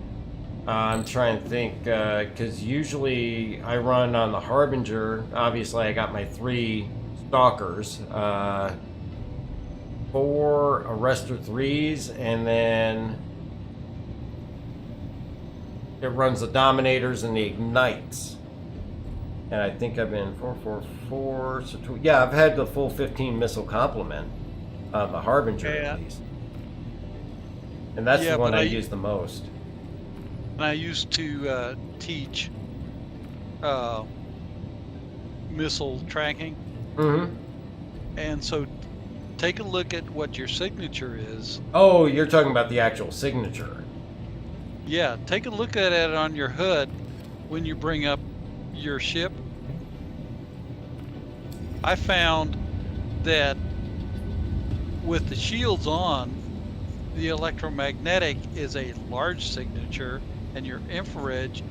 [SPEAKER 1] I'm trying to think, because usually I run on the Harbinger. Obviously, I got my 3 Stalkers, 4 Arrestor 3s, and then It runs the Dominators and the Ignites. And I think I've been 444. So yeah, I've had the full 15 missile complement of the Harbinger at least. And that's the one I use the most.
[SPEAKER 10] And I used to teach missile tracking.
[SPEAKER 1] Mm-hmm.
[SPEAKER 10] And so take a look at what your signature is.
[SPEAKER 1] Oh, you're talking about the actual signature.
[SPEAKER 10] Yeah, take a look at it on your HUD when you bring up your ship. I found that with the shields on, the electromagnetic is a large signature and your infrared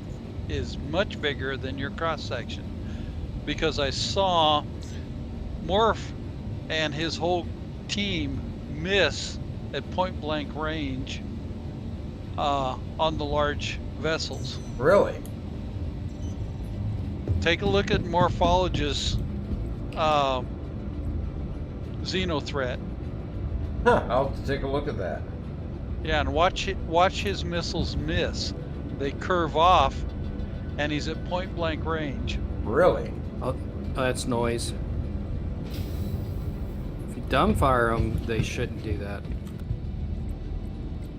[SPEAKER 10] is much bigger than your cross section. Because I saw Morph and his whole team miss at point blank range on the large vessels.
[SPEAKER 1] Really?
[SPEAKER 10] Take a look at Morphologist's Xenothreat.
[SPEAKER 1] Huh, I'll have to take a look at that.
[SPEAKER 10] Yeah, and watch his missiles miss. They curve off, and he's at point blank range.
[SPEAKER 1] Really?
[SPEAKER 2] Oh, that's noise. If you dumbfire them, they shouldn't do that.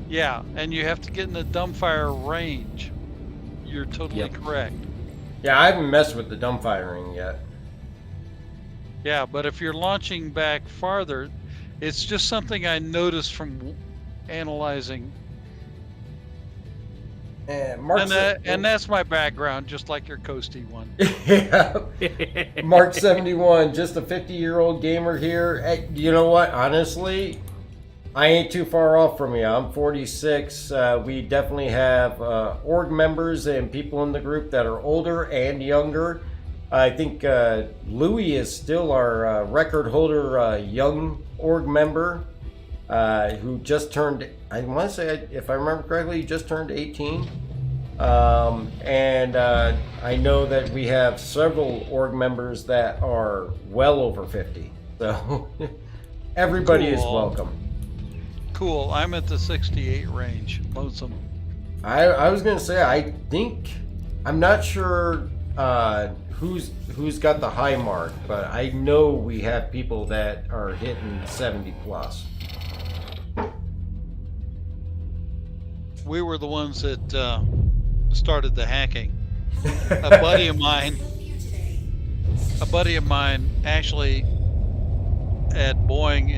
[SPEAKER 10] Yeah, and you have to get in the dumbfire range. You're totally correct.
[SPEAKER 1] Yeah, I haven't messed with the dumbfiring yet.
[SPEAKER 10] Yeah, but if you're launching back farther, it's just something I noticed from analyzing. And that's my background, just like your Coastie one.
[SPEAKER 1] Yeah. Mark 71, just a 50-year-old gamer here. Hey, you know what? Honestly, I ain't too far off from you. I'm 46. We definitely have org members and people in the group that are older and younger. I think Louis is still our record holder young org member who just turned, I want to say, if I remember correctly, he just turned 18. And I know that we have several org members that are well over 50. So everybody is welcome.
[SPEAKER 10] Cool. I'm at the 68 range. Lonesome.
[SPEAKER 1] I was going to say, I think, I'm not sure who's got the high mark, but I know we have people that are hitting 70 plus.
[SPEAKER 10] We were the ones that started the hacking. A buddy of mine actually at Boeing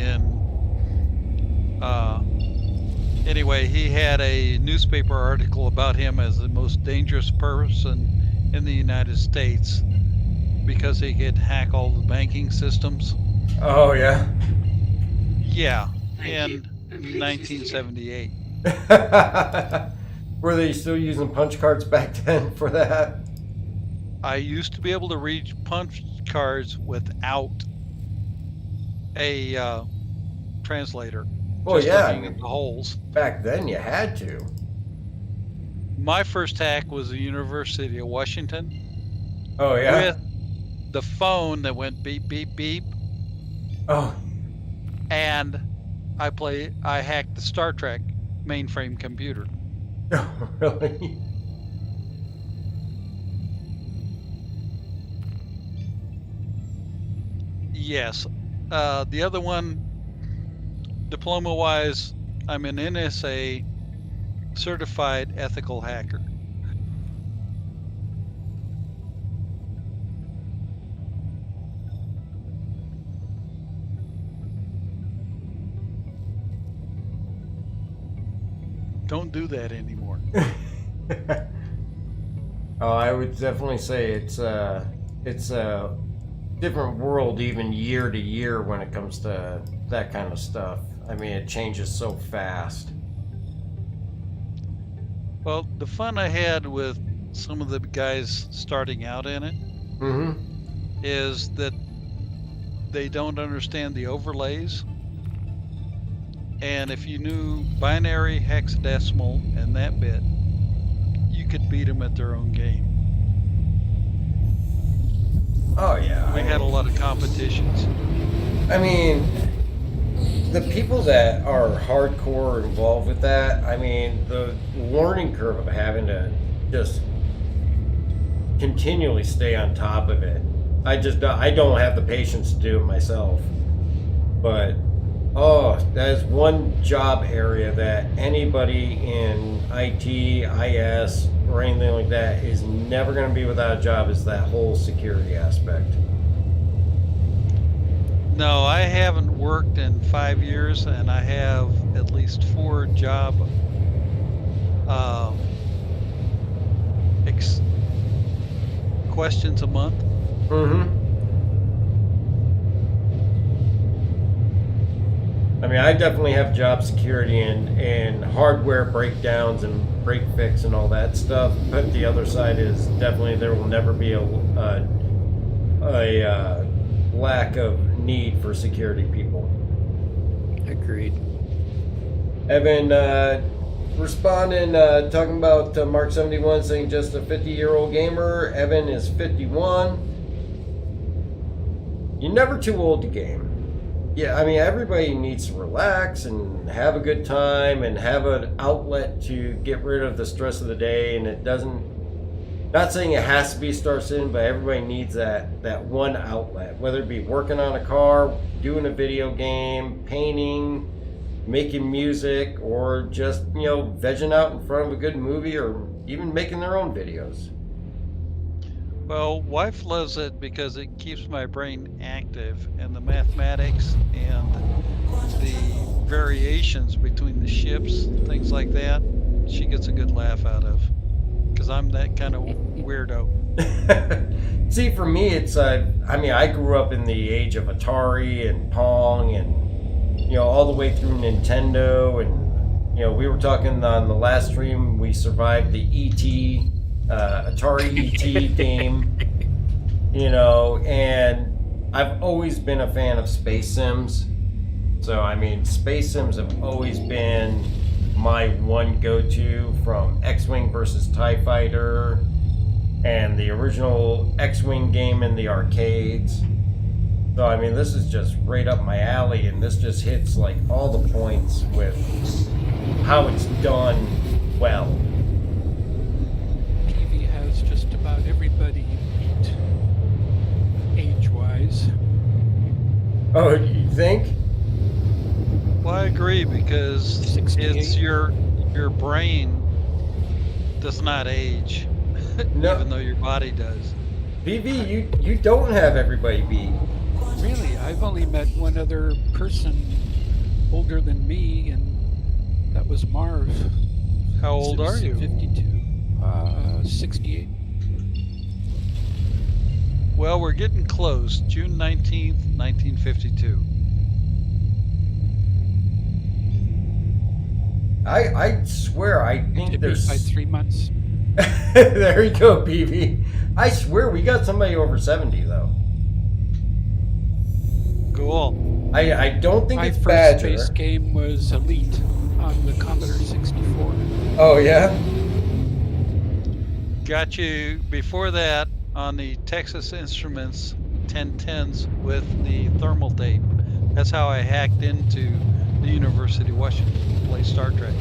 [SPEAKER 10] anyway, he had a newspaper article about him as the most dangerous person in the United States because he could hack all the banking systems.
[SPEAKER 1] Oh, yeah?
[SPEAKER 10] Yeah, in 1978.
[SPEAKER 1] Were they still using punch cards back then for that?
[SPEAKER 10] I used to be able to read punch cards without a translator.
[SPEAKER 1] Oh, yeah.
[SPEAKER 10] Looking at the holes.
[SPEAKER 1] Back then you had to.
[SPEAKER 10] My first hack was the University of Washington.
[SPEAKER 1] Oh, yeah?
[SPEAKER 10] With the phone that went beep, beep, beep.
[SPEAKER 1] Oh.
[SPEAKER 10] And I hacked the Star Trek mainframe computer.
[SPEAKER 1] Oh, really?
[SPEAKER 10] Yes. The other one, diploma-wise, I'm an NSA certified ethical hacker. Don't do that anymore.
[SPEAKER 1] Oh, I would definitely say it's a different world even year to year when it comes to that kind of stuff. I mean, it changes so fast.
[SPEAKER 10] Well, the fun I had with some of the guys starting out in it is that they don't understand the overlays. And if you knew binary, hexadecimal, and that bit, you could beat them at their own game.
[SPEAKER 1] Oh, yeah.
[SPEAKER 10] We had a lot of competitions.
[SPEAKER 1] I mean, the people that are hardcore involved with that, I mean, the learning curve of having to just continually stay on top of it. I don't have the patience to do it myself. But that is one job area that anybody in IT, IS, or anything like that is never going to be without a job, is that whole security aspect.
[SPEAKER 10] No, I haven't worked in 5 years, and I have at least 4 job questions a month.
[SPEAKER 1] I mean, I definitely have job security and hardware breakdowns and break fix and all that stuff. But the other side is definitely there will never be a lack of need for security people.
[SPEAKER 2] Agreed.
[SPEAKER 1] Evan responding, talking about Mark 71 saying just a 50-year-old gamer. Evan is 51. You're never too old to game. Yeah, I mean, everybody needs to relax and have a good time and have an outlet to get rid of the stress of the day. And it doesn't, not saying it has to be Star Citizen, but everybody needs that one outlet, whether it be working on a car, doing a video game, painting, making music, or just, vegging out in front of a good movie, or even making their own videos.
[SPEAKER 10] Well, wife loves it because it keeps my brain active, and the mathematics and the variations between the ships, things like that, she gets a good laugh out of, because I'm that kind of weirdo.
[SPEAKER 1] See, for me, it's I grew up in the age of Atari and Pong and all the way through Nintendo, and we were talking on the last stream, we survived the ET Atari ET game, and I've always been a fan of space sims. So I mean, space sims have always been my one go-to, from X-Wing versus TIE Fighter and the original X-Wing game in the arcades. So I mean, this is just right up my alley, and this just hits like all the points with how it's done well.
[SPEAKER 14] TV has just about everybody you meet, age-wise.
[SPEAKER 1] Oh, you think?
[SPEAKER 10] Well, I agree, because
[SPEAKER 14] 68.
[SPEAKER 10] it's your brain does not age,
[SPEAKER 1] No.
[SPEAKER 10] even though your body does.
[SPEAKER 1] BB, you don't have everybody beat.
[SPEAKER 14] Really, I've only met one other person older than me, and that was Marv.
[SPEAKER 10] How old are you?
[SPEAKER 14] 52. 68.
[SPEAKER 10] Well, we're getting close. June 19th, 1952.
[SPEAKER 1] I swear, I think there's...
[SPEAKER 14] By 3 months.
[SPEAKER 1] There you go, BB. I swear we got somebody over 70, though.
[SPEAKER 10] Cool.
[SPEAKER 1] I don't think
[SPEAKER 14] My
[SPEAKER 1] it's
[SPEAKER 14] first
[SPEAKER 1] Badger.
[SPEAKER 14] space game was Elite on the Commodore 64.
[SPEAKER 1] Oh, yeah?
[SPEAKER 10] Got you before that on the Texas Instruments 1010s with the thermal tape. That's how I hacked into the University of Washington to play Star Trek.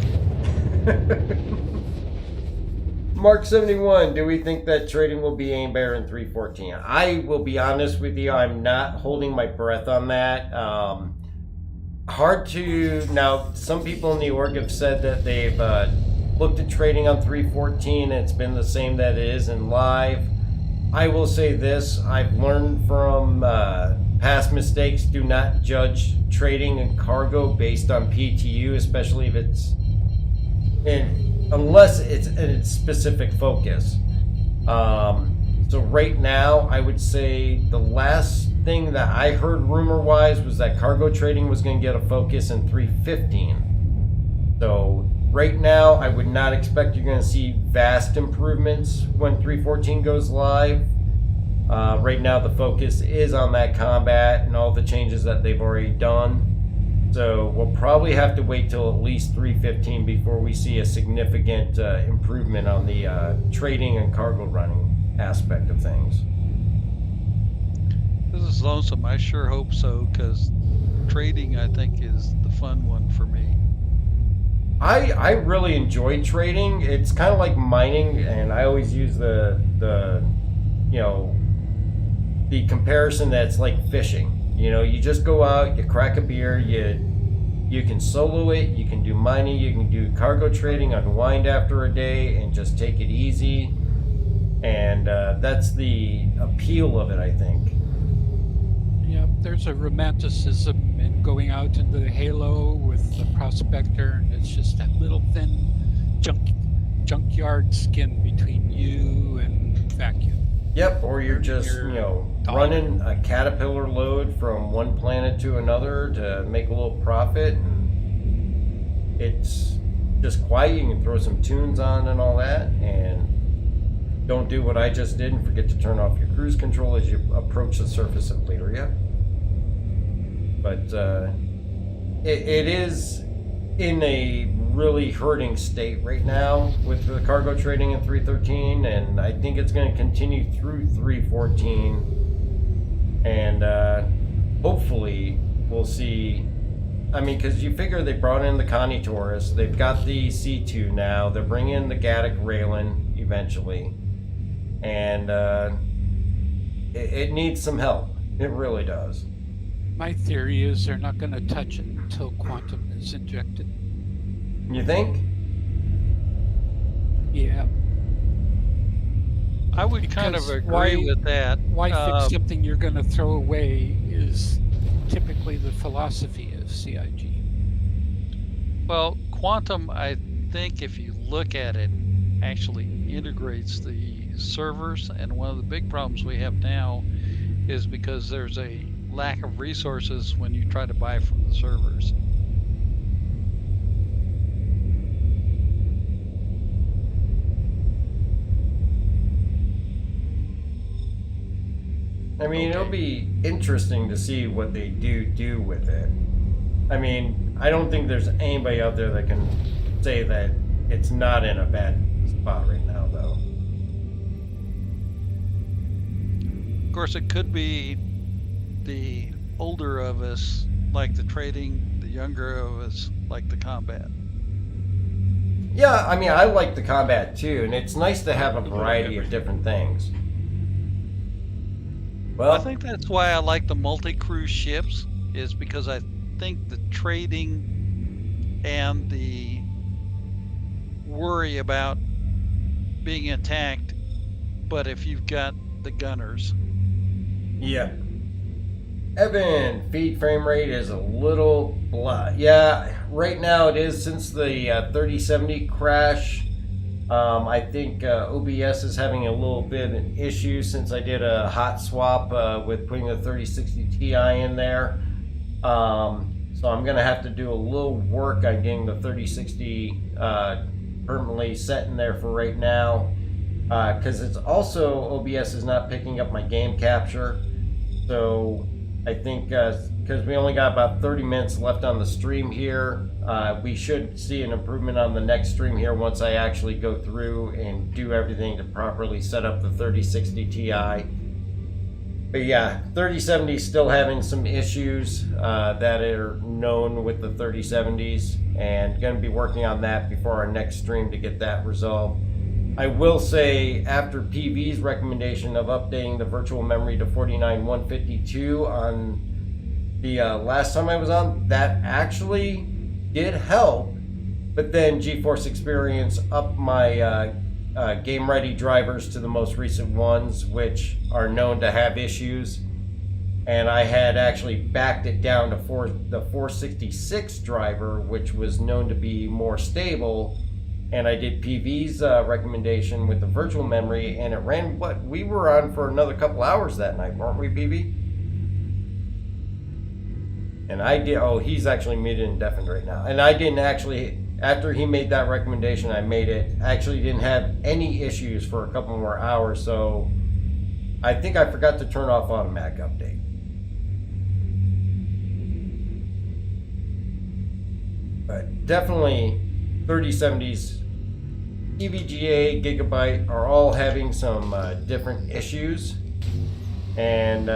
[SPEAKER 1] Mark 71, do we think that trading will be any better in 314? I will be honest with you, I'm not holding my breath on that. Hard to... Now, some people in the org have said that they've looked at trading on 314, and it's been the same that it is in live. I will say this, I've learned from past mistakes, do not judge trading and cargo based on PTU, especially if it's... unless it's in its specific focus. So right now, I would say the last thing that I heard rumor-wise was that cargo trading was going to get a focus in 315. So right now, I would not expect you're going to see vast improvements when 314 goes live. Right now, the focus is on that combat and all the changes that they've already done. So we'll probably have to wait till at least 315 before we see a significant improvement on the trading and cargo running aspect of things.
[SPEAKER 10] This is lonesome. I sure hope so, because trading, I think, is the fun one for me.
[SPEAKER 1] I really enjoy trading. It's kind of like mining, and I always use the you know, the comparison that's like fishing. You know, you just go out, you crack a beer, you can solo it, you can do mining, you can do cargo trading, unwind after a day, and just take it easy. And that's the appeal of it, I think.
[SPEAKER 14] Yeah, there's a romanticism in going out into the halo with the prospector, and it's just that little thin junkyard skin between you and vacuum.
[SPEAKER 1] Yep, or you're just, you know, running a caterpillar load from one planet to another to make a little profit. And it's just quiet. You can throw some tunes on and all that, and don't do what I just did and forget to turn off your cruise control as you approach the surface of Leaderia. But it is in a really hurting state right now with the cargo trading in 313, and I think it's going to continue through 314, and hopefully we'll see. I mean, because you figure they brought in the Connie Taurus, they've got the C2 now, they're bringing in the Gaddick Raylan eventually, and it needs some help. It really does.
[SPEAKER 14] My theory is they're not going to touch it until quantum is injected.
[SPEAKER 1] You think?
[SPEAKER 14] Yeah.
[SPEAKER 10] I would kind of
[SPEAKER 14] Because
[SPEAKER 10] agree with that.
[SPEAKER 14] Why fix something you're going to throw away is typically the philosophy of CIG.
[SPEAKER 10] Well, quantum, I think if you look at it, actually integrates the servers, and one of the big problems we have now is because there's a lack of resources when you try to buy from the servers.
[SPEAKER 1] I mean, it'll be interesting to see what they do with it. I mean, I don't think there's anybody out there that can say that it's not in a bad spot right now, though.
[SPEAKER 10] Of course, it could be the older of us like the trading, the younger of us like the combat.
[SPEAKER 1] Yeah, I mean, I like the combat too, and it's nice to have a variety of different things. Well,
[SPEAKER 10] I think that's why I like the multi-cruise ships, is because I think the trading and the worry about being attacked, but if you've got the gunners.
[SPEAKER 1] Yeah. Evan, feed frame rate is a little blah. Yeah, right now it is since the 3070 crash. I think OBS is having a little bit of an issue since I did a hot swap with putting the 3060 Ti in there. So I'm going to have to do a little work on getting the 3060 permanently set in there for right now. Because it's also, OBS is not picking up my game capture. So I think because we only got about 30 minutes left on the stream here, we should see an improvement on the next stream here once I actually go through and do everything to properly set up the 3060 Ti. But yeah, 3070 is still having some issues that are known with the 3070s, and going to be working on that before our next stream to get that resolved. I will say, after PV's recommendation of updating the virtual memory to 49152 on the last time I was on, that actually did help. But then GeForce Experience upped my game ready drivers to the most recent ones, which are known to have issues. And I had actually backed it down to the 466 driver, which was known to be more stable. And I did PV's recommendation with the virtual memory, and it ran, what, we were on for another couple hours that night, weren't we, PV? And I did, oh, he's actually muted and deafened right now. And I didn't actually, after he made that recommendation, I made it, actually didn't have any issues for a couple more hours, so I think I forgot to turn off automatic update. But definitely 3070s, EVGA, Gigabyte are all having some different issues, and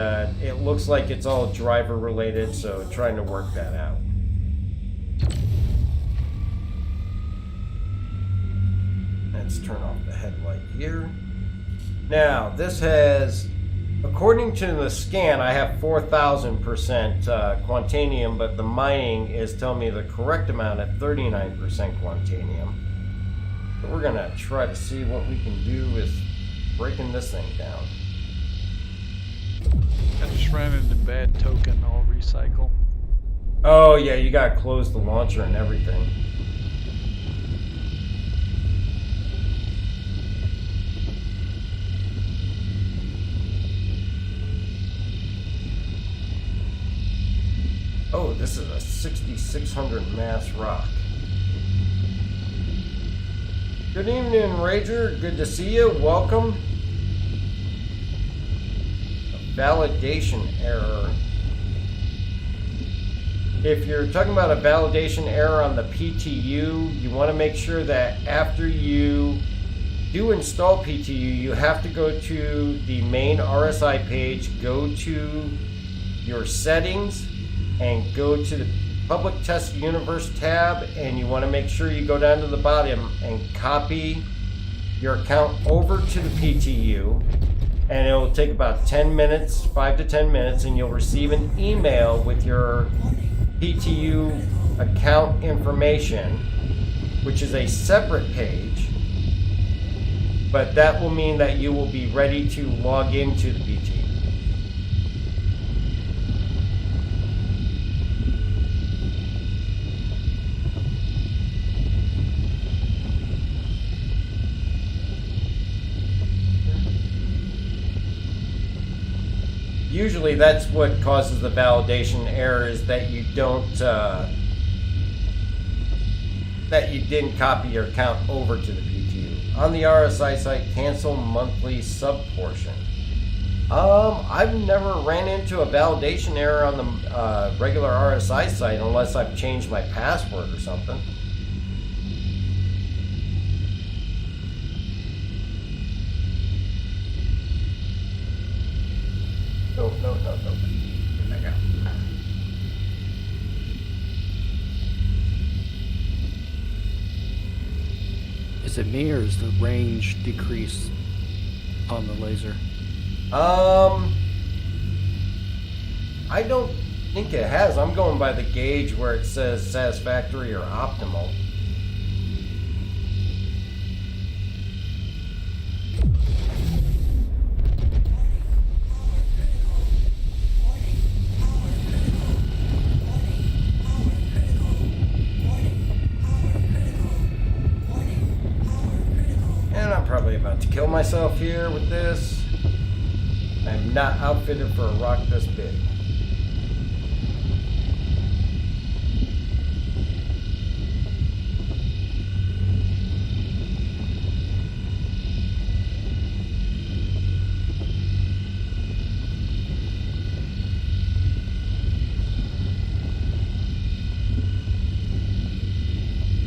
[SPEAKER 1] it looks like it's all driver related, so trying to work that out. let's turn off the headlight here. Now, this has, according to the scan, I have 4,000% Quantanium, but the mining is telling me the correct amount at 39% Quantanium. So we're gonna try to see what we can do with breaking this thing down.
[SPEAKER 10] I just ran into bad token. I'll recycle.
[SPEAKER 1] Oh yeah, you gotta close the launcher and everything. Oh, this is a 6600 mass rock. Good evening, Rager. Good to see you. Welcome. A validation error. If you're talking about a validation error on the PTU, you want to make sure that after you do install PTU, you have to go to the main RSI page, go to your settings, and go to the Public Test Universe tab, and you want to make sure you go down to the bottom and copy your account over to the PTU, and it will take about 10 minutes, 5 to 10 minutes, and you'll receive an email with your PTU account information, which is a separate page, but that will mean that you will be ready to log into the PTU. Usually that's what causes the validation error, is that you don't that you didn't copy your account over to the PTU. On the RSI site, cancel monthly sub portion. I've never ran into a validation error on the regular RSI site unless I've changed my password or something. No. Get back out.
[SPEAKER 2] Is it me or is the range decrease on the laser?
[SPEAKER 1] I don't think it has. I'm going by the gauge where it says satisfactory or optimal. Probably about to kill myself here with this. I'm not outfitted for a rock this big.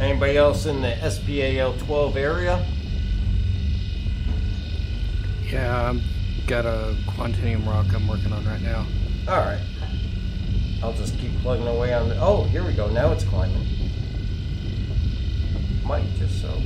[SPEAKER 1] Anybody else in the SPAL 12 area?
[SPEAKER 2] Yeah, I've got a Quantanium rock I'm working on right now.
[SPEAKER 1] Alright. I'll just keep plugging away on the... Oh, here we go. Now it's climbing. Might just so.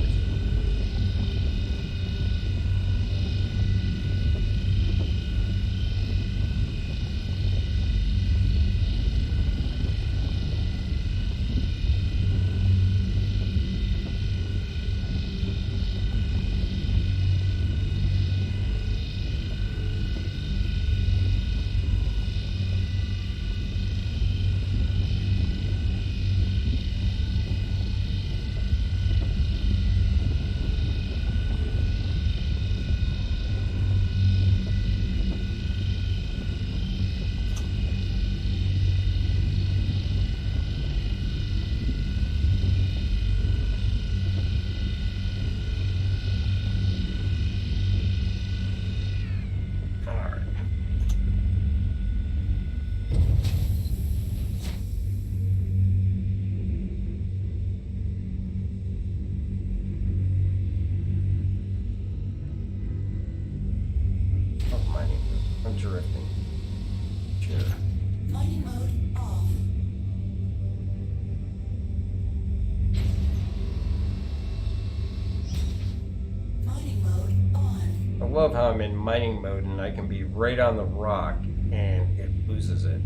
[SPEAKER 1] love how I'm in mining mode and I can be right on the rock and it loses it.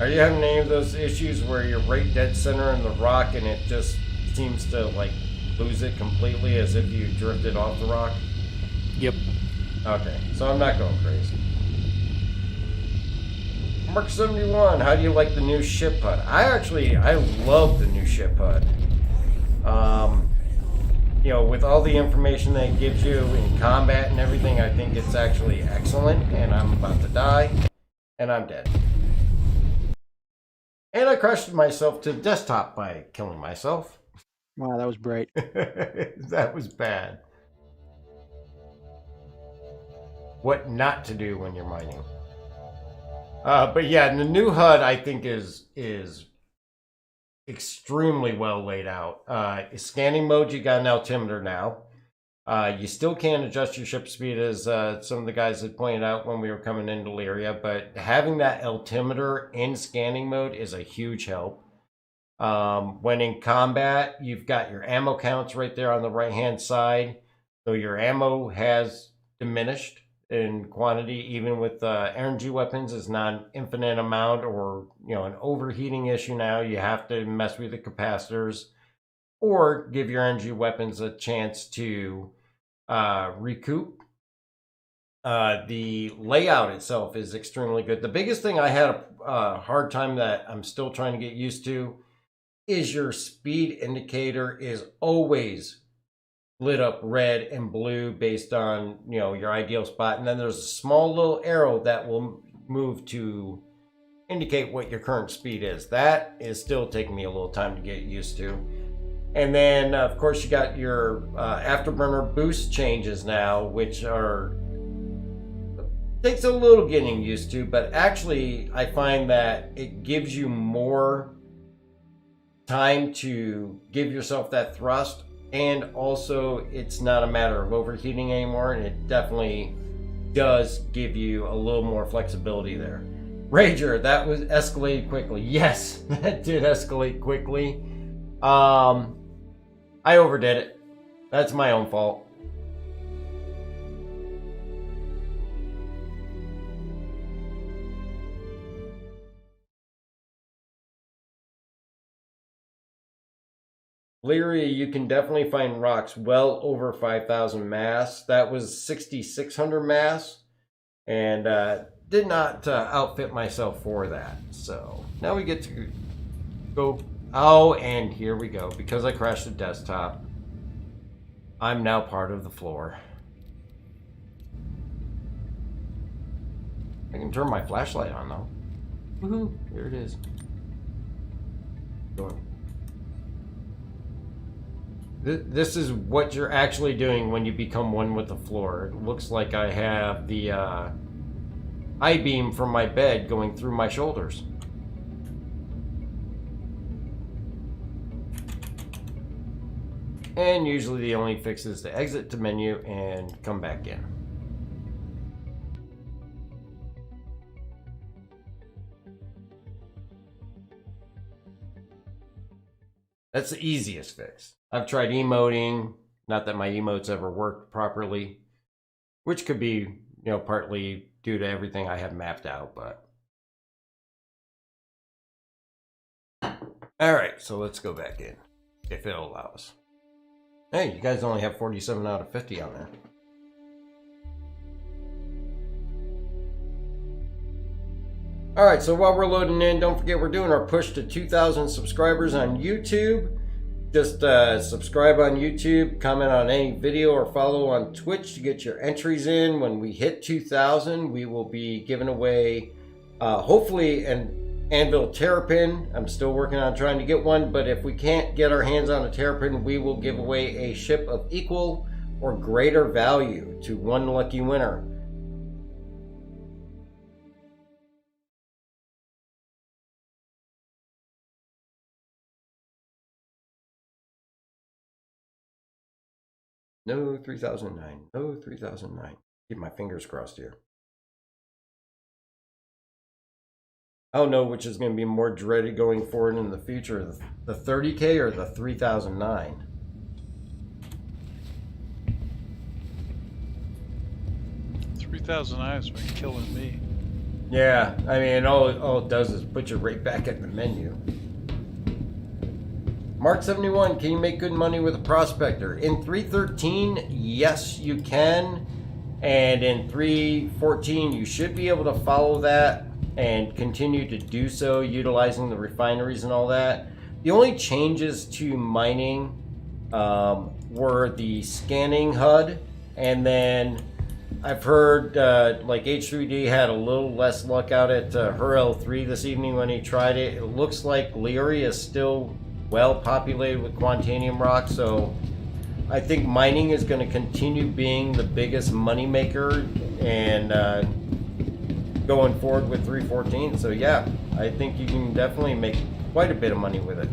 [SPEAKER 1] Are you having any of those issues where you're right dead center in the rock and it just seems to like lose it completely as if you drifted off the rock?
[SPEAKER 2] Yep.
[SPEAKER 1] Okay, so I'm not going crazy. Mark 71, how do you like the new ship HUD? I love the new ship HUD. You know, with all the information that it gives you in combat and everything, I think it's actually excellent, and I'm about to die, and I'm dead. And I crashed myself to the desktop by killing myself.
[SPEAKER 11] Wow, that was bright.
[SPEAKER 1] That was bad. What not to do when you're mining. But yeah, the new HUD I think is extremely well laid out. Scanning mode, you got an altimeter now. You still can adjust your ship speed, as some of the guys had pointed out when we were coming into Lyria, but having that altimeter in scanning mode is a huge help. When in combat, you've got your ammo counts right there on the right-hand side. So your ammo has diminished in quantity, even with energy weapons. It's not an infinite amount or, you know, an overheating issue now. You have to mess with the capacitors or give your energy weapons a chance to recoup. The layout itself is extremely good. The biggest thing I had a hard time that I'm still trying to get used to is your speed indicator is always lit up red and blue based on, you know, your ideal spot, and then there's a small little arrow that will move to indicate what your current speed is. That is still taking me a little time to get used to. And then of course you got your afterburner boost changes now, which are takes a little getting used to, but actually I find that it gives you more time to give yourself that thrust, and also it's not a matter of overheating anymore, and it definitely does give you a little more flexibility there. Rager, that was escalated quickly. Yes, that did escalate quickly. I overdid it. That's my own fault. Lyria, you can definitely find rocks well over 5,000 mass. That was 6,600 mass, and did not outfit myself for that. So now we get to go. Oh, and here we go. Because I crashed the desktop, I'm now part of the floor. I can turn my flashlight on though. Woohoo! Here it is. Going. This is what you're actually doing when you become one with the floor. It looks like I have the I-beam from my bed going through my shoulders. And usually the only fix is to exit to menu and come back in. That's the easiest fix. I've tried emoting, not that my emotes ever worked properly, which could be, you know, partly due to everything I have mapped out, but. All right, so let's go back in, if it'll allow us. Hey, you guys only have 47 out of 50 on there. Alright, so while we're loading in, don't forget we're doing our push to 2,000 subscribers on YouTube. Just subscribe on YouTube, comment on any video, or follow on Twitch to get your entries in. When we hit 2,000, we will be giving away, hopefully, an Anvil Terrapin. I'm still working on trying to get one, but if we can't get our hands on a Terrapin, we will give away a ship of equal or greater value to one lucky winner. No 3009. No 3009. Keep my fingers crossed here. I don't know which is going to be more dreaded going forward in the future, the 30K or the 3009.
[SPEAKER 10] $3,009 has been killing me.
[SPEAKER 1] Yeah, I mean, all it does is put you right back at the menu. Mark 71, can you make good money with a prospector? In 313, yes, you can. And in 314, you should be able to follow that and continue to do so, utilizing the refineries and all that. The only changes to mining were the scanning HUD, and then I've heard like H3D had a little less luck out at HRL3 this evening when he tried it. It looks like Leary is still well populated with Quantanium rock, so I think mining is going to continue being the biggest money maker and going forward with 314. So yeah, I think you can definitely make quite a bit of money with it.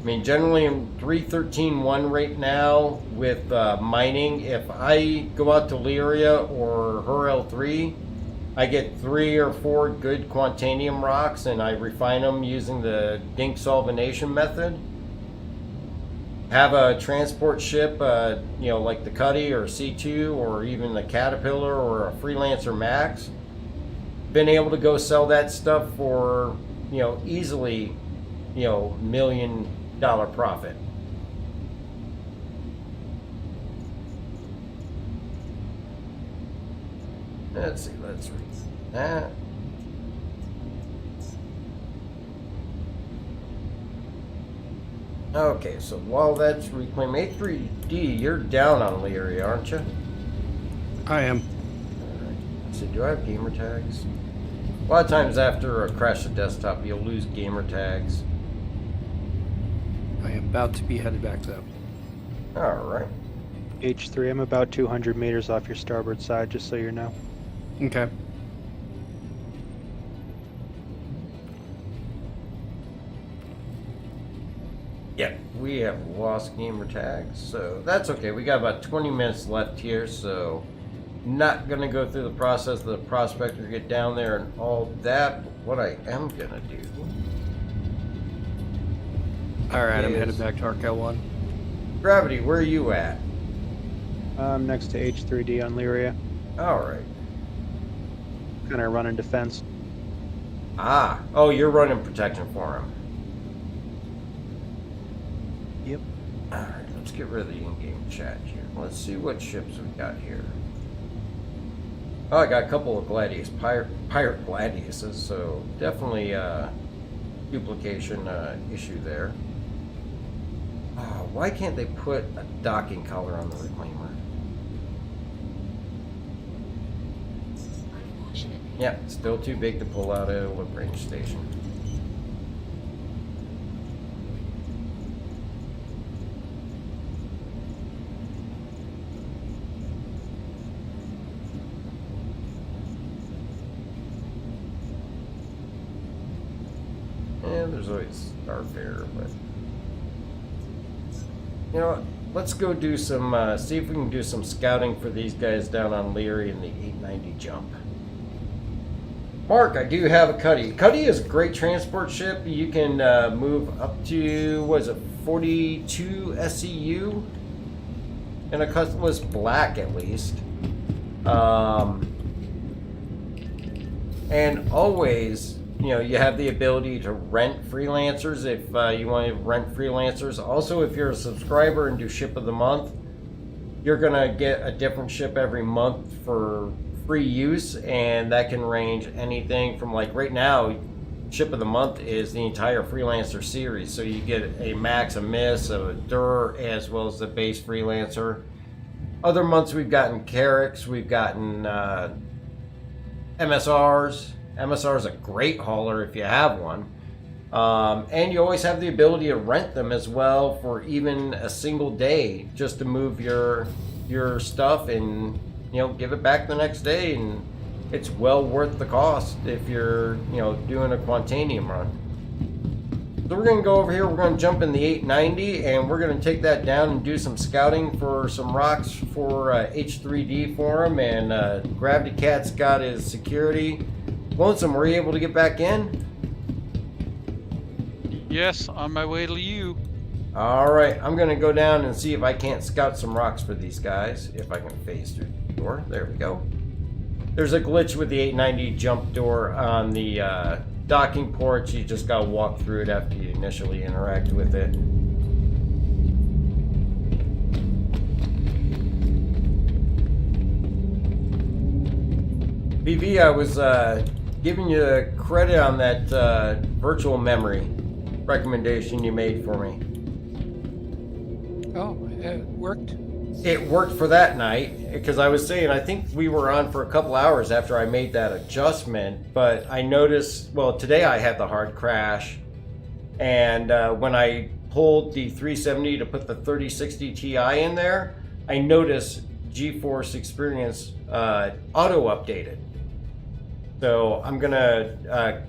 [SPEAKER 1] I mean, generally in 313.1 right now with mining, if I go out to Lyria or HRL3, I get 3 or 4 good Quantanium rocks and I refine them using the dink solvenation method. Have a transport ship, you know, like the Cuddy or C2 or even the Caterpillar or a Freelancer Max. Been able to go sell that stuff for, you know, easily, you know, $1 million profit. Let's see, let's read that. Okay, so while that's reclaim A3D, you're down on Leary, aren't you?
[SPEAKER 2] I am.
[SPEAKER 1] Alright. So do I have gamer tags? A lot of times after a crash of desktop, you'll lose gamer tags.
[SPEAKER 2] I am about to be headed back though.
[SPEAKER 1] Alright.
[SPEAKER 11] H3, I'm about 200 meters off your starboard side, just so you know.
[SPEAKER 2] Okay.
[SPEAKER 1] Yeah, we have lost gamer tags, so that's okay. We got about 20 minutes left here, so not gonna go through the process of the prospector, get down there and all that. But what I am gonna do.
[SPEAKER 2] Alright, I'm
[SPEAKER 1] is-
[SPEAKER 2] headed back to Arkel 1.
[SPEAKER 1] Gravity, where are you at?
[SPEAKER 11] I'm next to H3D on Lyria,
[SPEAKER 1] Alright.
[SPEAKER 11] kind of running defense.
[SPEAKER 1] Ah, oh, you're running protection for him.
[SPEAKER 11] Yep.
[SPEAKER 1] Alright, let's get rid of the in-game chat here. Let's see what ships we got here. Oh, I got a couple of Gladius, pirate Gladiuses, so definitely a duplication issue there. Oh, why can't they put a docking collar on the Reclaimer? Yeah, still too big to pull out a look range station. Yeah, there's always Starfare, but you know what? Let's go do some, see if we can do some scouting for these guys down on Leary in the 890 jump. Mark, I do have a Cuddy. Cuddy is a great transport ship. You can move up to, what is it, 42 SEU? In a customless black, at least. And always, you know, you have the ability to rent freelancers if you want to rent freelancers. Also, if you're a subscriber and do ship of the month, you're gonna get a different ship every month for free use, and that can range anything from, like, right now, ship of the month is the entire freelancer series. So you get a Max, a Miss, a Dur, as well as the base freelancer. Other months we've gotten Carracks, we've gotten MSRs. MSR is a great hauler if you have one. And you always have the ability to rent them as well for even a single day, just to move your stuff and give it back the next day. And it's well worth the cost if you're doing a Quantanium run. So we're going to go over here, we're going to jump in the 890, and we're going to take that down and do some scouting for some rocks for H3D for him. And Gravity Cat's got his security. Lonesome, were you able to get back in?
[SPEAKER 10] Yes, on my way to you.
[SPEAKER 1] Alright, I'm going to go down and see if I can't scout some rocks for these guys. If I can phase through the door. There we go. There's a glitch with the 890 jump door on the docking ports. You just gotta walk through it after you initially interact with it. BV, I was giving you credit on that virtual memory recommendation you made for me.
[SPEAKER 14] Oh, it worked?
[SPEAKER 1] It worked for that night, because I was saying, I think we were on for a couple hours after I made that adjustment, but I noticed, well, today I had the hard crash, and when I pulled the 370 to put the 3060 Ti in there, I noticed GeForce Experience auto-updated. So I'm gonna,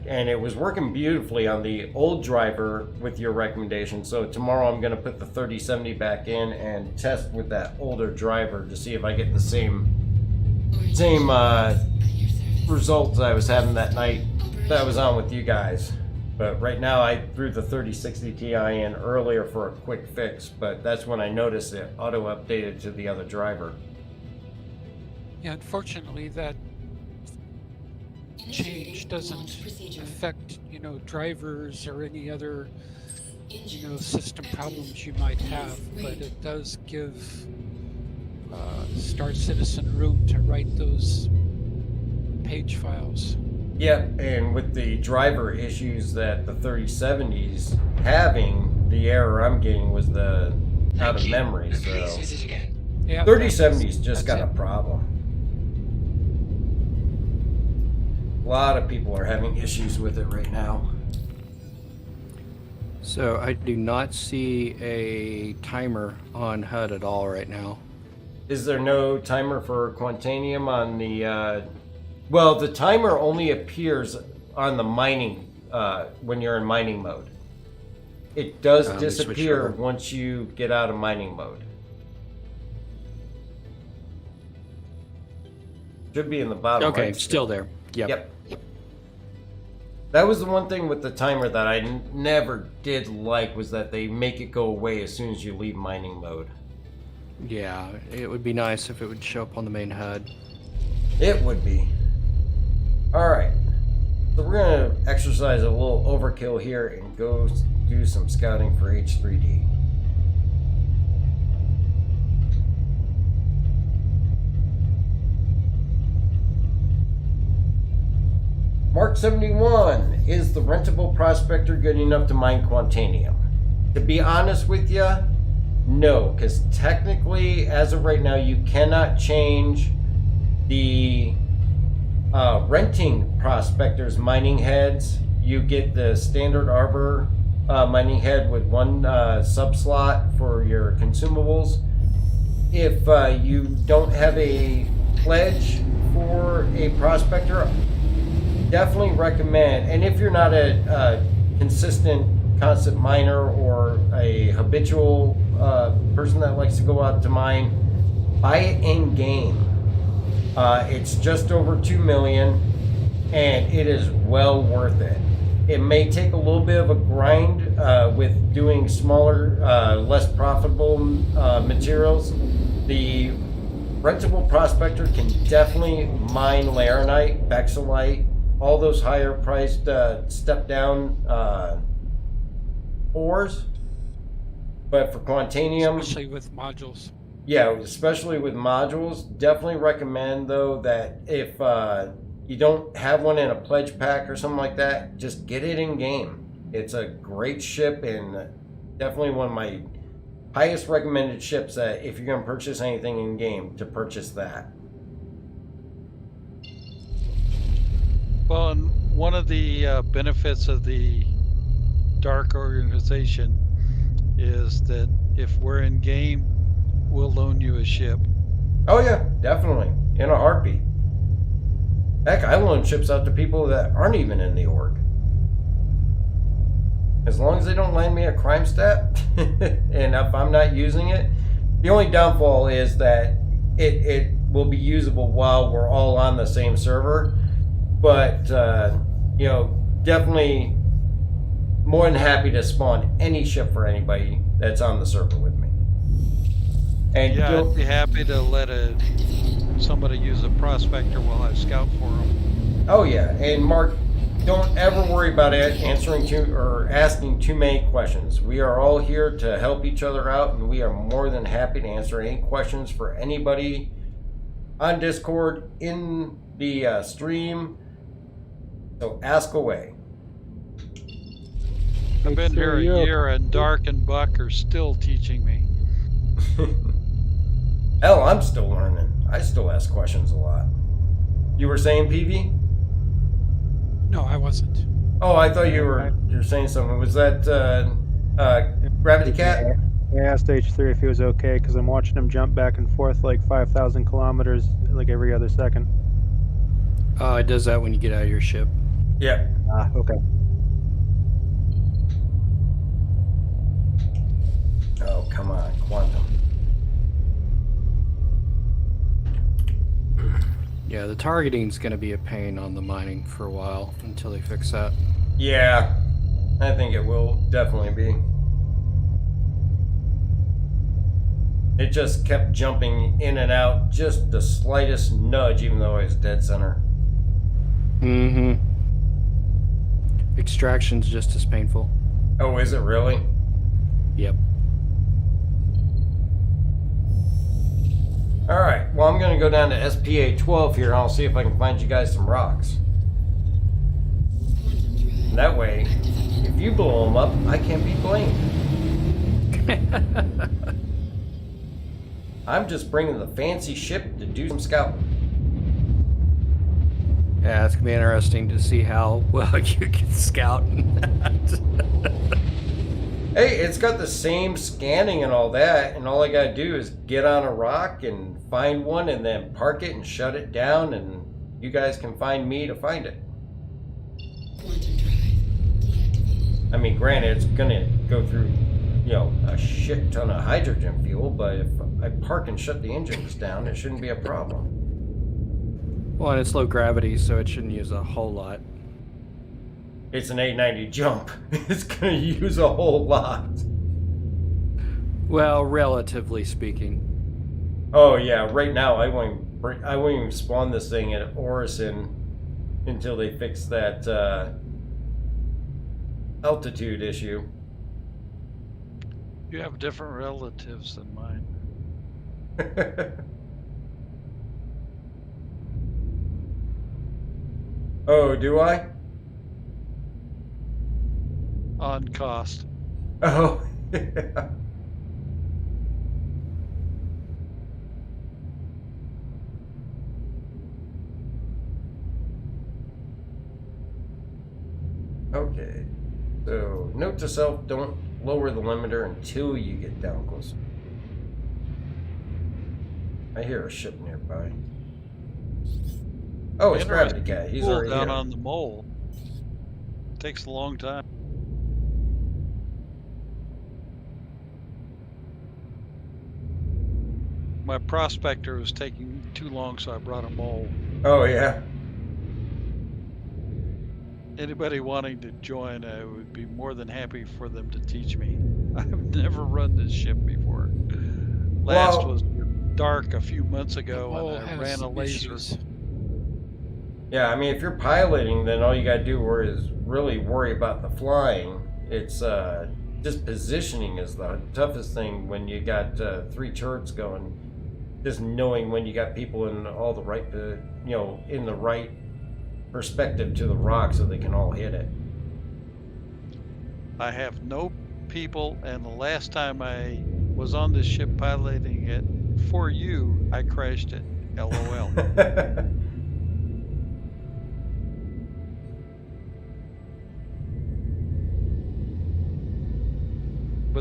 [SPEAKER 1] and it was working beautifully on the old driver with your recommendation. So tomorrow I'm gonna put the 3070 back in and test with that older driver to see if I get the same results I was having that night that I was on with you guys. But right now I threw the 3060 Ti in earlier for a quick fix, but that's when I noticed it auto-updated to the other driver.
[SPEAKER 14] Yeah, unfortunately that change doesn't affect, drivers or any other, system problems you might have, but it does give Star Citizen room to write those page files.
[SPEAKER 1] Yeah, and with the driver issues that the 3070's having, the error I'm getting was the out of memory, so
[SPEAKER 14] Yeah,
[SPEAKER 1] 3070's just
[SPEAKER 14] that's
[SPEAKER 1] got a
[SPEAKER 14] it.
[SPEAKER 1] problem. A lot of people are having issues with it right now.
[SPEAKER 2] So I do not see a timer on HUD at all right now.
[SPEAKER 1] Is there no timer for Quantanium on the, well, the timer only appears on the mining, when you're in mining mode. It does
[SPEAKER 2] Let me switch
[SPEAKER 1] disappear
[SPEAKER 2] over.
[SPEAKER 1] once you get out of mining mode. Should be in the bottom
[SPEAKER 2] Okay,
[SPEAKER 1] right.
[SPEAKER 2] still there. Yep.
[SPEAKER 1] Yep. That was the one thing with the timer that I never did like, was that they make it go away as soon as you leave mining mode.
[SPEAKER 2] Yeah, it would be nice if it would show up on the main HUD.
[SPEAKER 1] It would be. Alright. So we're going to exercise a little overkill here and go do some scouting for H3D. Mark 71, is the rentable prospector good enough to mine Quantanium? To be honest with you, no, because technically, as of right now, you cannot change the renting prospector's mining heads. You get the standard Arbor mining head with one sub-slot for your consumables. If you don't have a pledge for a prospector, definitely recommend, and if you're not a constant miner or a habitual person that likes to go out to mine, buy it in game. It's just over 2 million, and it is well worth it. It may take a little bit of a grind with doing smaller, less profitable materials. The rentable prospector can definitely mine laranite, bexalite, all those higher priced step down ores. But for Quantanium,
[SPEAKER 14] Especially with modules.
[SPEAKER 1] yeah, especially with modules, definitely recommend though that if you don't have one in a pledge pack or something like that, just get it in game. It's a great ship and definitely one of my highest recommended ships that if you're going to purchase anything in game, to purchase that.
[SPEAKER 10] Well, and one of the benefits of the Dark organization is that if we're in game, we'll loan you a ship.
[SPEAKER 1] Oh yeah, definitely. In a heartbeat. Heck, I loan ships out to people that aren't even in the org. As long as they don't land me a crime stat, and if I'm not using it, the only downfall is that it will be usable while we're all on the same server. But, you know, definitely more than happy to spawn any ship for anybody that's on the server with me. And
[SPEAKER 10] yeah, I'd be happy to let somebody use a prospector while I scout for them.
[SPEAKER 1] Oh yeah, and Mark, don't ever worry about it asking too many questions. We are all here to help each other out, and we are more than happy to answer any questions for anybody on Discord, in the stream. So ask away.
[SPEAKER 10] I've been here a year, and Dark and Buck are still teaching me.
[SPEAKER 1] Hell, I'm still learning. I still ask questions a lot. You were saying, PV?
[SPEAKER 14] No, I wasn't.
[SPEAKER 1] Oh, I thought you were saying something. Was that Gravity Cat?
[SPEAKER 11] I asked H3 if he was okay because I'm watching him jump back and forth like 5,000 kilometers like every other second.
[SPEAKER 2] Oh, it does that when you get out of your ship.
[SPEAKER 1] Yeah.
[SPEAKER 11] Ah, okay.
[SPEAKER 1] Oh, come on, Quantum.
[SPEAKER 2] Yeah, the targeting's going to be a pain on the mining for a while until they fix that.
[SPEAKER 1] Yeah, I think it will definitely be. It just kept jumping in and out, just the slightest nudge, even though I was dead center.
[SPEAKER 2] Mm-hmm. Extraction's just as painful.
[SPEAKER 1] Oh, is it really?
[SPEAKER 2] Yep.
[SPEAKER 1] Alright, well, I'm going to go down to SPA 12 here, and I'll see if I can find you guys some rocks. And that way, if you blow them up, I can't be blamed. I'm just bringing the fancy ship to do some scouting.
[SPEAKER 2] Yeah, it's going to be interesting to see how well you can scout.
[SPEAKER 1] Hey, it's got the same scanning and all that, and all I gotta do is get on a rock and find one and then park it and shut it down, and you guys can find me to find it. I mean, granted, it's gonna go through, you know, a shit ton of hydrogen fuel, but if I park and shut the engines down, it shouldn't be a problem.
[SPEAKER 2] Well, and it's low gravity, so it shouldn't use a whole lot.
[SPEAKER 1] It's an 890 jump. It's gonna use a whole lot.
[SPEAKER 2] Well, relatively speaking.
[SPEAKER 1] Oh yeah, right now I won't even spawn this thing at Orison until they fix that altitude issue.
[SPEAKER 10] You have different relatives than mine.
[SPEAKER 1] Oh, do I?
[SPEAKER 10] On cost.
[SPEAKER 1] Oh, yeah. Okay. So, note to self, don't lower the limiter until you get down close. I hear a ship nearby. Oh, it's Gravity Cat. He's
[SPEAKER 10] Cool
[SPEAKER 1] already
[SPEAKER 10] down
[SPEAKER 1] here.
[SPEAKER 10] on the mole. Takes a long time. My prospector was taking too long, so I brought a mole.
[SPEAKER 1] Oh, yeah.
[SPEAKER 10] Anybody wanting to join, I would be more than happy for them to teach me. I've never run this ship before. Last was Dark a few months ago, and I ran a laser.
[SPEAKER 1] Yeah, I mean, if you're piloting, then all you gotta do is really worry about the flying. It's just positioning is the toughest thing when you got 3 turrets going. Just knowing when you got people in all the right, in the right perspective to the rock so they can all hit it.
[SPEAKER 10] I have no people, and the last time I was on this ship piloting it for you, I crashed it. LOL.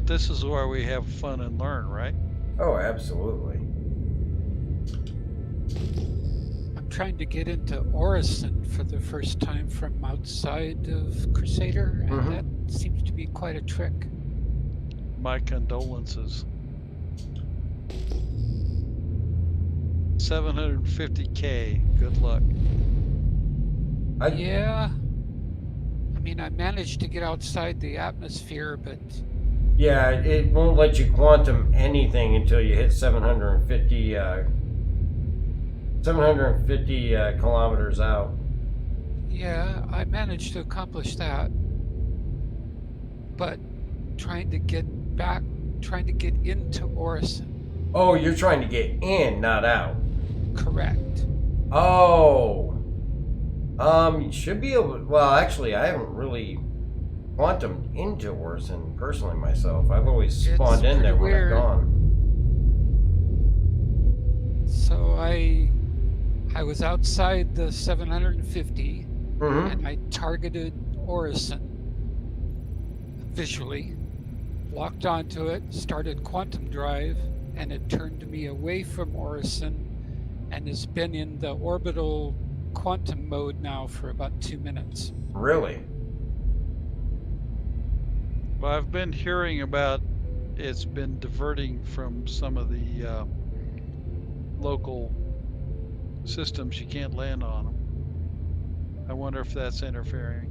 [SPEAKER 10] But this is where we have fun and learn, right?
[SPEAKER 1] Oh, absolutely.
[SPEAKER 14] I'm trying to get into Orison for the first time from outside of Crusader, and that seems to be quite a trick.
[SPEAKER 10] My condolences. 750K. Good luck.
[SPEAKER 14] Yeah. I mean, I managed to get outside the atmosphere, but
[SPEAKER 1] Yeah, it won't let you quantum anything until you hit 750 kilometers out.
[SPEAKER 14] yeah, I managed to accomplish that. But trying to get into Orison.
[SPEAKER 1] Oh, you're trying to get in, not out.
[SPEAKER 14] Correct.
[SPEAKER 1] Oh. You should be able to, well, actually, I haven't really quantumed into Orison personally myself. I've always spawned in there when I've gone.
[SPEAKER 14] So I was outside the 750, and I targeted Orison visually, locked onto it, started quantum drive, and it turned me away from Orison and has been in the orbital quantum mode now for about 2 minutes.
[SPEAKER 1] Really?
[SPEAKER 10] Well, I've been hearing about it's been diverting from some of the local systems. You can't land on them. I wonder if that's interfering.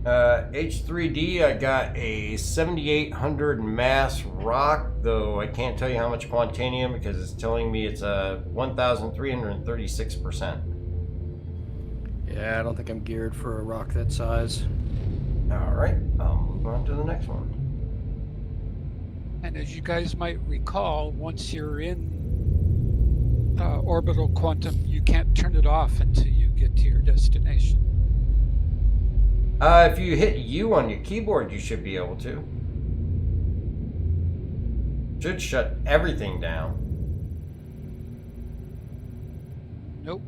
[SPEAKER 1] H3D, I got a 7800 mass rock, though I can't tell you how much quantanium because it's telling me it's a 1336%.
[SPEAKER 2] Yeah, I don't think I'm geared for a rock that size.
[SPEAKER 1] Alright, I'll move on to the next one.
[SPEAKER 14] And as you guys might recall, once you're in orbital quantum, you can't turn it off until you get to your destination.
[SPEAKER 1] If you hit U on your keyboard, you should be able to. Should shut everything down.
[SPEAKER 14] Nope.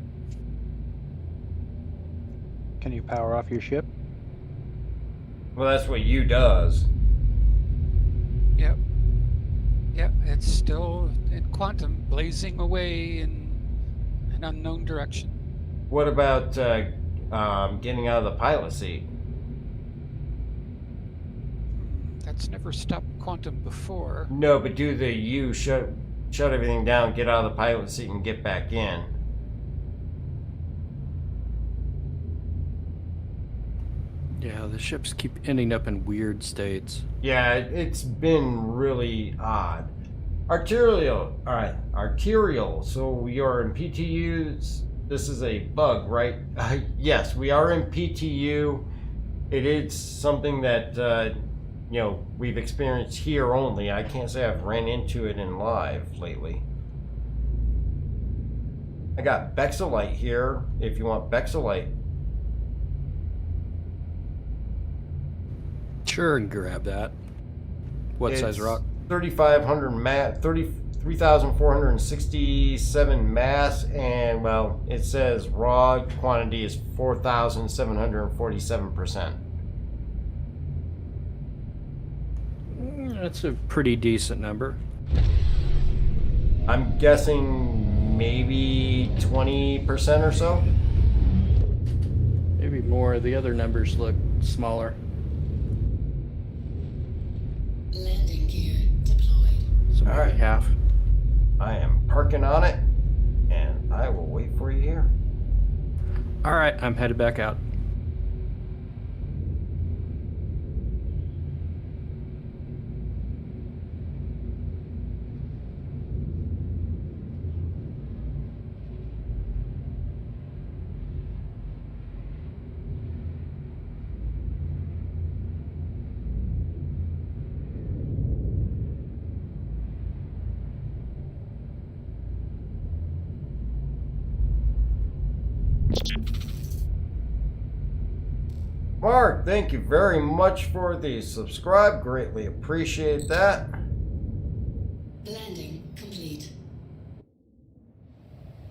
[SPEAKER 11] Can you power off your ship?
[SPEAKER 1] Well, that's what U does.
[SPEAKER 14] Yep. Yep, it's still in quantum, blazing away in an unknown direction.
[SPEAKER 1] What about getting out of the pilot seat?
[SPEAKER 14] That's never stopped quantum before.
[SPEAKER 1] No, but do the U shut everything down, get out of the pilot seat, and get back in.
[SPEAKER 2] Yeah, the ships keep ending up in weird states.
[SPEAKER 1] Yeah, it's been really odd. Arterial, alright, arterial. So we are in PTUs. This is a bug, right? Yes, we are in PTU. It is something that, we've experienced here only. I can't say I've ran into it in live lately. I got Bexolite here, if you want Bexolite.
[SPEAKER 2] Sure, and grab that. What size rock?
[SPEAKER 1] 3,500 mass, 3,467 mass, and well, it says raw quantity is 4,747%.
[SPEAKER 2] That's a pretty decent number.
[SPEAKER 1] I'm guessing maybe 20% or so.
[SPEAKER 2] Maybe more. The other numbers look smaller.
[SPEAKER 12] Landing gear deployed.
[SPEAKER 2] So maybe
[SPEAKER 1] Alright.
[SPEAKER 2] half.
[SPEAKER 1] I am parking on it, and I will wait for you here.
[SPEAKER 2] Alright, I'm headed back out.
[SPEAKER 1] Mark, thank you very much for the subscribe. Greatly appreciate that.
[SPEAKER 12] Landing complete.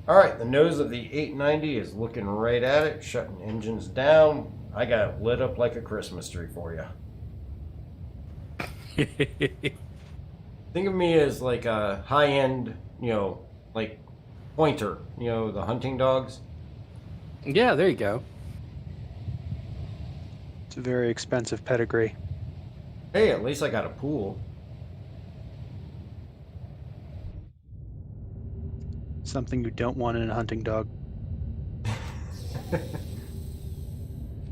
[SPEAKER 1] Alright, the nose of the 890 is looking right at it, shutting engines down. I got it lit up like a Christmas tree for you. Think of me as like a high-end, like pointer, the hunting dogs.
[SPEAKER 2] Yeah, there you go.
[SPEAKER 11] It's a very expensive pedigree.
[SPEAKER 1] Hey, at least I got a pool.
[SPEAKER 11] Something you don't want in a hunting dog.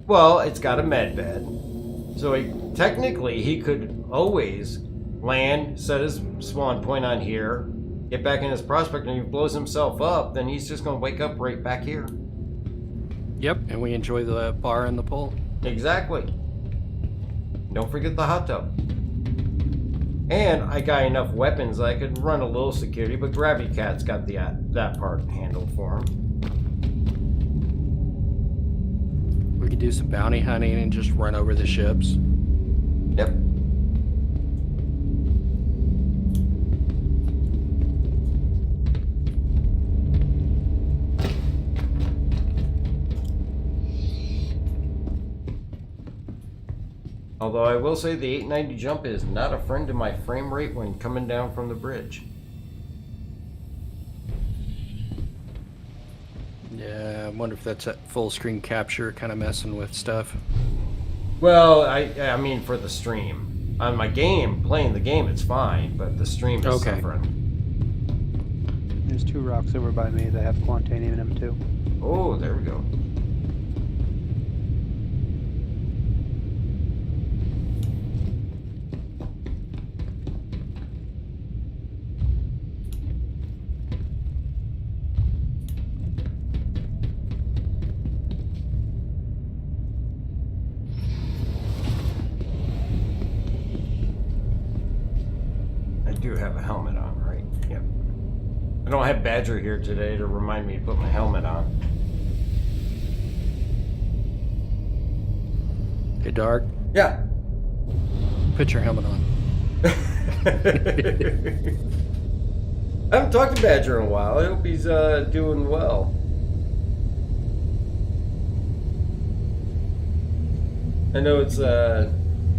[SPEAKER 1] Well, it's got a med bed. So technically, he could always land, set his spawn point on here, get back in his prospect, and he blows himself up, then he's just going to wake up right back here.
[SPEAKER 2] Yep, and we enjoy the bar and the pool.
[SPEAKER 1] Exactly. Don't forget the hot tub. And I got enough weapons I could run a little security, but Gravity Cat's got that part handled for him.
[SPEAKER 2] We could do some bounty hunting and just run over the ships.
[SPEAKER 1] Yep. Although I will say the 890 jump is not a friend to my frame rate when coming down from the bridge.
[SPEAKER 2] Yeah, I wonder if that's at full screen capture kind of messing with stuff.
[SPEAKER 1] Well, I mean for the stream. On my game, playing the game, it's fine, but the stream is suffering.
[SPEAKER 11] There's 2 rocks over by me that have Quantanium in them too.
[SPEAKER 1] Oh, there we go. I do have a helmet on, right? Yep. I don't have Badger here today to remind me to put my helmet on.
[SPEAKER 2] Hey, Dark.
[SPEAKER 1] Yeah.
[SPEAKER 2] Put your helmet on.
[SPEAKER 1] I haven't talked to Badger in a while. I hope he's doing well. I know it's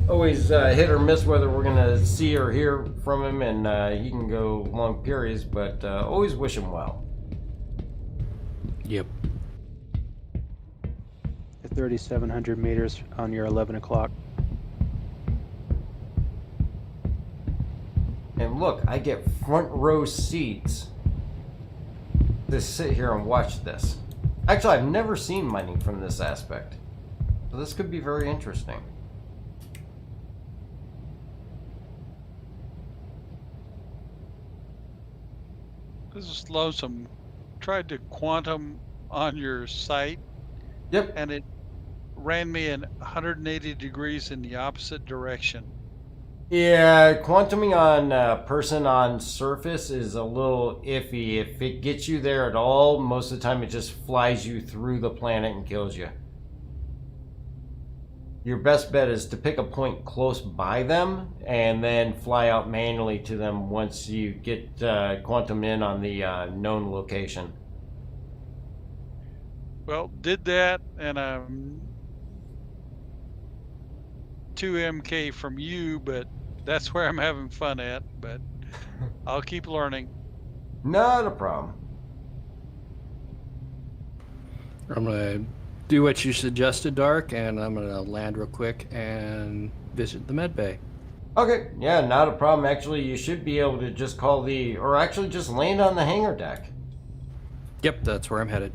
[SPEAKER 1] always hit or miss whether we're going to see or hear from him, and he can go long periods, but always wish him well.
[SPEAKER 2] Yep.
[SPEAKER 11] 3,700 meters on your 11 o'clock.
[SPEAKER 1] And look, I get front row seats to sit here and watch this. Actually, I've never seen mining from this aspect. So this could be very interesting.
[SPEAKER 10] This is Lonesome. Tried to quantum on your site.
[SPEAKER 1] Yep.
[SPEAKER 10] And it ran me in 180 degrees in the opposite direction.
[SPEAKER 1] Yeah, quantuming on person on surface is a little iffy. If it gets you there at all, most of the time it just flies you through the planet and kills you. Your best bet is to pick a point close by them and then fly out manually to them once you get quantum in on the known location.
[SPEAKER 10] Well, did that, and I'm 2 MK from you, but that's where I'm having fun at, but I'll keep learning.
[SPEAKER 1] Not a problem.
[SPEAKER 2] I'm going to do what you suggested, Dark, and I'm going to land real quick and visit the med bay.
[SPEAKER 1] Okay, yeah, not a problem. Actually, you should be able to just call or actually just land on the hangar deck.
[SPEAKER 2] Yep, that's where I'm headed.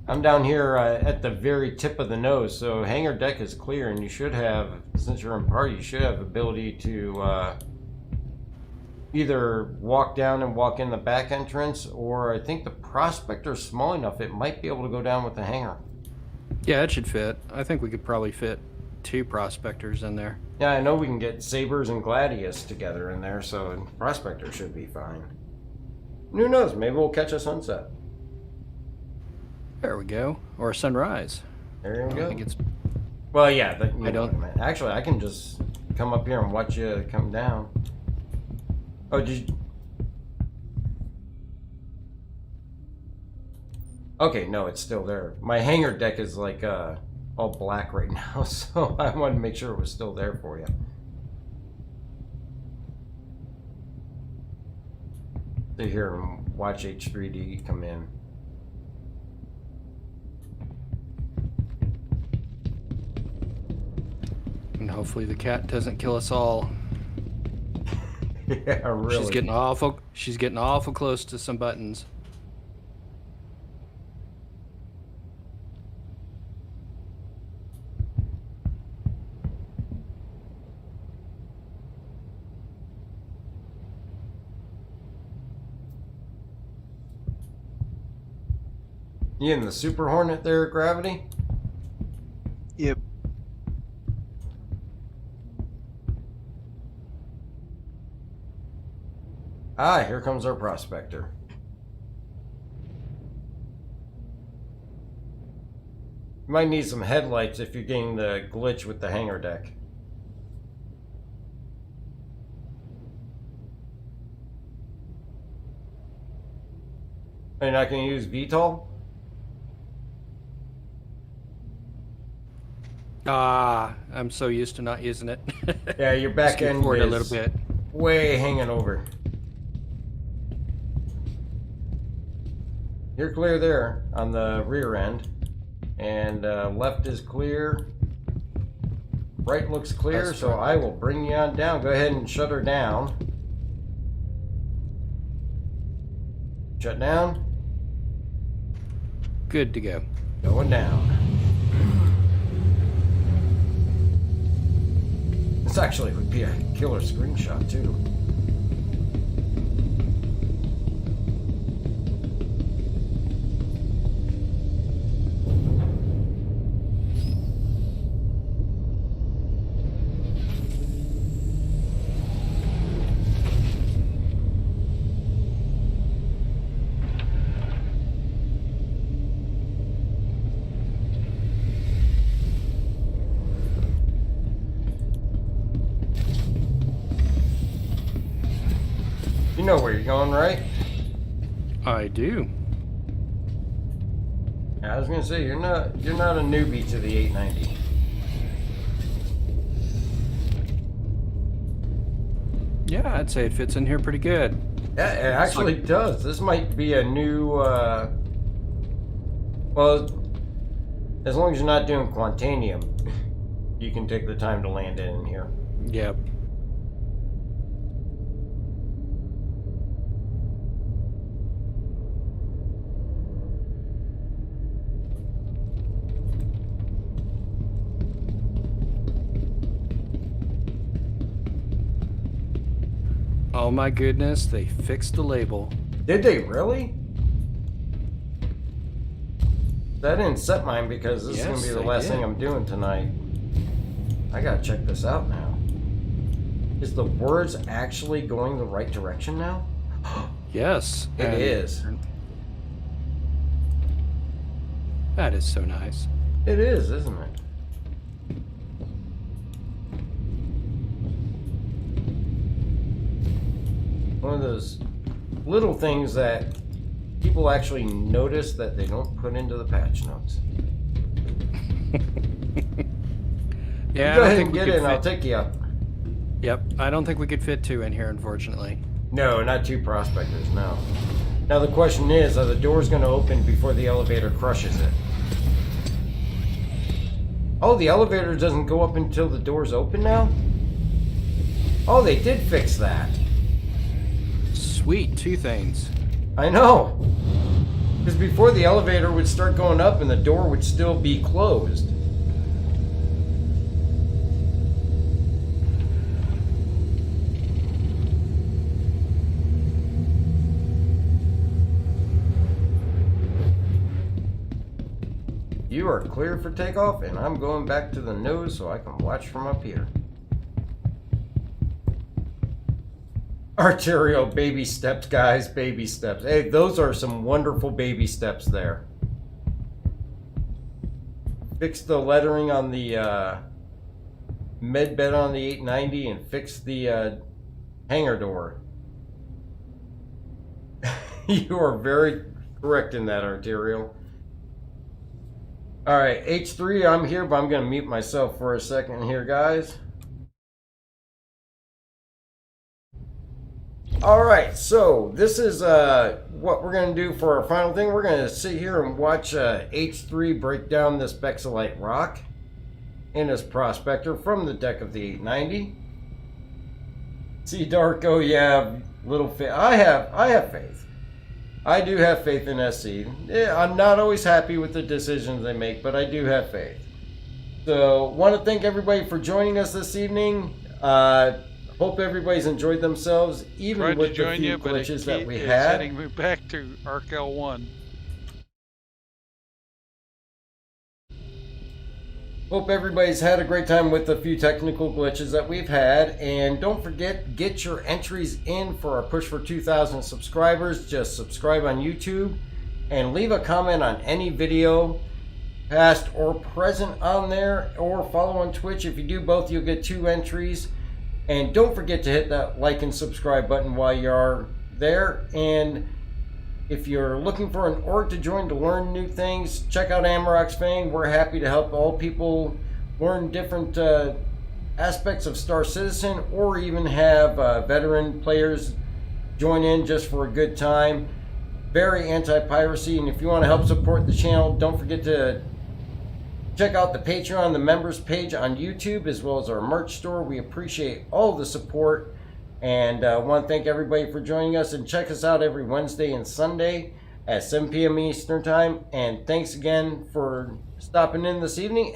[SPEAKER 1] I'm down here at the very tip of the nose, so hangar deck is clear, and you should have, since you're in party, you should have ability to either walk down and walk in the back entrance, or I think the prospector's small enough it might be able to go down with the hangar.
[SPEAKER 2] Yeah, it should fit. I think we could probably fit 2 prospectors in there.
[SPEAKER 1] Yeah, I know we can get Sabers and Gladius together in there, so prospector should be fine. And who knows, maybe we'll catch a sunset.
[SPEAKER 2] There we go. Or a sunrise.
[SPEAKER 1] There we go.
[SPEAKER 2] I think it's...
[SPEAKER 1] Well, yeah.
[SPEAKER 2] I don't...
[SPEAKER 1] Actually, I can just come up here and watch you come down. Oh, did you... Okay, no, it's still there. My hangar deck is like all black right now, so I wanted to make sure it was still there for you. Sit here and watch H3D come in.
[SPEAKER 2] And hopefully the cat doesn't kill us all.
[SPEAKER 1] Yeah, really.
[SPEAKER 2] She's getting awful close to some buttons.
[SPEAKER 1] You in the Super Hornet there, Gravity?
[SPEAKER 8] Yep.
[SPEAKER 1] Ah, here comes our prospector. You might need some headlights if you're getting the glitch with the hangar deck. Are you not going to use VTOL?
[SPEAKER 2] I'm so used to not using it.
[SPEAKER 1] Yeah, your back end
[SPEAKER 2] forward
[SPEAKER 1] is
[SPEAKER 2] a little bit.
[SPEAKER 1] way hanging over. You're clear there on the rear end, and left is clear. Right looks clear,
[SPEAKER 2] That's
[SPEAKER 1] so
[SPEAKER 2] right.
[SPEAKER 1] I will bring you on down. Go ahead and shut her down. Shut down.
[SPEAKER 2] Good to go.
[SPEAKER 1] Going down. This actually would be a killer screenshot too. You know where you're going, right?
[SPEAKER 2] I do.
[SPEAKER 1] I was gonna say you're not a newbie to the 890.
[SPEAKER 2] Yeah, I'd say it fits in here pretty good.
[SPEAKER 1] Yeah, it actually does. This might be a new well, as long as you're not doing Quantanium, you can take the time to land in here.
[SPEAKER 2] Yep. Oh my goodness, they fixed the label.
[SPEAKER 1] Did they really? I didn't set mine because this is gonna be
[SPEAKER 2] Yes,
[SPEAKER 1] the
[SPEAKER 2] they
[SPEAKER 1] last
[SPEAKER 2] did.
[SPEAKER 1] thing I'm doing tonight. I gotta check this out now. Is the words actually going the right direction now?
[SPEAKER 2] Yes.
[SPEAKER 1] It is.
[SPEAKER 2] That is so nice.
[SPEAKER 1] It is, isn't it? One of those little things that people actually notice that they don't put into the patch notes.
[SPEAKER 2] Yeah,
[SPEAKER 1] Go
[SPEAKER 2] I don't
[SPEAKER 1] ahead
[SPEAKER 2] think
[SPEAKER 1] and
[SPEAKER 2] we
[SPEAKER 1] get
[SPEAKER 2] could
[SPEAKER 1] in, I'll
[SPEAKER 2] fit-
[SPEAKER 1] take you up.
[SPEAKER 2] Yep, I don't think we could fit two in here, unfortunately.
[SPEAKER 1] No, not two prospectors, no. Now the question is, are the doors going to open before the elevator crushes it? Oh, the elevator doesn't go up until the doors open now? Oh, they did fix that.
[SPEAKER 2] Sweet, two things.
[SPEAKER 1] I know. Because before the elevator would start going up and the door would still be closed. You are clear for takeoff, and I'm going back to the nose so I can watch from up here. Arterial baby steps, guys, baby steps. Hey, those are some wonderful baby steps there. Fix the lettering on the med bed on the 890 and fix the hangar door. You are very correct in that, Arterial. Alright, H3, I'm here, but I'm going to mute myself for a second here, guys. Alright, so this is what we're going to do for our final thing. We're going to sit here and watch H3 break down this Bexalite rock in his prospector from the deck of the 890. See, Darko, yeah, little faith. I have faith. I do have faith in SC. Yeah, I'm not always happy with the decisions they make, but I do have faith. So, want to thank everybody for joining us this evening. Hope everybody's enjoyed themselves, even
[SPEAKER 10] Tried
[SPEAKER 1] with
[SPEAKER 10] to
[SPEAKER 1] the
[SPEAKER 10] join
[SPEAKER 1] few
[SPEAKER 10] you, but
[SPEAKER 1] glitches that we
[SPEAKER 10] it's
[SPEAKER 1] had.
[SPEAKER 10] heading me back to Arc L1.
[SPEAKER 1] Hope everybody's had a great time with the few technical glitches that we've had. And don't forget, get your entries in for our push for 2,000 subscribers. Just subscribe on YouTube and leave a comment on any video, past or present, on there, or follow on Twitch. If you do both, you'll get 2 entries. And don't forget to hit that like and subscribe button while you are there. And if you're looking for an org to join to learn new things, check out Amarok's Fang. We're happy to help all people learn different aspects of Star Citizen, or even have veteran players join in just for a good time. Very anti-piracy, and if you want to help support the channel, don't forget to check out the Patreon, the members page on YouTube, as well as our merch store. We appreciate all the support. And I want to thank everybody for joining us, and check us out every Wednesday and Sunday at 7 p.m. Eastern Time. And thanks again for stopping in this evening. And